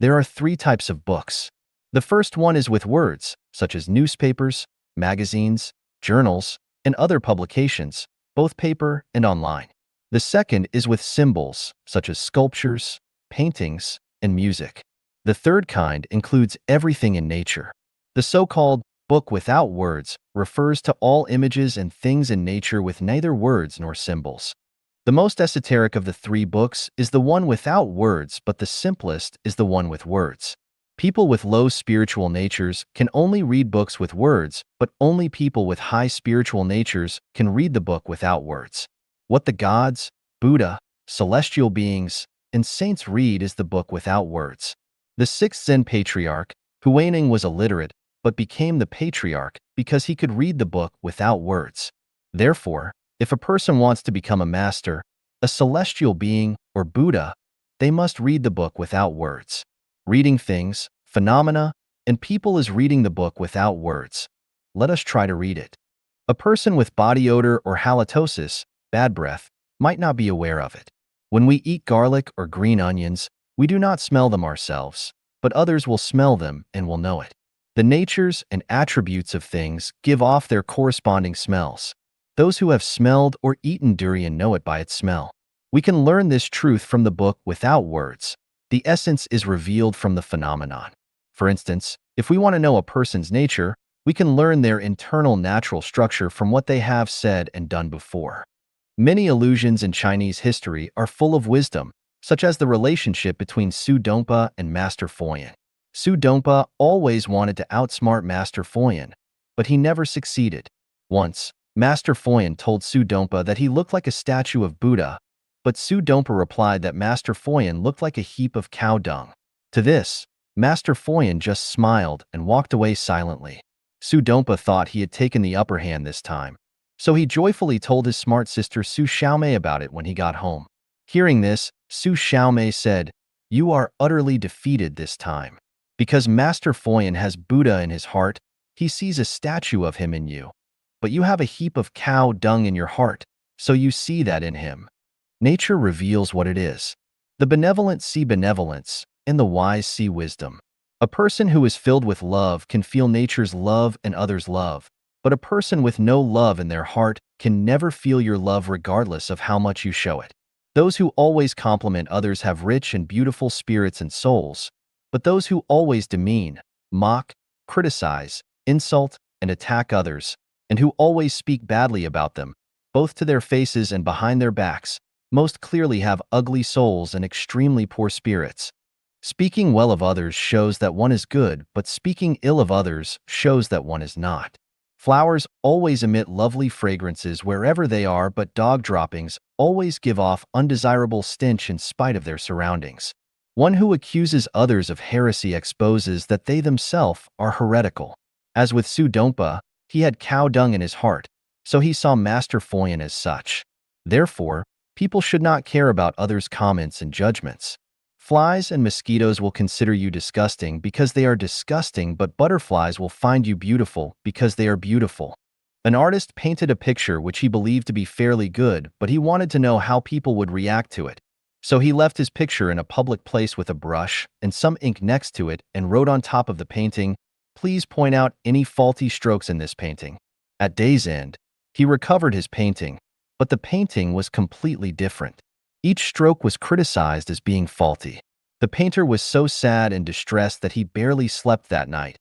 There are 3 types of books. The first one is with words, such as newspapers, magazines, journals, and other publications, both paper and online. The second is with symbols, such as sculptures, paintings, and music. The third kind includes everything in nature. The so-called book without words refers to all images and things in nature with neither words nor symbols. The most esoteric of the 3 books is the one without words, but the simplest is the one with words. People with low spiritual natures can only read books with words, but only people with high spiritual natures can read the book without words. What the gods, Buddha, celestial beings, and saints read is the book without words. The 6th Zen patriarch, Huineng, was illiterate, but became the patriarch because he could read the book without words. Therefore, if a person wants to become a master, a celestial being, or Buddha, they must read the book without words. Reading things, phenomena, and people is reading the book without words. Let us try to read it. A person with body odor or halitosis, bad breath, might not be aware of it. When we eat garlic or green onions, we do not smell them ourselves, but others will smell them and will know it. The natures and attributes of things give off their corresponding smells. Those who have smelled or eaten durian know it by its smell. We can learn this truth from the book without words. The essence is revealed from the phenomenon. For instance, if we want to know a person's nature, we can learn their internal natural structure from what they have said and done before. Many allusions in Chinese history are full of wisdom, such as the relationship between Su Dongpa and Master Foyan. Su Dongpa always wanted to outsmart Master Foyan, but he never succeeded. Once, Master Foyan told Su Dongpa that he looked like a statue of Buddha, but Su Dongpa replied that Master Foyan looked like a heap of cow dung. To this, Master Foyan just smiled and walked away silently. Su Dongpa thought he had taken the upper hand this time, so he joyfully told his smart sister Su Xiaomei about it when he got home. Hearing this, Su Xiaomei said, "You are utterly defeated this time. Because Master Foyan has Buddha in his heart, he sees a statue of him in you. But you have a heap of cow dung in your heart, so you see that in him." Nature reveals what it is. The benevolent see benevolence, and the wise see wisdom. A person who is filled with love can feel nature's love and others' love, but a person with no love in their heart can never feel your love regardless of how much you show it. Those who always compliment others have rich and beautiful spirits and souls, but those who always demean, mock, criticize, insult, and attack others, and who always speak badly about them, both to their faces and behind their backs, most clearly have ugly souls and extremely poor spirits. Speaking well of others shows that one is good, but speaking ill of others shows that one is not. Flowers always emit lovely fragrances wherever they are, but dog droppings always give off undesirable stench in spite of their surroundings. One who accuses others of heresy exposes that they themselves are heretical. As with Su Dongpa, he had cow dung in his heart, so he saw Master Foyan as such. Therefore, people should not care about others' comments and judgments. Flies and mosquitoes will consider you disgusting because they are disgusting, but butterflies will find you beautiful because they are beautiful. An artist painted a picture which he believed to be fairly good, but he wanted to know how people would react to it. So he left his picture in a public place with a brush and some ink next to it and wrote on top of the painting, "Please point out any faulty strokes in this painting." At day's end, he recovered his painting, but the painting was completely different. Each stroke was criticized as being faulty. The painter was so sad and distressed that he barely slept that night.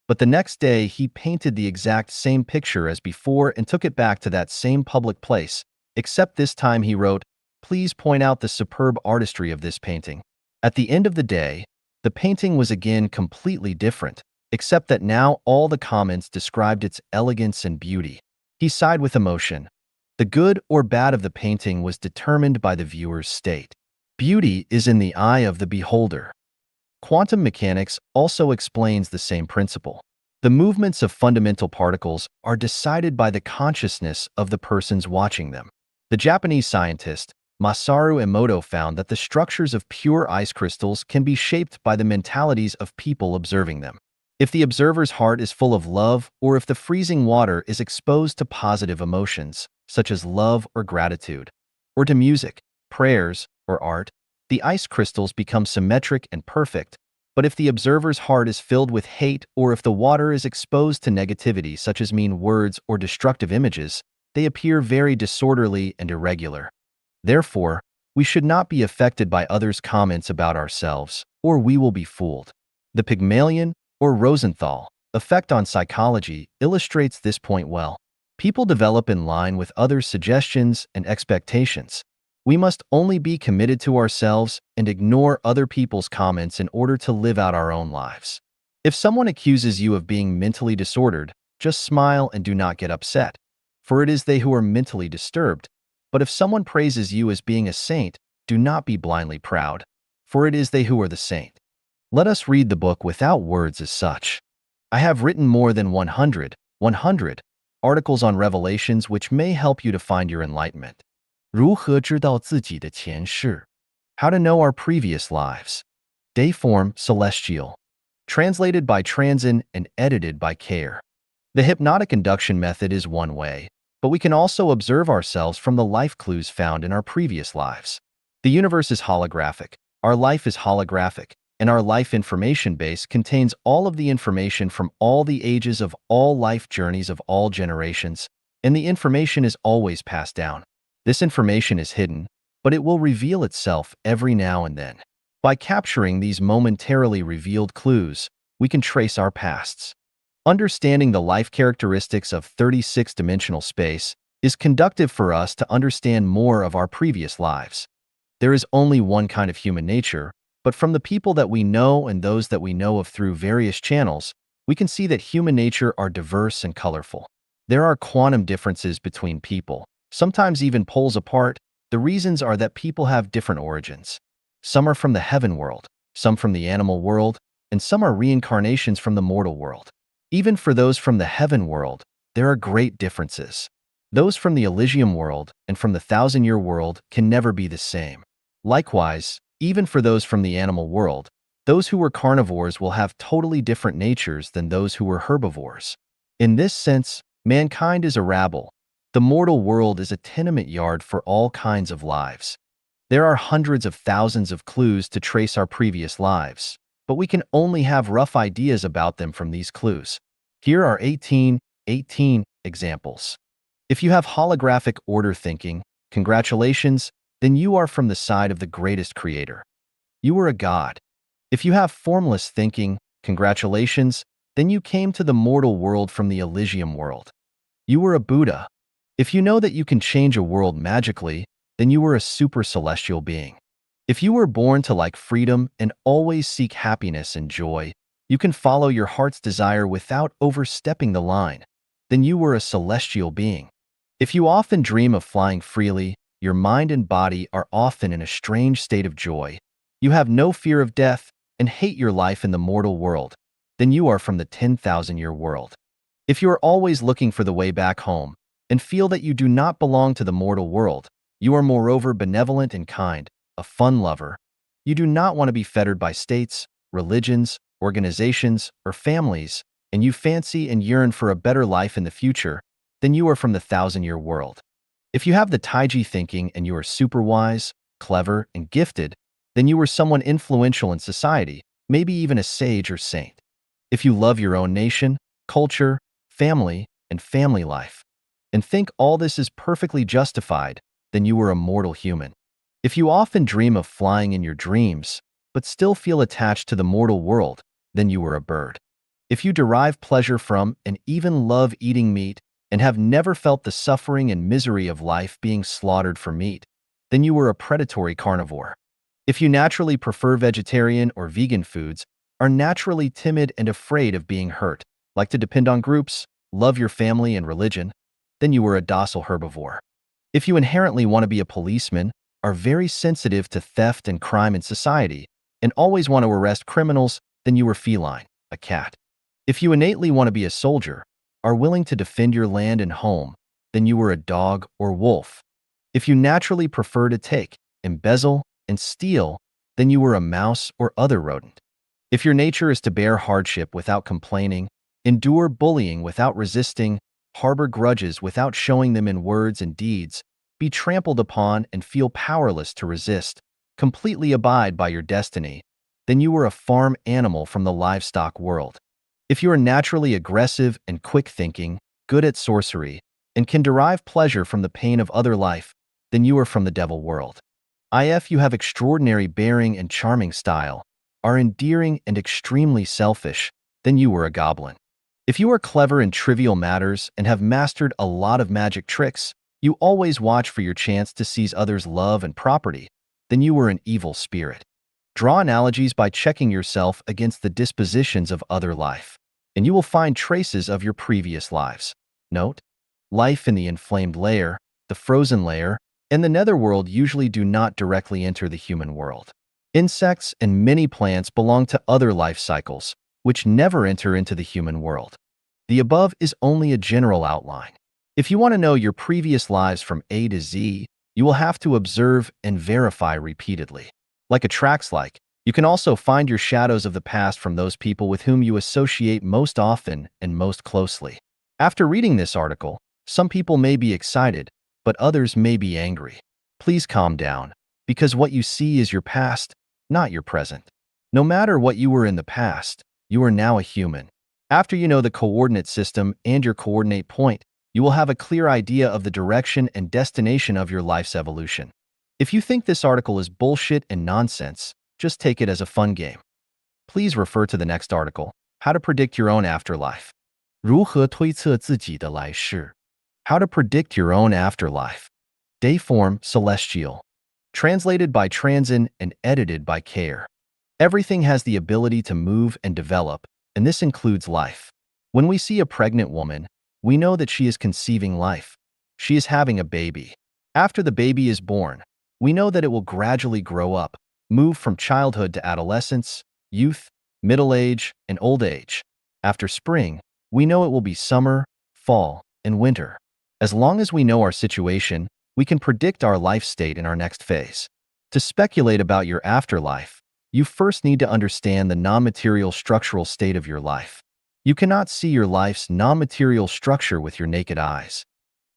But the next day, he painted the exact same picture as before and took it back to that same public place, except this time he wrote, "Please point out the superb artistry of this painting." At the end of the day, the painting was again completely different, except that now all the comments described its elegance and beauty. He sighed with emotion. The good or bad of the painting was determined by the viewer's state. Beauty is in the eye of the beholder. Quantum mechanics also explains the same principle. The movements of fundamental particles are decided by the consciousness of the persons watching them. The Japanese scientist Masaru Emoto found that the structures of pure ice crystals can be shaped by the mentalities of people observing them. If the observer's heart is full of love, or if the freezing water is exposed to positive emotions, such as love or gratitude, or to music, prayers, or art, the ice crystals become symmetric and perfect. But if the observer's heart is filled with hate, or if the water is exposed to negativity such as mean words or destructive images, they appear very disorderly and irregular. Therefore, we should not be affected by others' comments about ourselves, or we will be fooled. The Pygmalion, or Rosenthal, effect on psychology illustrates this point well. People develop in line with others' suggestions and expectations. We must only be committed to ourselves and ignore other people's comments in order to live out our own lives. If someone accuses you of being mentally disordered, just smile and do not get upset, for it is they who are mentally disturbed. But if someone praises you as being a saint, do not be blindly proud, for it is they who are the saint. Let us read the book without words as such. I have written more than 100 articles on revelations which may help you to find your enlightenment. 如何知道自己的前世? How to know our previous lives. Dayform Celestial. Translated by Transin and edited by Care. The hypnotic induction method is one way, but we can also observe ourselves from the life clues found in our previous lives. The universe is holographic, our life is holographic, and our life information base contains all of the information from all the ages of all life journeys of all generations, and the information is always passed down. This information is hidden, but it will reveal itself every now and then. By capturing these momentarily revealed clues, we can trace our pasts. Understanding the life characteristics of 36-dimensional space is conductive for us to understand more of our previous lives. There is only one kind of human nature, but from the people that we know and those that we know of through various channels, we can see that human nature are diverse and colorful. There are quantum differences between people, sometimes even poles apart. The reasons are that people have different origins. Some are from the heaven world, some from the animal world, and some are reincarnations from the mortal world. Even for those from the heaven world, there are great differences. Those from the Elysium world and from the thousand-year world can never be the same. Likewise, even for those from the animal world, those who were carnivores will have totally different natures than those who were herbivores. In this sense, mankind is a rabble. The mortal world is a tenement yard for all kinds of lives. There are hundreds of thousands of clues to trace our previous lives, but we can only have rough ideas about them from these clues. Here are 18 examples. If you have holographic order thinking, congratulations, then you are from the side of the greatest creator. You are a god. If you have formless thinking, congratulations, then you came to the mortal world from the Elysium world. You were a Buddha. If you know that you can change a world magically, then you were a super celestial being. If you were born to like freedom and always seek happiness and joy, you can follow your heart's desire without overstepping the line, then you were a celestial being. If you often dream of flying freely, your mind and body are often in a strange state of joy, you have no fear of death, and hate your life in the mortal world, then you are from the 10,000-year world. If you are always looking for the way back home and feel that you do not belong to the mortal world, you are moreover benevolent and kind, a fun lover. You do not want to be fettered by states, religions, organizations, or families, and you fancy and yearn for a better life in the future, then you are from the 1,000-year world. If you have the Taiji thinking and you are super wise, clever, and gifted, then you are someone influential in society, maybe even a sage or saint. If you love your own nation, culture, family, and family life, and think all this is perfectly justified, then you are a mortal human. If you often dream of flying in your dreams, but still feel attached to the mortal world, then you are a bird. If you derive pleasure from and even love eating meat and have never felt the suffering and misery of life being slaughtered for meat, then you are a predatory carnivore. If you naturally prefer vegetarian or vegan foods, are naturally timid and afraid of being hurt, like to depend on groups, love your family and religion, then you are a docile herbivore. If you inherently want to be a policeman, are very sensitive to theft and crime in society, and always want to arrest criminals, then you are feline, a cat. If you innately want to be a soldier, are willing to defend your land and home, then you are a dog or wolf. If you naturally prefer to take, embezzle, and steal, then you are a mouse or other rodent. If your nature is to bear hardship without complaining, endure bullying without resisting, harbor grudges without showing them in words and deeds, be trampled upon and feel powerless to resist, completely abide by your destiny, then you are a farm animal from the livestock world. If you are naturally aggressive and quick-thinking, good at sorcery, and can derive pleasure from the pain of other life, then you are from the devil world. If you have extraordinary bearing and charming style, are endearing and extremely selfish, then you are a goblin. If you are clever in trivial matters and have mastered a lot of magic tricks, you always watch for your chance to seize others' love and property, then you are an evil spirit. Draw analogies by checking yourself against the dispositions of other life, and you will find traces of your previous lives. Note: life in the inflamed layer, the frozen layer, and the netherworld usually do not directly enter the human world. Insects and many plants belong to other life cycles, which never enter into the human world. The above is only a general outline. If you want to know your previous lives from A to Z, you will have to observe and verify repeatedly. Like a Trax-like, you can also find your shadows of the past from those people with whom you associate most often and most closely. After reading this article, some people may be excited, but others may be angry. Please calm down, because what you see is your past, not your present. No matter what you were in the past, you are now a human. After you know the coordinate system and your coordinate point, you will have a clear idea of the direction and destination of your life's evolution. If you think this article is bullshit and nonsense, just take it as a fun game. Please refer to the next article, How to Predict Your Own Afterlife. 如何推测自己的来世 How to predict your own afterlife. Dayform Celestial. Translated by Transin and edited by Care. Everything has the ability to move and develop, and this includes life. When we see a pregnant woman, we know that she is conceiving life. She is having a baby. After the baby is born, we know that it will gradually grow up, move from childhood to adolescence, youth, middle age, and old age. After spring, we know it will be summer, fall, and winter. As long as we know our situation, we can predict our life state in our next phase. To speculate about your afterlife, you first need to understand the non-material structural state of your life. You cannot see your life's non-material structure with your naked eyes.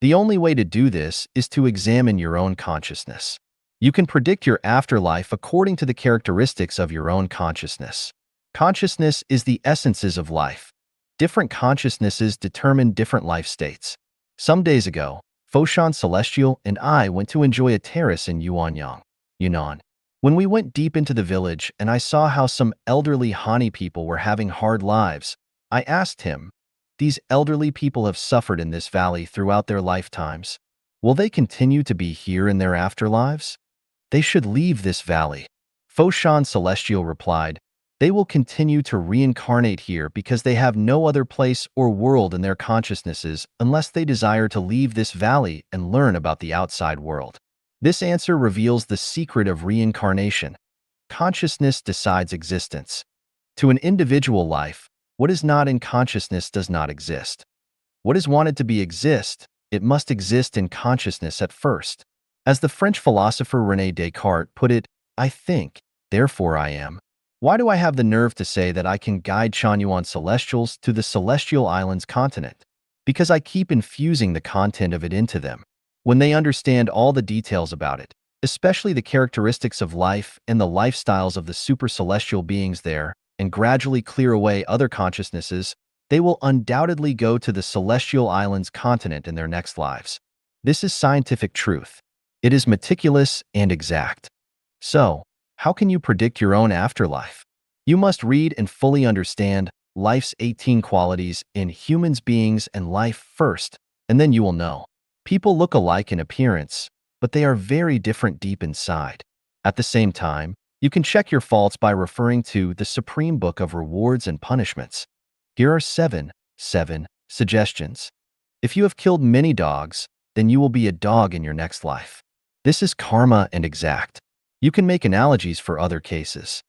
The only way to do this is to examine your own consciousness. You can predict your afterlife according to the characteristics of your own consciousness. Consciousness is the essences of life. Different consciousnesses determine different life states. Some days ago, Foshan Celestial and I went to enjoy a terrace in Yuanyang, Yunnan. When we went deep into the village and I saw how some elderly Hani people were having hard lives, I asked him, "These elderly people have suffered in this valley throughout their lifetimes. Will they continue to be here in their afterlives? They should leave this valley." Foshan Celestial replied, "They will continue to reincarnate here because they have no other place or world in their consciousnesses unless they desire to leave this valley and learn about the outside world." This answer reveals the secret of reincarnation. Consciousness decides existence. To an individual life, what is not in consciousness does not exist. What is wanted to be exist, it must exist in consciousness at first. As the French philosopher René Descartes put it, "I think, therefore I am." Why do I have the nerve to say that I can guide Chanyuan Celestials to the Celestial Islands continent? Because I keep infusing the content of it into them. When they understand all the details about it, especially the characteristics of life and the lifestyles of the super celestial beings there, and gradually clear away other consciousnesses, they will undoubtedly go to the Celestial Islands continent in their next lives. This is scientific truth. It is meticulous and exact. So, how can you predict your own afterlife? You must read and fully understand life's 18 qualities in humans, beings, and life first, and then you will know. People look alike in appearance, but they are very different deep inside. At the same time, you can check your faults by referring to the Supreme Book of Rewards and Punishments. Here are seven suggestions. If you have killed many dogs, then you will be a dog in your next life. This is karma and exact. You can make analogies for other cases.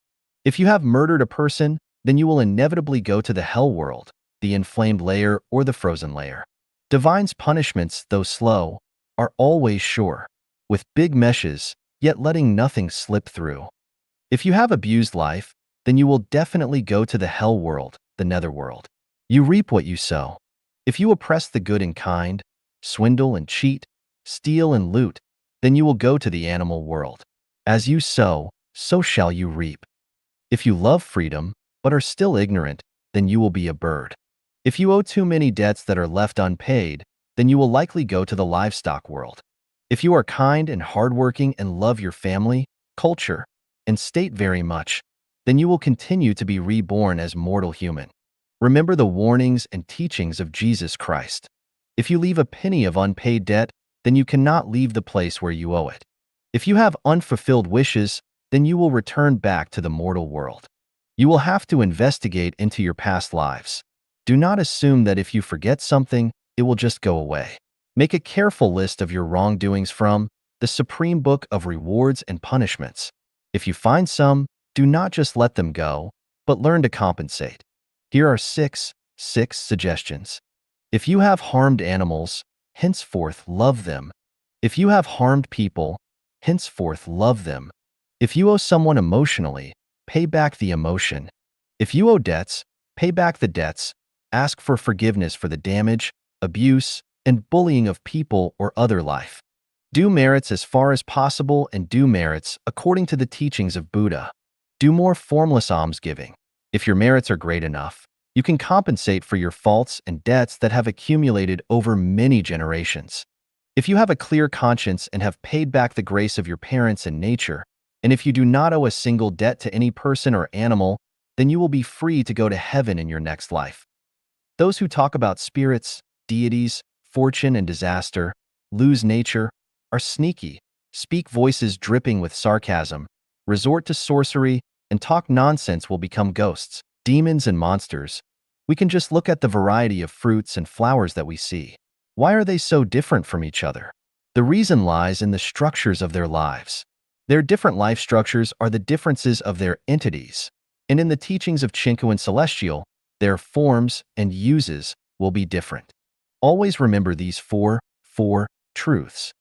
If you have murdered a person, then you will inevitably go to the hell world, the inflamed layer or the frozen layer. Divine's punishments, though slow, are always sure, with big meshes, yet letting nothing slip through. If you have abused life, then you will definitely go to the hell world, the netherworld. You reap what you sow. If you oppress the good and kind, swindle and cheat, steal and loot, then you will go to the animal world. As you sow, so shall you reap. If you love freedom, but are still ignorant, then you will be a bird. If you owe too many debts that are left unpaid, then you will likely go to the livestock world. If you are kind and hardworking and love your family, culture, and state very much, then you will continue to be reborn as mortal human. Remember the warnings and teachings of Jesus Christ. If you leave a penny of unpaid debt, then you cannot leave the place where you owe it. If you have unfulfilled wishes, then you will return back to the mortal world. You will have to investigate into your past lives. Do not assume that if you forget something, it will just go away. Make a careful list of your wrongdoings from the Supreme Book of Rewards and Punishments. If you find some, do not just let them go, but learn to compensate. Here are six suggestions. If you have harmed animals, henceforth love them. If you have harmed people, henceforth love them. If you owe someone emotionally, pay back the emotion. If you owe debts, pay back the debts. Ask for forgiveness for the damage, abuse, and bullying of people or other life. Do merits as far as possible and do merits according to the teachings of Buddha. Do more formless almsgiving. If your merits are great enough, you can compensate for your faults and debts that have accumulated over many generations. If you have a clear conscience and have paid back the grace of your parents and nature, and if you do not owe a single debt to any person or animal, then you will be free to go to heaven in your next life. Those who talk about spirits, deities, fortune and disaster, lose nature, are sneaky, speak voices dripping with sarcasm, resort to sorcery, and talk nonsense will become ghosts, demons and monsters. We can just look at the variety of fruits and flowers that we see. Why are they so different from each other? The reason lies in the structures of their lives. Their different life structures are the differences of their entities, and in the teachings of Chinku and Celestial, their forms and uses will be different. Always remember these four truths.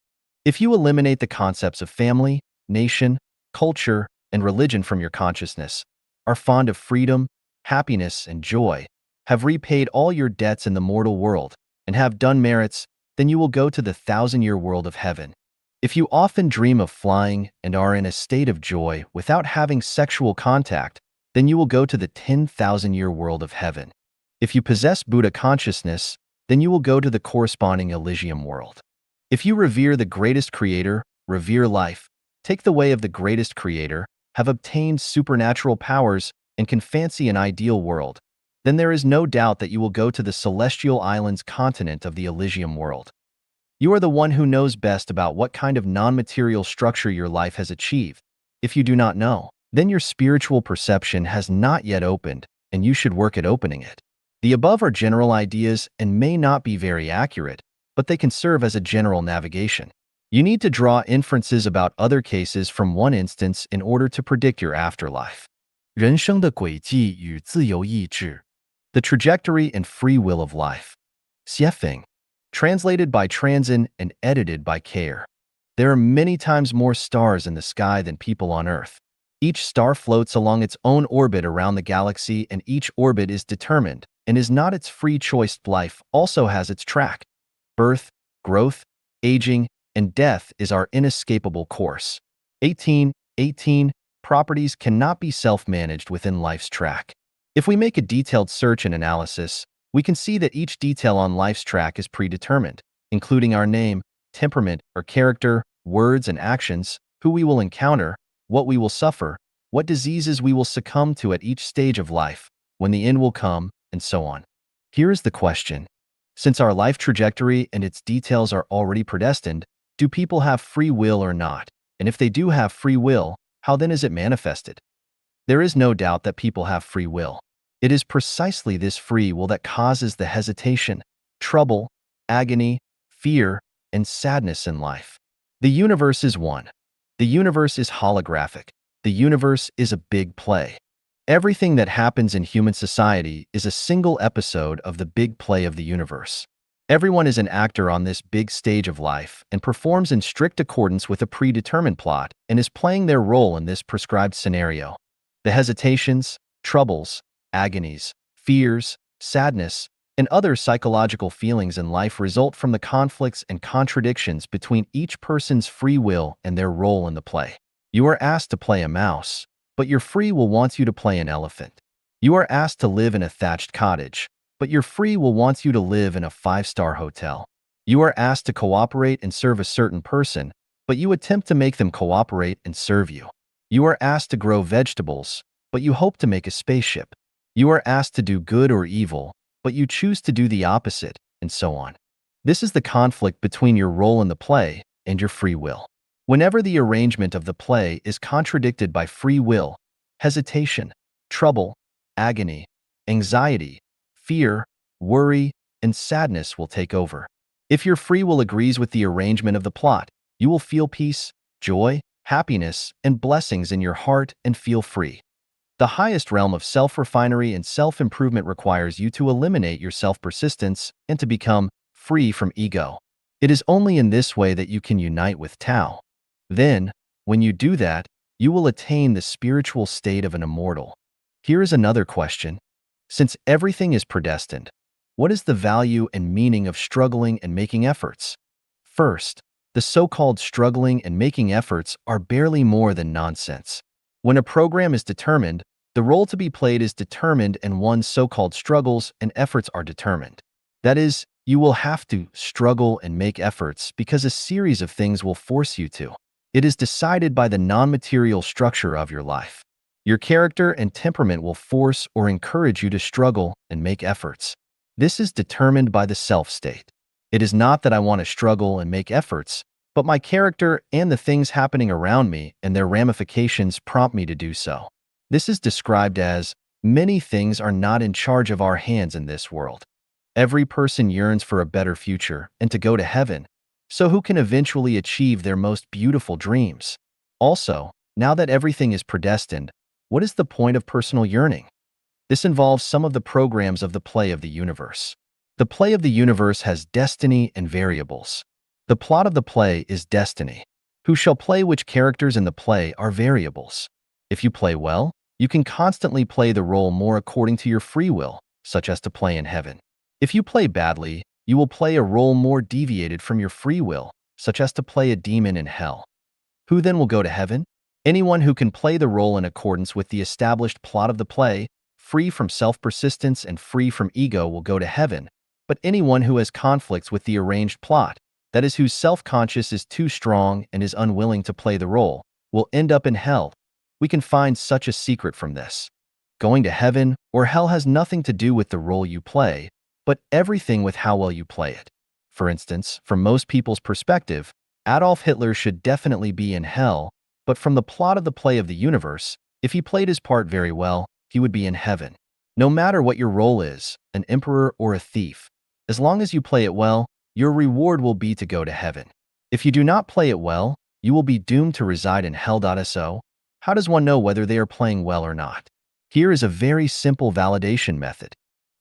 If you eliminate the concepts of family, nation, culture, and religion from your consciousness, are fond of freedom, happiness, and joy, have repaid all your debts in the mortal world, and have done merits, then you will go to the 1,000-year world of heaven. If you often dream of flying and are in a state of joy without having sexual contact, then you will go to the 10,000-year world of heaven. If you possess Buddha consciousness, then you will go to the corresponding Elysium world. If you revere the greatest creator, revere life, take the way of the greatest creator, have obtained supernatural powers, and can fancy an ideal world, then there is no doubt that you will go to the celestial islands continent of the Elysium world. You are the one who knows best about what kind of non-material structure your life has achieved. If you do not know, then your spiritual perception has not yet opened, and you should work at opening it. The above are general ideas and may not be very accurate, but they can serve as a general navigation. You need to draw inferences about other cases from one instance in order to predict your afterlife. 人生的轨迹与自由意志 The trajectory and free will of life. Xiefeng. Translated by Transin and edited by Care. There are many times more stars in the sky than people on Earth. Each star floats along its own orbit around the galaxy, and each orbit is determined and is not its free choice. Life also has its track. Birth, growth, aging, and death is our inescapable course. 18. Properties cannot be self-managed within life's track. If we make a detailed search and analysis, we can see that each detail on life's track is predetermined, including our name, temperament or character, words and actions, who we will encounter, what we will suffer, what diseases we will succumb to at each stage of life, when the end will come, and so on. Here is the question. Since our life trajectory and its details are already predestined, do people have free will or not? And if they do have free will, how then is it manifested? There is no doubt that people have free will. It is precisely this free will that causes the hesitation, trouble, agony, fear, and sadness in life. The universe is one. The universe is holographic. The universe is a big play. Everything that happens in human society is a single episode of the big play of the universe. Everyone is an actor on this big stage of life and performs in strict accordance with a predetermined plot and is playing their role in this prescribed scenario. The hesitations, troubles, agonies, fears, sadness, and other psychological feelings in life result from the conflicts and contradictions between each person's free will and their role in the play. You are asked to play a mouse, but your free will wants you to play an elephant. You are asked to live in a thatched cottage, but your free will wants you to live in a 5-star hotel. You are asked to cooperate and serve a certain person, but you attempt to make them cooperate and serve you. You are asked to grow vegetables, but you hope to make a spaceship. You are asked to do good or evil, but you choose to do the opposite, and so on. This is the conflict between your role in the play and your free will. Whenever the arrangement of the play is contradicted by free will, hesitation, trouble, agony, anxiety, fear, worry, and sadness will take over. If your free will agrees with the arrangement of the plot, you will feel peace, joy, happiness, and blessings in your heart and feel free. The highest realm of self-refinery and self-improvement requires you to eliminate your self-persistence and to become free from ego. It is only in this way that you can unite with Tao. Then, when you do that, you will attain the spiritual state of an immortal. Here is another question. Since everything is predestined, what is the value and meaning of struggling and making efforts? First, the so-called struggling and making efforts are barely more than nonsense. When a program is determined, the role to be played is determined and one's so-called struggles and efforts are determined. That is, you will have to struggle and make efforts because a series of things will force you to. It is decided by the non-material structure of your life. Your character and temperament will force or encourage you to struggle and make efforts. This is determined by the self-state. It is not that I want to struggle and make efforts, but my character and the things happening around me and their ramifications prompt me to do so. This is described as, many things are not in charge of our hands in this world. Every person yearns for a better future and to go to heaven, so who can eventually achieve their most beautiful dreams? Also, now that everything is predestined, what is the point of personal yearning? This involves some of the programs of the play of the universe. The play of the universe has destiny and variables. The plot of the play is destiny. Who shall play which characters in the play are variables. If you play well, you can constantly play the role more according to your free will, such as to play in heaven. If you play badly, you will play a role more deviated from your free will, such as to play a demon in hell. Who then will go to heaven? Anyone who can play the role in accordance with the established plot of the play, free from self-persistence and free from ego, will go to heaven, but anyone who has conflicts with the arranged plot, that is, whose self-conscious is too strong and is unwilling to play the role, will end up in hell. We can find such a secret from this. Going to heaven or hell has nothing to do with the role you play, but everything with how well you play it. For instance, from most people's perspective, Adolf Hitler should definitely be in hell, but from the plot of the play of the universe, if he played his part very well, he would be in heaven. No matter what your role is, an emperor or a thief, as long as you play it well, your reward will be to go to heaven. If you do not play it well, you will be doomed to reside in hell. So, how does one know whether they are playing well or not? Here is a very simple validation method.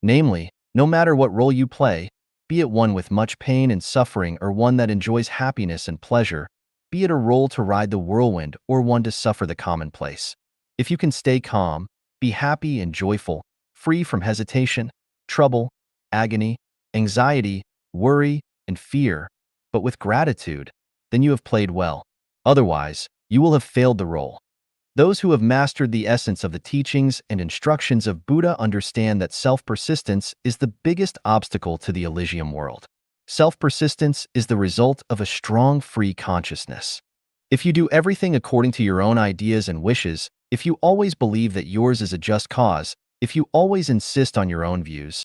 Namely, no matter what role you play, be it one with much pain and suffering or one that enjoys happiness and pleasure, be it a role to ride the whirlwind or one to suffer the commonplace. If you can stay calm, be happy and joyful, free from hesitation, trouble, agony, anxiety, worry, and fear, but with gratitude, then you have played well. Otherwise, you will have failed the role. Those who have mastered the essence of the teachings and instructions of Buddha understand that self-persistence is the biggest obstacle to the Elysium world. Self-persistence is the result of a strong free consciousness. If you do everything according to your own ideas and wishes, if you always believe that yours is a just cause, if you always insist on your own views,